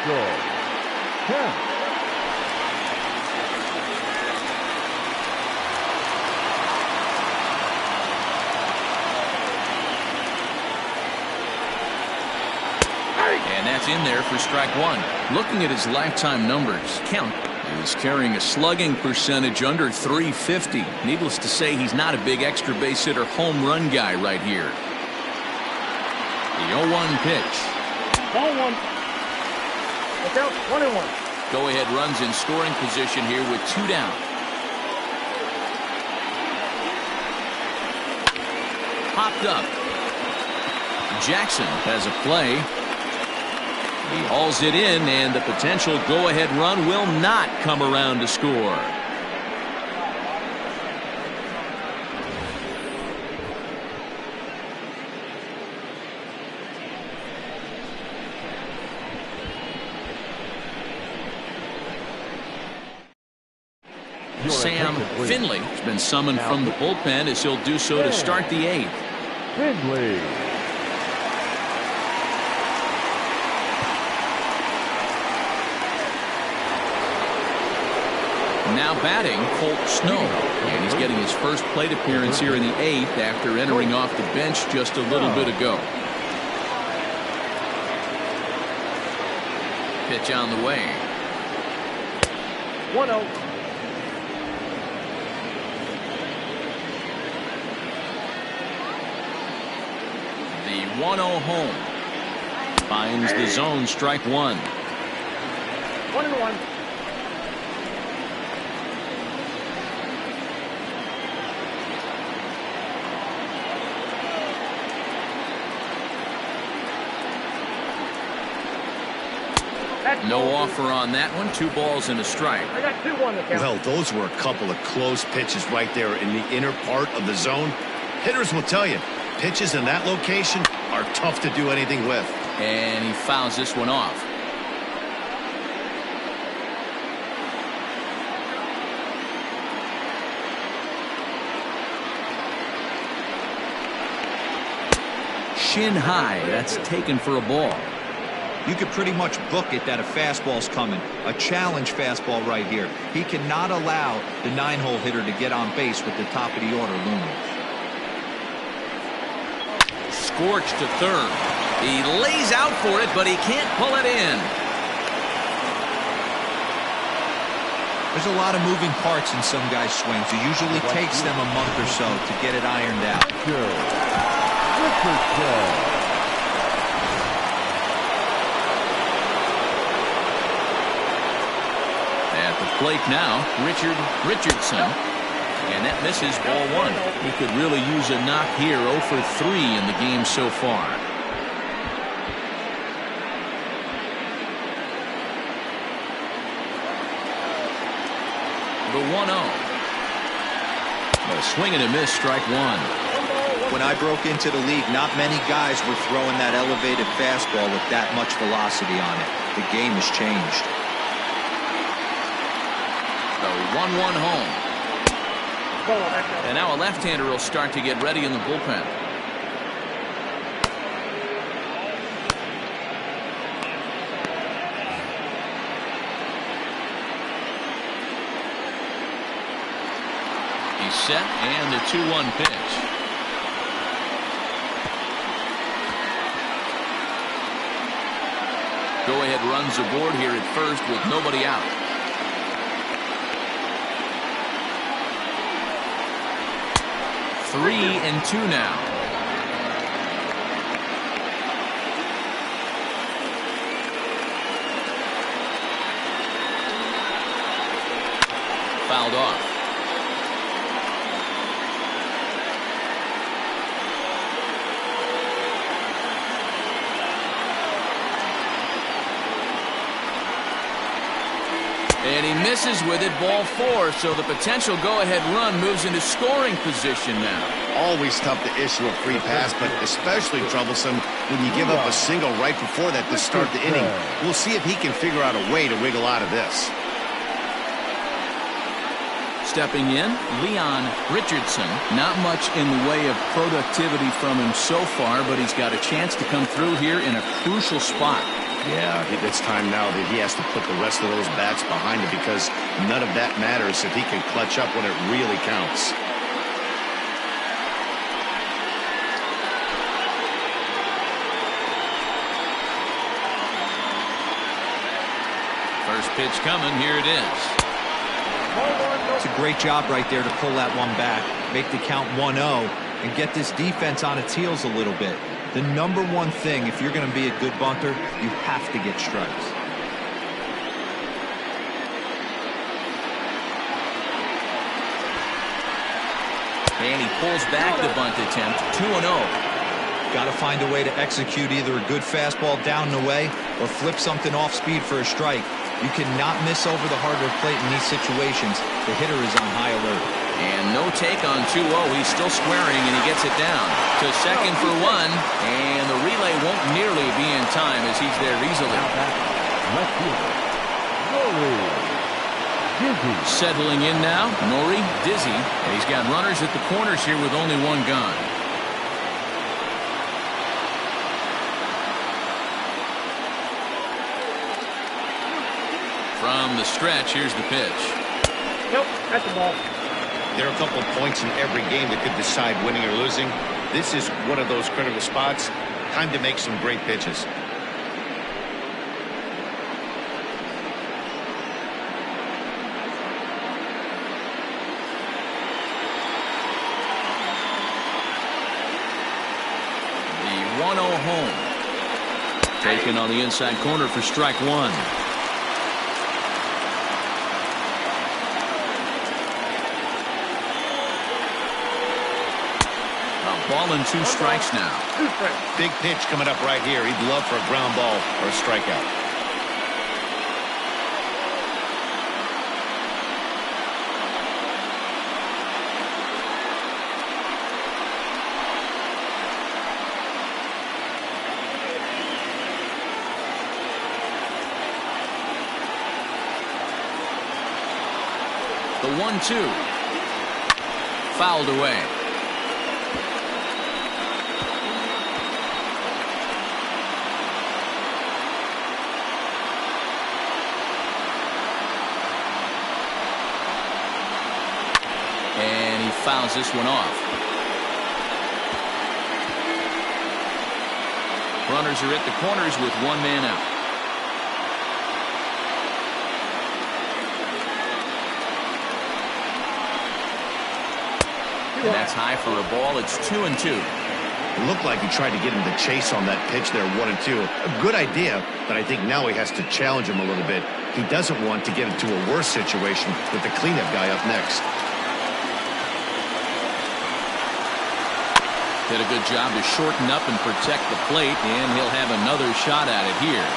Kemp. And that's in there for strike 1. Looking at his lifetime numbers, Kemp is carrying a slugging percentage under .350. Needless to say, he's not a big extra base hitter home run guy right here. The 0-1 pitch. Ball 1. Look out, 1-1. Go-ahead runs in scoring position here with 2 down. Popped up. Jackson has a play. He hauls it in, and the potential go-ahead run will not come around to score. Sam Finley has been summoned from the bullpen as he'll do so to start the 8th. Finley. Now batting, Colt Snow, and he's getting his first plate appearance here in the 8th after entering off the bench just a little bit ago. Pitch on the way. 1-0. The 1-0 home. Finds the zone, strike 1. 1-1. No offer on that one. 2 balls and a strike. I got 2-1 to count. Well, those were a couple of close pitches right there in the inner part of the zone. Hitters will tell you, pitches in that location are tough to do anything with. And he fouls this one off. Shin high. That's taken for a ball. You could pretty much book it that a fastball's coming. A challenge fastball right here. He cannot allow the 9-hole hitter to get on base with the top of the order looming. Scorched to third. He lays out for it, but he can't pull it in. There's a lot of moving parts in some guys' swings. It usually takes them a month or so to get it ironed out. At the plate now, Richardson. And that misses, ball 1. He could really use a knock here. 0 for 3 in the game so far. The 1-0. A swing and a miss, strike 1. When I broke into the league, not many guys were throwing that elevated fastball with that much velocity on it. The game has changed. The 1-1 home. And now a left-hander will start to get ready in the bullpen. He's set, and the 2-1 pitch. Go-ahead runs aboard here at first with nobody out. Three and two now. Fouled off. And he misses with it, ball 4, so the potential go-ahead run moves into scoring position now. Always tough to issue a free pass, but especially troublesome when you give up a single right before that to start the inning. We'll see if he can figure out a way to wiggle out of this. Stepping in, Leon Richardson. Not much in the way of productivity from him so far, but he's got a chance to come through here in a crucial spot. Yeah, it's time now that he has to put the rest of those bats behind him, because none of that matters if he can clutch up when it really counts. First pitch coming, here it is. It's a great job right there to pull that one back, make the count 1-0, and get this defense on its heels a little bit. The number one thing, if you're going to be a good bunter, you have to get strikes. And he pulls back the bunt attempt, 2-0. Got to find a way to execute either a good fastball down and away or flip something off speed for a strike. You cannot miss over the hardwood plate in these situations. The hitter is on high alert. And no take on 2-0. He's still squaring, and he gets it down to second for 1. And the relay won't nearly be in time as he's there easily. Left fielder, Nori Dizzy. Settling in now, Nori Dizzy. And he's got runners at the corners here with only one gone. From the stretch, here's the pitch. Nope, that's the ball. There are a couple of points in every game that could decide winning or losing. This is one of those critical spots. Time to make some great pitches. The 1-0 home. Taken on the inside corner for strike 1. Ball and 2 strikes now. Big pitch coming up right here. He'd love for a ground ball or a strikeout. The 1-2. Fouled away. And he fouls this one off. Runners are at the corners with one man out. And that's high for a ball. It's 2-2. It looked like he tried to get him to chase on that pitch there, 1-2. A good idea, but I think now he has to challenge him a little bit. He doesn't want to get into a worse situation with the cleanup guy up next. Did a good job to shorten up and protect the plate, and he'll have another shot at it here.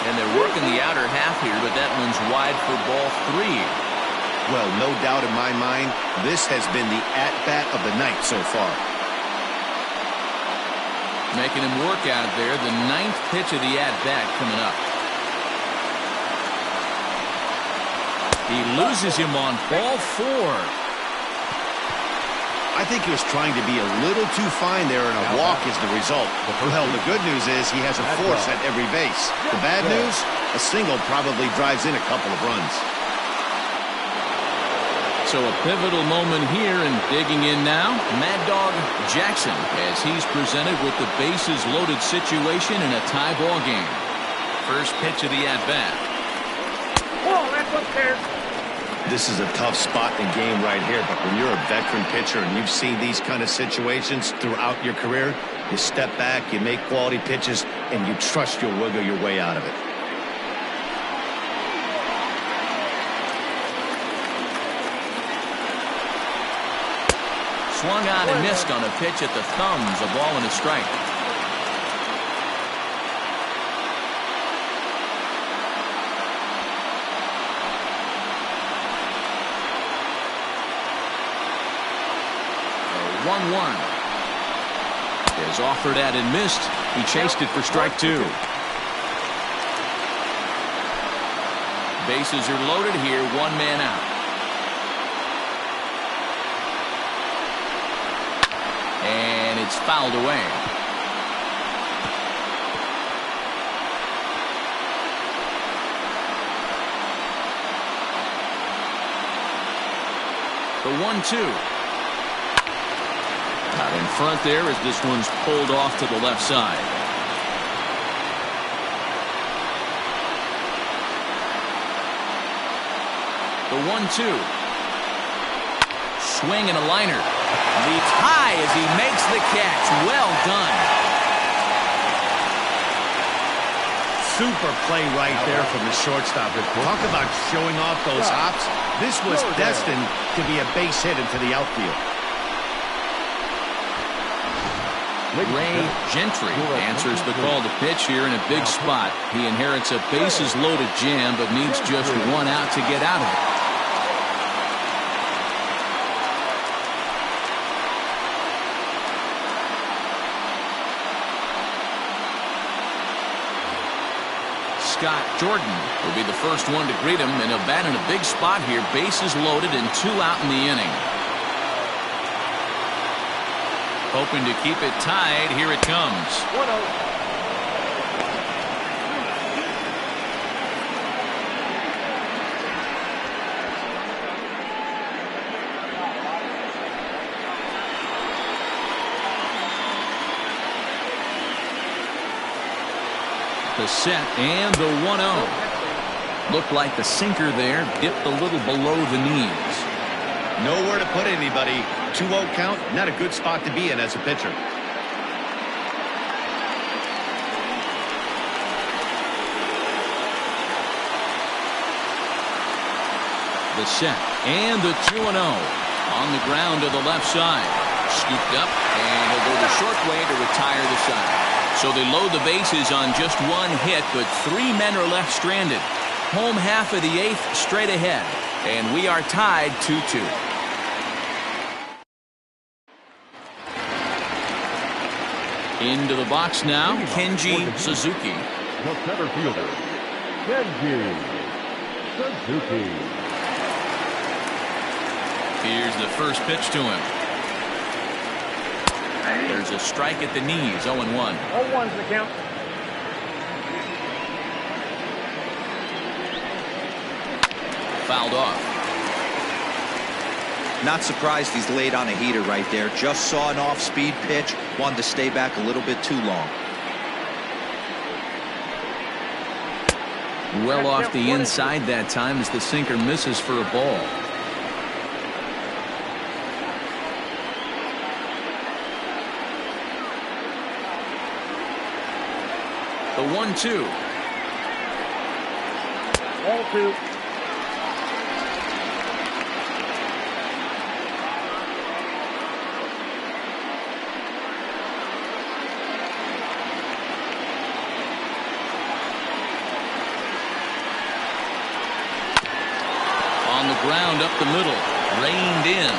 And they're working the outer half here, but that one's wide for ball 3. Well, no doubt in my mind, this has been the at-bat of the night so far. Making him work out there. The 9th pitch of the at-bat coming up. He loses him on ball 4. I think he was trying to be a little too fine there, and a walk is the result. Well, the good news is he has a force at every base. The bad news, a single probably drives in a couple of runs. So a pivotal moment here, and digging in now, Mad Dog Jackson, as he's presented with the bases loaded situation in a tie ball game. First pitch of the at-bat. Oh, that's upstairs. This is a tough spot in the game right here, but when you're a veteran pitcher and you've seen these kind of situations throughout your career, you step back, you make quality pitches, and you trust you'll wiggle your way out of it. Swung on and missed on a pitch at the thumbs, a ball and a strike. A 1-1. Is offered at and missed. He chased it for strike 2. Bases are loaded here, 1 man out. And it's fouled away. The 1-2. Out in front there as this one's pulled off to the left side. The 1-2. Swing and a liner. Leaps high as he makes the catch. Well done. Super play right there from the shortstop. Talk about showing off those hops. This was destined to be a base hit into the outfield. Ray Gentry answers the call to pitch here in a big spot. He inherits a bases loaded jam, but needs just 1 out to get out of it. Scott Jordan will be the first one to greet him, and he'll bat in a big spot here. Bases loaded and 2 out in the inning. Hoping to keep it tied. Here it comes. 1-0. The set and the 1-0. Looked like the sinker there dipped a little below the knees. Nowhere to put anybody. 2-0 count, not a good spot to be in as a pitcher. The set and the 2-0 on the ground to the left side. Scooped up, and he'll go the short way to retire the side. So they load the bases on just 1 hit, but 3 men are left stranded. Home half of the 8th straight ahead, and we are tied 2-2. Into the box now, Kenji Suzuki. The center fielder, Kenji Suzuki. Here's the first pitch to him. There's a strike at the knees, 0-1. 0-1's the count. Fouled off. Not surprised he's laid on a heater right there. Just saw an off-speed pitch. Wanted to stay back a little bit too long. Well off the inside that time as the sinker misses for a ball. The 1-2. Ball 2. On the ground up the middle, reined in,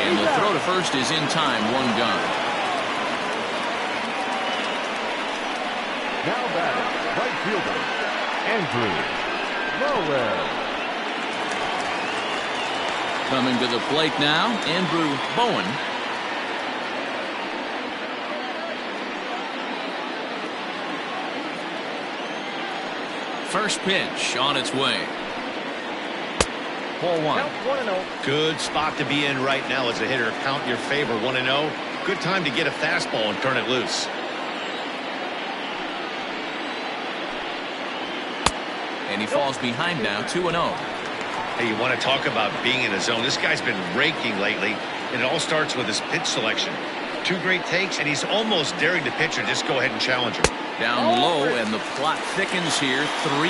and the throw to first is in time, 1 gone. Now batting, right fielder, Andrew Bowen. Coming to the plate now, Andrew Bowen. First pitch on its way. Ball one. Count 1-0. Good spot to be in right now as a hitter. Count your favor 1-0. Good time to get a fastball and turn it loose. And he falls behind now, 2-0. Hey, you want to talk about being in the zone. This guy's been raking lately, and it all starts with his pitch selection. 2 great takes, and he's almost daring the pitcher. Just go ahead and challenge him. Down low, and the plot thickens here, 3-0.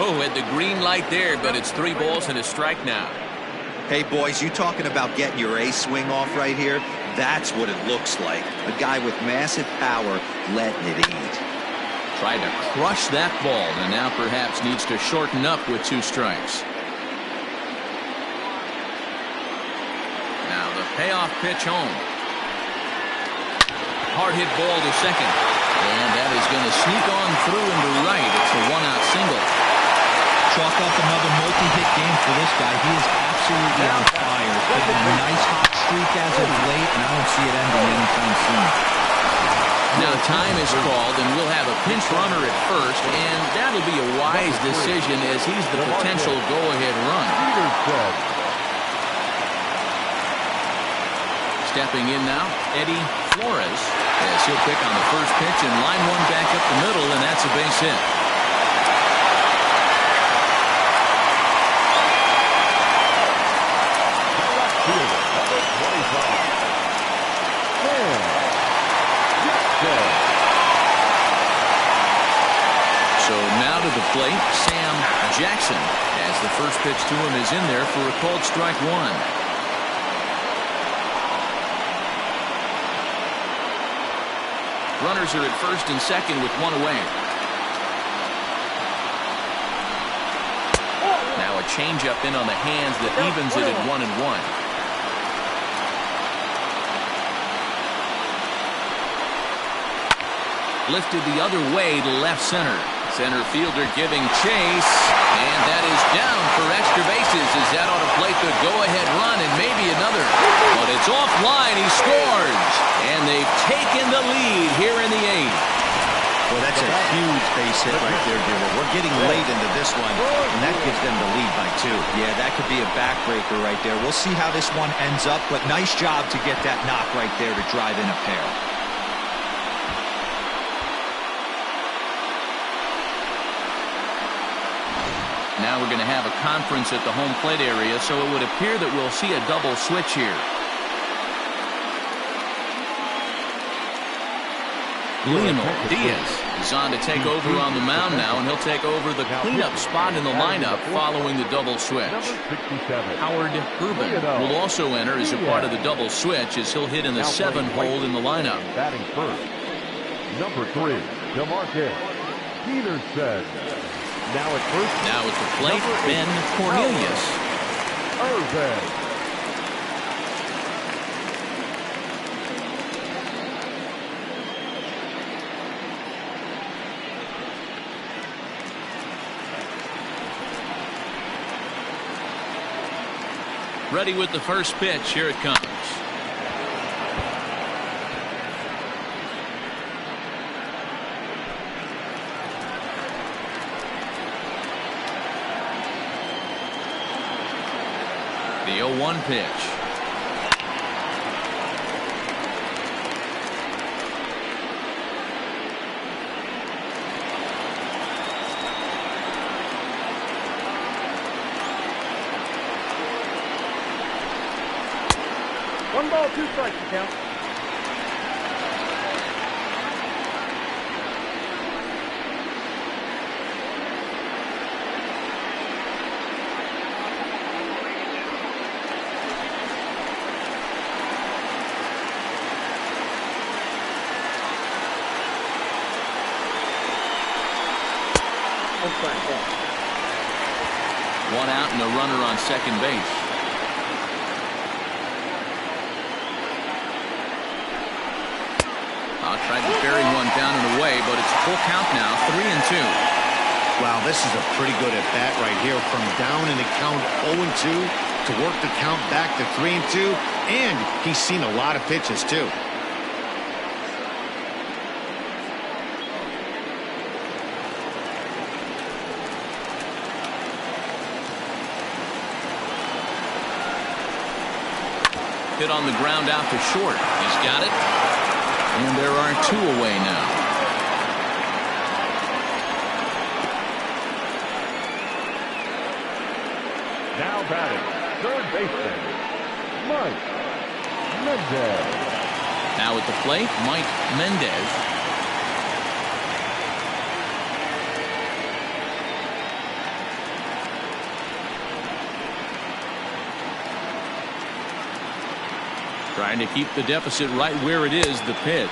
Oh, at the green light there, but it's 3 balls and a strike now. Hey, boys, you talking about getting your A swing off right here? That's what it looks like. A guy with massive power letting it eat. Tried to crush that ball, and now perhaps needs to shorten up with 2 strikes. Now the payoff pitch home. Hard hit ball to second. And that is going to sneak on through into right. It's a 1-out single. Chalk up another multi-hit game for this guy. He is absolutely on fire. He's been a nice hot streak as of late, and I don't see it ending anytime soon. Now time is called, and we'll have a pinch runner at first, and that'll be a wise decision as he's the potential go-ahead run. Stepping in now, Eddie Flores, as he'll pick on the first pitch and line one back up the middle, and that's a base hit. So now to the plate, Sam Jackson, as the first pitch to him is in there for a called strike 1. Runners are at first and second with 1 away. Now a changeup in on the hands that evens it at 1-1. Lifted the other way to left center. Center fielder giving chase, and that is down for extra bases as that ought to plate the go-ahead run and maybe another. But it's offline. He scores, and they've taken the lead here in the 8th. Well, that's a huge base hit right there, Dillon. We're getting late into this one, and that gives them the lead by 2. Yeah, that could be a backbreaker right there. We'll see how this one ends up, but nice job to get that knock right there to drive in a pair. Now we're going to have a conference at the home plate area, so it would appear that we'll see a double switch here. Leonel Diaz is on to take over on the mound now, and he'll take over the cleanup spot in the lineup following the double switch. Howard Urban will also enter as a part of the double switch as he'll hit in the 7th hole in the lineup. Batting first, number 3, DeMarcus Peterson. Now at first. Now at the plate, Ben Cornelius. Irvin. Ready with the first pitch. Here it comes. The 0-1 pitch. One ball, 2 strikes to count. One out and a runner on second base. Tried to bury one down and away, but it's full count now, 3-2. Wow, this is a pretty good at bat right here. From down in the count 0-2 to work the count back to 3-2, and he's seen a lot of pitches too. Hit on the ground out to short. He's got it. And there are two away now. Now batting, third baseman, Mike Mendez. Now at the plate, Mike Mendez. Trying to keep the deficit right where it is, the pitch.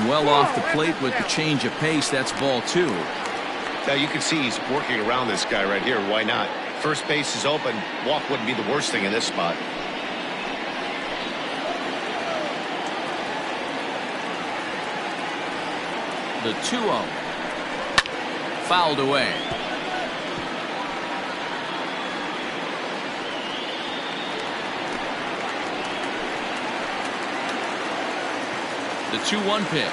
Well off the plate with the change of pace. That's ball 2. Now you can see he's working around this guy right here. Why not? First base is open. Walk wouldn't be the worst thing in this spot. The 2-0. Fouled away. The 2-1 pitch.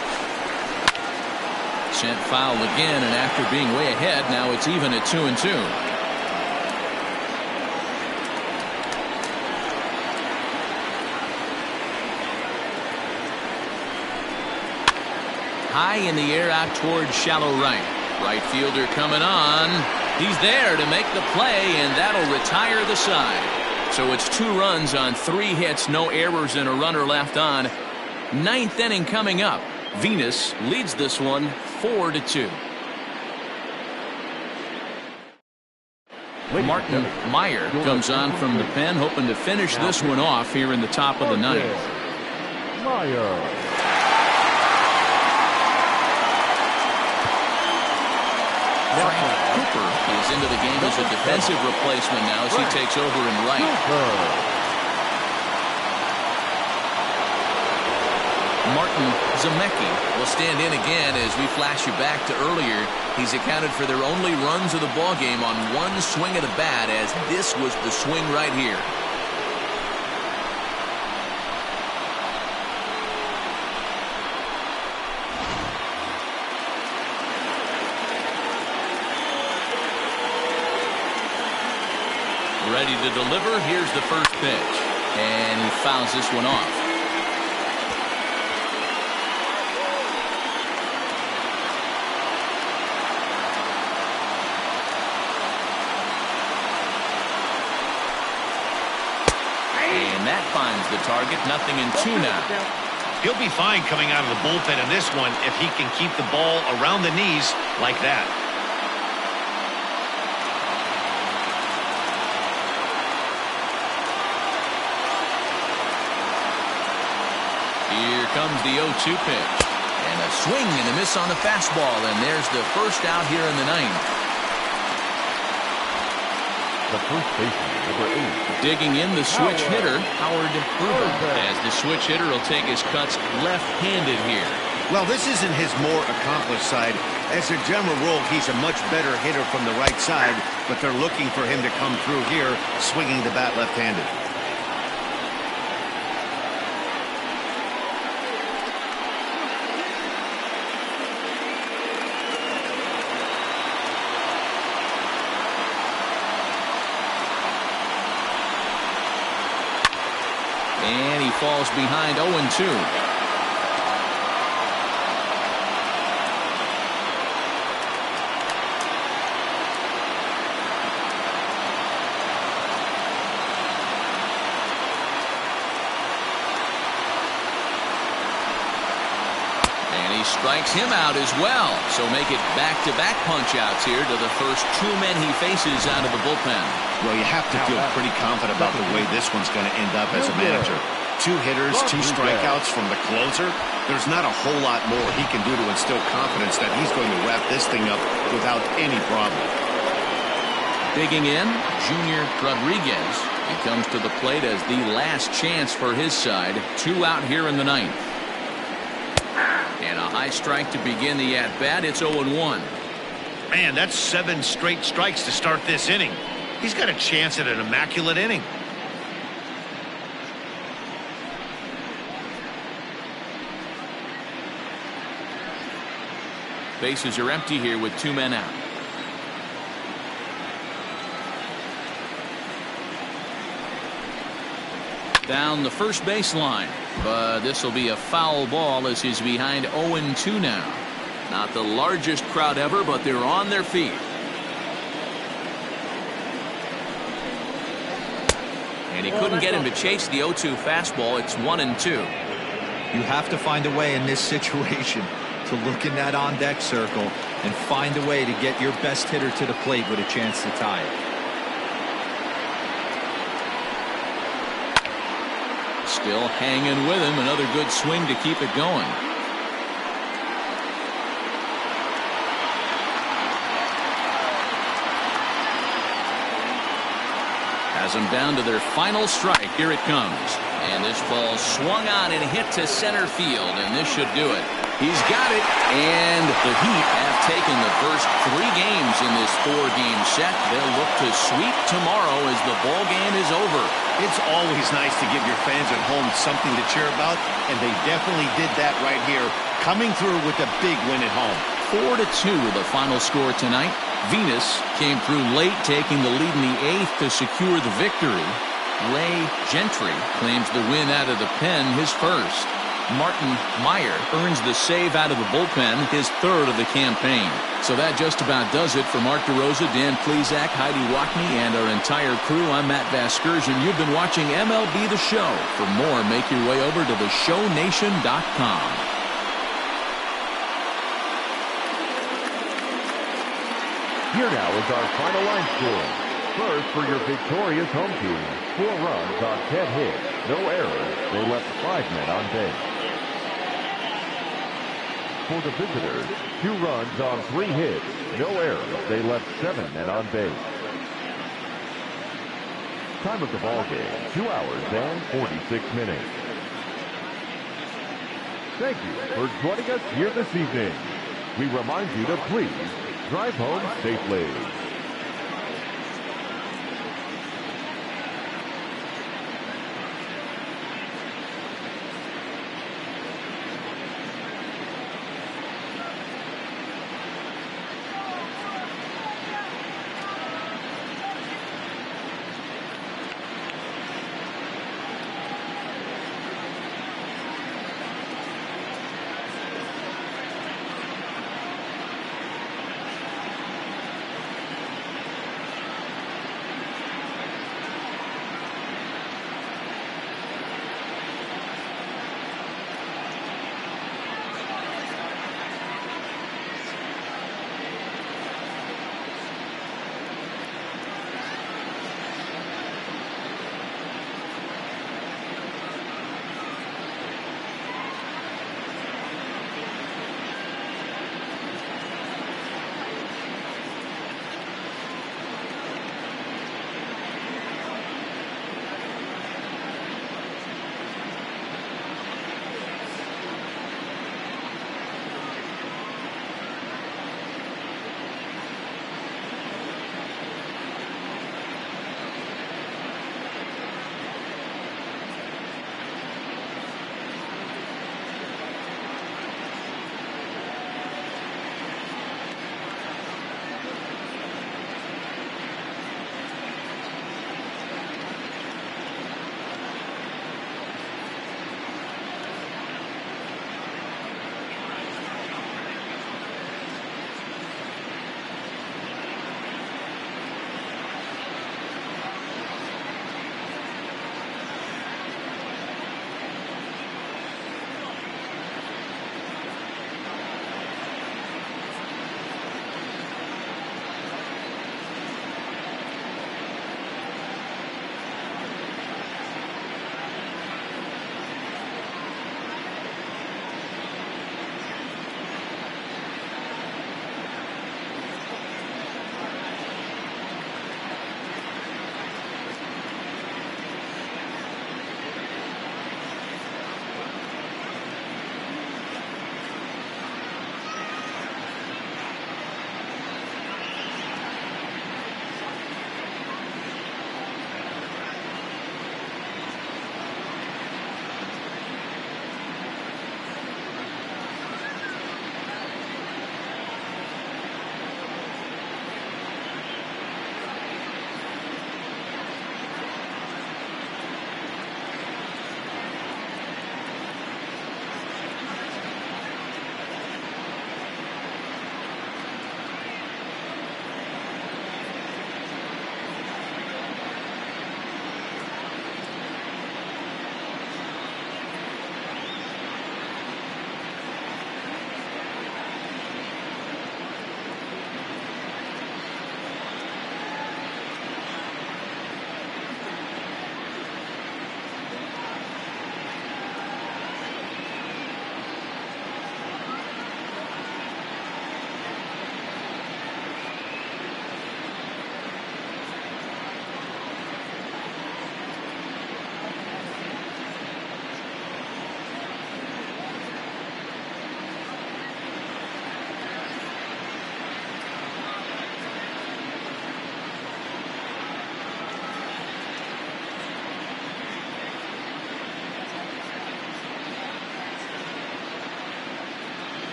Sent foul again, and after being way ahead, now it's even at 2-2. High in the air out towards shallow right. Right fielder coming on. He's there to make the play, and that'll retire the side. So it's 2 runs on 3 hits, no errors, and a runner left on. 9th inning coming up. Venus leads this one 4-2. Martin Meyer comes on from the pen, hoping to finish this one off here in the top of the 9th. Meyer. Frank Cooper is into the game as a defensive replacement now as he takes over in right. Martin Zemecki will stand in again as we flash you back to earlier. He's accounted for their only runs of the ball game on one swing of the bat, as this was the swing right here. Ready to deliver. Here's the first pitch, and he fouls this one off. And that finds the target. 0-2 now. He'll be fine coming out of the bullpen in this one if he can keep the ball around the knees like that. Here comes the 0-2 pitch. And a swing and a miss on the fastball. And there's the first out here in the 9th. The first baseman, number 8. Digging in the switch hitter, Howard Urban. As the switch hitter will take his cuts left-handed here. Well, this isn't his more accomplished side. As a general rule, he's a much better hitter from the right side, but they're looking for him to come through here, swinging the bat left-handed. And he falls behind 0-2. And he strikes him out as well. So make it back-to-back punch-outs here to the first 2 men he faces out of the bullpen. Well, you have to feel pretty confident about the way this one's going to end up as a manager. 2 hitters, 2 strikeouts from the closer. There's not a whole lot more he can do to instill confidence that he's going to wrap this thing up without any problem. Digging in, Junior Rodriguez. He comes to the plate as the last chance for his side. 2 out here in the 9th. And a high strike to begin the at-bat. It's 0-1. Man, that's 7 straight strikes to start this inning. He's got a chance at an immaculate inning. Bases are empty here with 2 men out. Down the first baseline, but this will be a foul ball as he's behind 0-2 now. Not the largest crowd ever, but they're on their feet. And he couldn't get him to chase the 0-2 fastball. It's 1-2. You have to find a way in this situation to look in that on-deck circle and find a way to get your best hitter to the plate with a chance to tie it. Still hanging with him. Another good swing to keep it going. Has them down to their final strike. Here it comes. And this ball swung on and hit to center field, and this should do it. He's got it, and the Heat have taken the first 3 games in this 4-game set. They'll look to sweep tomorrow as the ball game is over. It's always nice to give your fans at home something to cheer about, and they definitely did that right here, coming through with a big win at home. 4-2 the final score tonight. Venus came through late, taking the lead in the 8th to secure the victory. Ray Gentry claims the win out of the pen, his first. Martin Meyer earns the save out of the bullpen, his 3rd of the campaign. So that just about does it for Mark DeRosa, Dan Plesac, Heidi Wackney, and our entire crew. I'm Matt Vasgersian. You've been watching MLB The Show. For more, make your way over to theshownation.com. Here now is our final line score. First for your victorious home team, 4 runs on 10 hits, no errors. They left 5 men on base. For the visitors, 2 runs on 3 hits, no errors. They left 7 men on base. Time of the ball game, 2 hours and 46 minutes. Thank you for joining us here this evening. We remind you to please drive home safely.